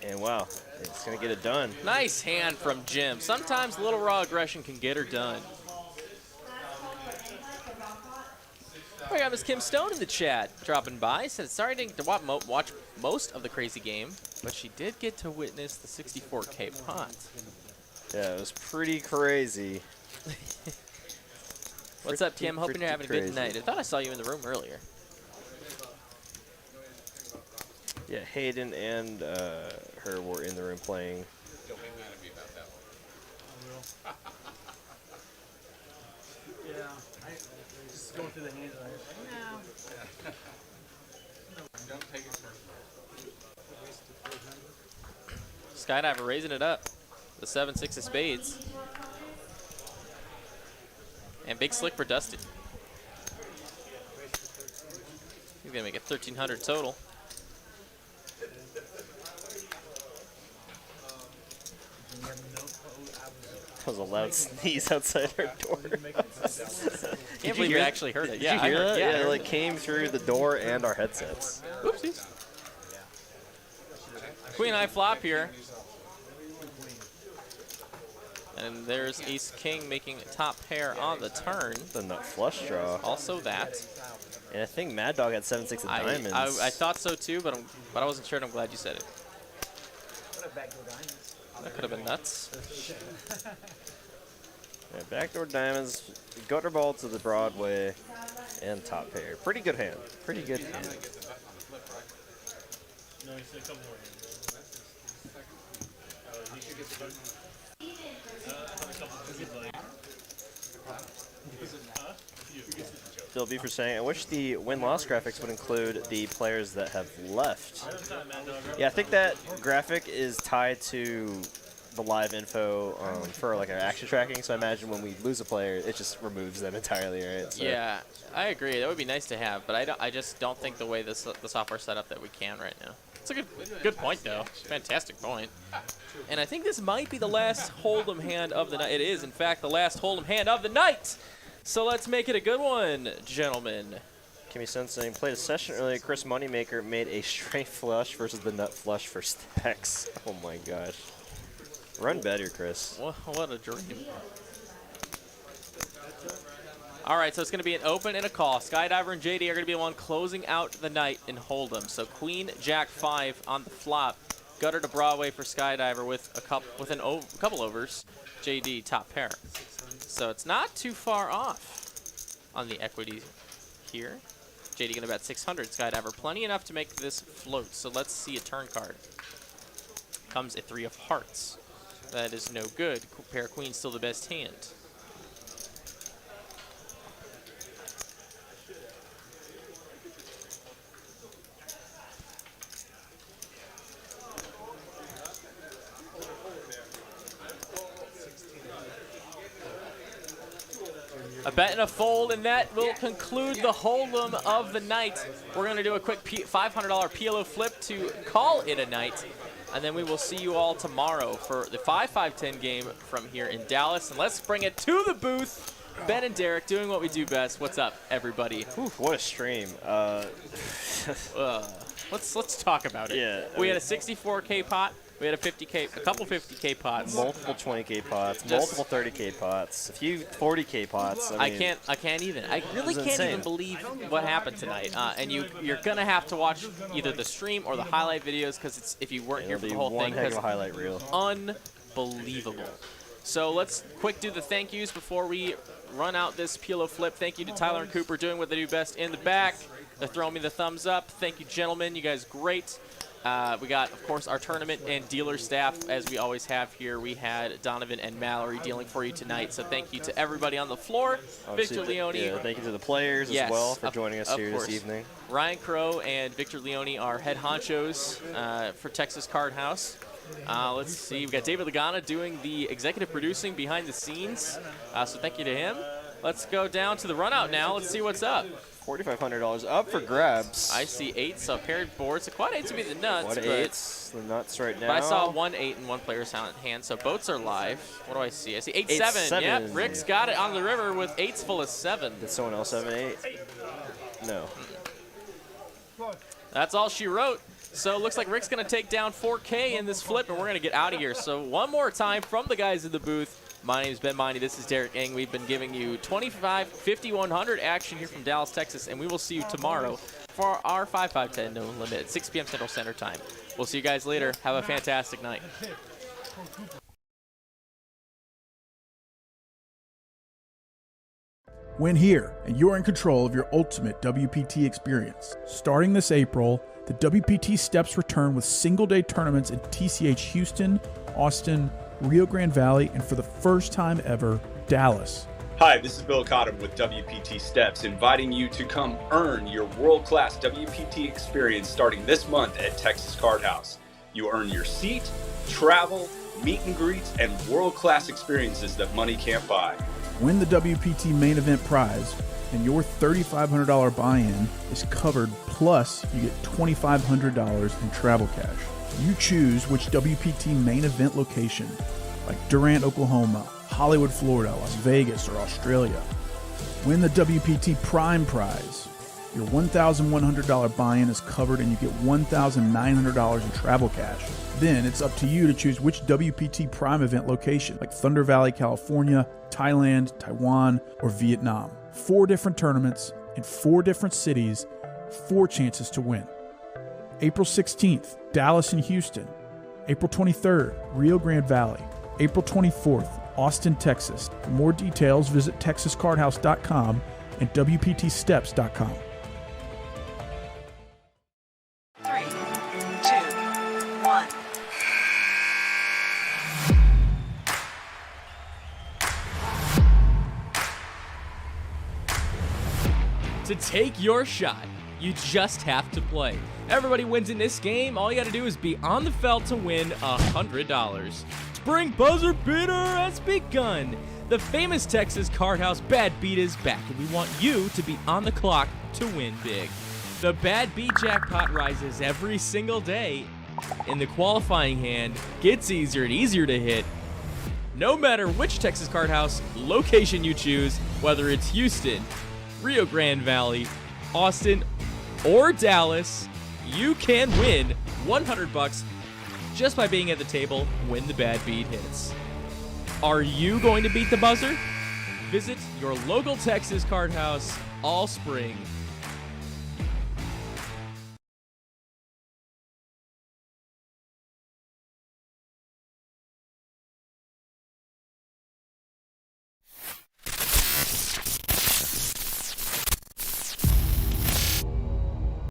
D: And wow, it's going to get it done.
C: Nice hand from Jim. Sometimes a little raw aggression can get her done. We got Miss Kim Stone in the chat dropping by. Said sorry didn't get to watch most of the crazy game, but she did get to witness the 64K pot.
D: Yeah, it was pretty crazy.
C: What's up, Kim? Hoping you're having a good night. I thought I saw you in the room earlier.
D: Yeah, Hayden and her were in the room playing.
I: Don't be mad at me about that one.
K: Yeah, just going through the hands.
I: Don't take it personally.
C: Skydiver raising it up. The 7, 6 of spades. And big slick for Dustin. He's gonna make it 1,300 total.
D: That was a loud sneeze outside our door.
C: Can't believe you actually heard it.
D: Did
C: Yeah,
D: you hear
C: I heard
D: that?
C: it. Yeah,
D: Yeah, it like came through the door and our headsets.
C: Oopsies. Queen eye flop here. And there's ace king making top pair on the turn.
D: The nut flush draw.
C: Also that.
D: And I think Mad Dog had 7, 6 of diamonds.
C: I thought so too, but I wasn't sure, and I'm glad you said it. That could have been nuts.
D: Yeah, backdoor diamonds, gutter ball to the Broadway, and top pair. Pretty good hand. Pretty good hand.
G: No, he said a couple more hands. He should get the button.
D: Phil B for saying, I wish the win-loss graphics would include the players that have left. Yeah, I think that graphic is tied to the live info for like our action tracking. So I imagine when we lose a player, it just removes them entirely, right? So.
C: Yeah, I agree. That would be nice to have, but I just don't think the way the software's set up that we can right now. It's a good point, though. Fantastic point. And I think this might be the last Hold'em hand of the night. It is, in fact, the last Hold'em hand of the night. So let's make it a good one, gentlemen.
D: Kimmy Sensing played a session earlier. Chris Moneymaker made a straight flush versus the nut flush for stacks. Oh my gosh. Run better, Chris.
C: What a dream. All right, so it's going to be an open and a call. Skydiver and JD are going to be the one closing out the night in Hold'em. So Queen, Jack 5 on the flop. Gutter to Broadway for Skydiver with a couple overs. JD top pair. So it's not too far off on the equity here. JD going to bet 600. Skydiver plenty enough to make this float. So let's see a turn card. Comes a 3 of hearts. That is no good. Pair of queens still the best hand. A bet and a fold, and that will conclude the hold'em of the night. We're going to do a quick $500 PLO flip to call it a night, and then we will see you all tomorrow for the 5-5-10 game from here in Dallas. And let's bring it to the booth. Ben and Derek doing what we do best. What's up, everybody?
D: Oof, what a stream.
C: Let's talk about it.
D: Yeah,
C: we had a 64K pot. We had a 50K, a couple 50K pots.
D: Multiple 20K pots, multiple 30K pots, a few 40K pots. I mean,
C: I can't even. I really can't
D: insane.
C: even believe what happened tonight. And you're gonna have to watch either the stream or the highlight videos because it's if you weren't here for the whole thing.
D: One heck of a highlight reel.
C: Unbelievable. So let's quick do the thank yous before we run out this PLO flip. Thank you to Tyler and Cooper doing what they do best in the back. They're throwing me the thumbs up. Thank you, gentlemen. You guys great. We got, of course, our tournament and dealer staff, as we always have here. We had Donovan and Mallory dealing for you tonight, so thank you to everybody on the floor.
D: Obviously,
C: Victor Leone.
D: Yeah, thank you to the players as well for joining us here this evening.
C: Ryan Crow and Victor Leone are head honchos for Texas Card House. Let's see. We've got David Lagana doing the executive producing behind the scenes, so thank you to him. Let's go down to the run out now. Let's see what's up.
D: $4,500 up for grabs.
C: I see 8, so paired boards. The quad 8s would be the nuts.
D: Quad 8s, the nuts right now.
C: But I saw 1 8 in one player's hand, so boats are live. What do I see? I see 8 7. Yep, Rick's got it on the river with 8s full of 7.
D: Did someone else have an 8? No.
C: That's all she wrote. So it looks like Rick's going to take down 4K in this flip, and we're going to get out of here. So one more time from the guys in the booth. My name is Ben Miney. This is Derek Ng. We've been giving you 25, 50, 100 action here from Dallas, Texas, and we will see you tomorrow for our 5-5-10 No Limit at 6 p.m. Central Standard Time. We'll see you guys later. Have a fantastic night.
A: Win here, and you're in control of your ultimate WPT experience. Starting this April, the WPT Steps return with single-day tournaments in TCH Houston, Austin, Rio Grande Valley, and for the first time ever, Dallas.
B: Hi, this is Bill Cottam with WPT Steps, inviting you to come earn your world-class WPT experience starting this month at Texas Card House. You earn your seat, travel, meet and greets, and world-class experiences that money can't buy.
A: Win the WPT main event prize, and your $3,500 buy-in is covered, plus you get $2,500 in travel cash. You choose which WPT main event location, like Durant, Oklahoma, Hollywood, Florida, Las Vegas, or Australia. Win the WPT Prime Prize. Your $1,100 buy-in is covered and you get $1,900 in travel cash. Then it's up to you to choose which WPT Prime event location, like Thunder Valley, California, Thailand, Taiwan, or Vietnam. 4 different tournaments in 4 different cities, 4 chances to win. April 16th, Dallas and Houston. April 23rd, Rio Grande Valley. April 24th, Austin, Texas. For more details, visit texascardhouse.com and WPTsteps.com.
N: 3, 2, 1.
C: To take your shot, you just have to play. Everybody wins in this game. All you got to do is be on the felt to win $100. Spring buzzer beater has begun. The famous Texas Card House Bad Beat is back, and we want you to be on the clock to win big. The Bad Beat jackpot rises every single day, and the qualifying hand gets easier and easier to hit. No matter which Texas Card House location you choose, whether it's Houston, Rio Grande Valley, Austin, or Dallas, you can win $100 just by being at the table when the Bad Beat hits. Are you going to beat the buzzer? Visit your local Texas Card House all spring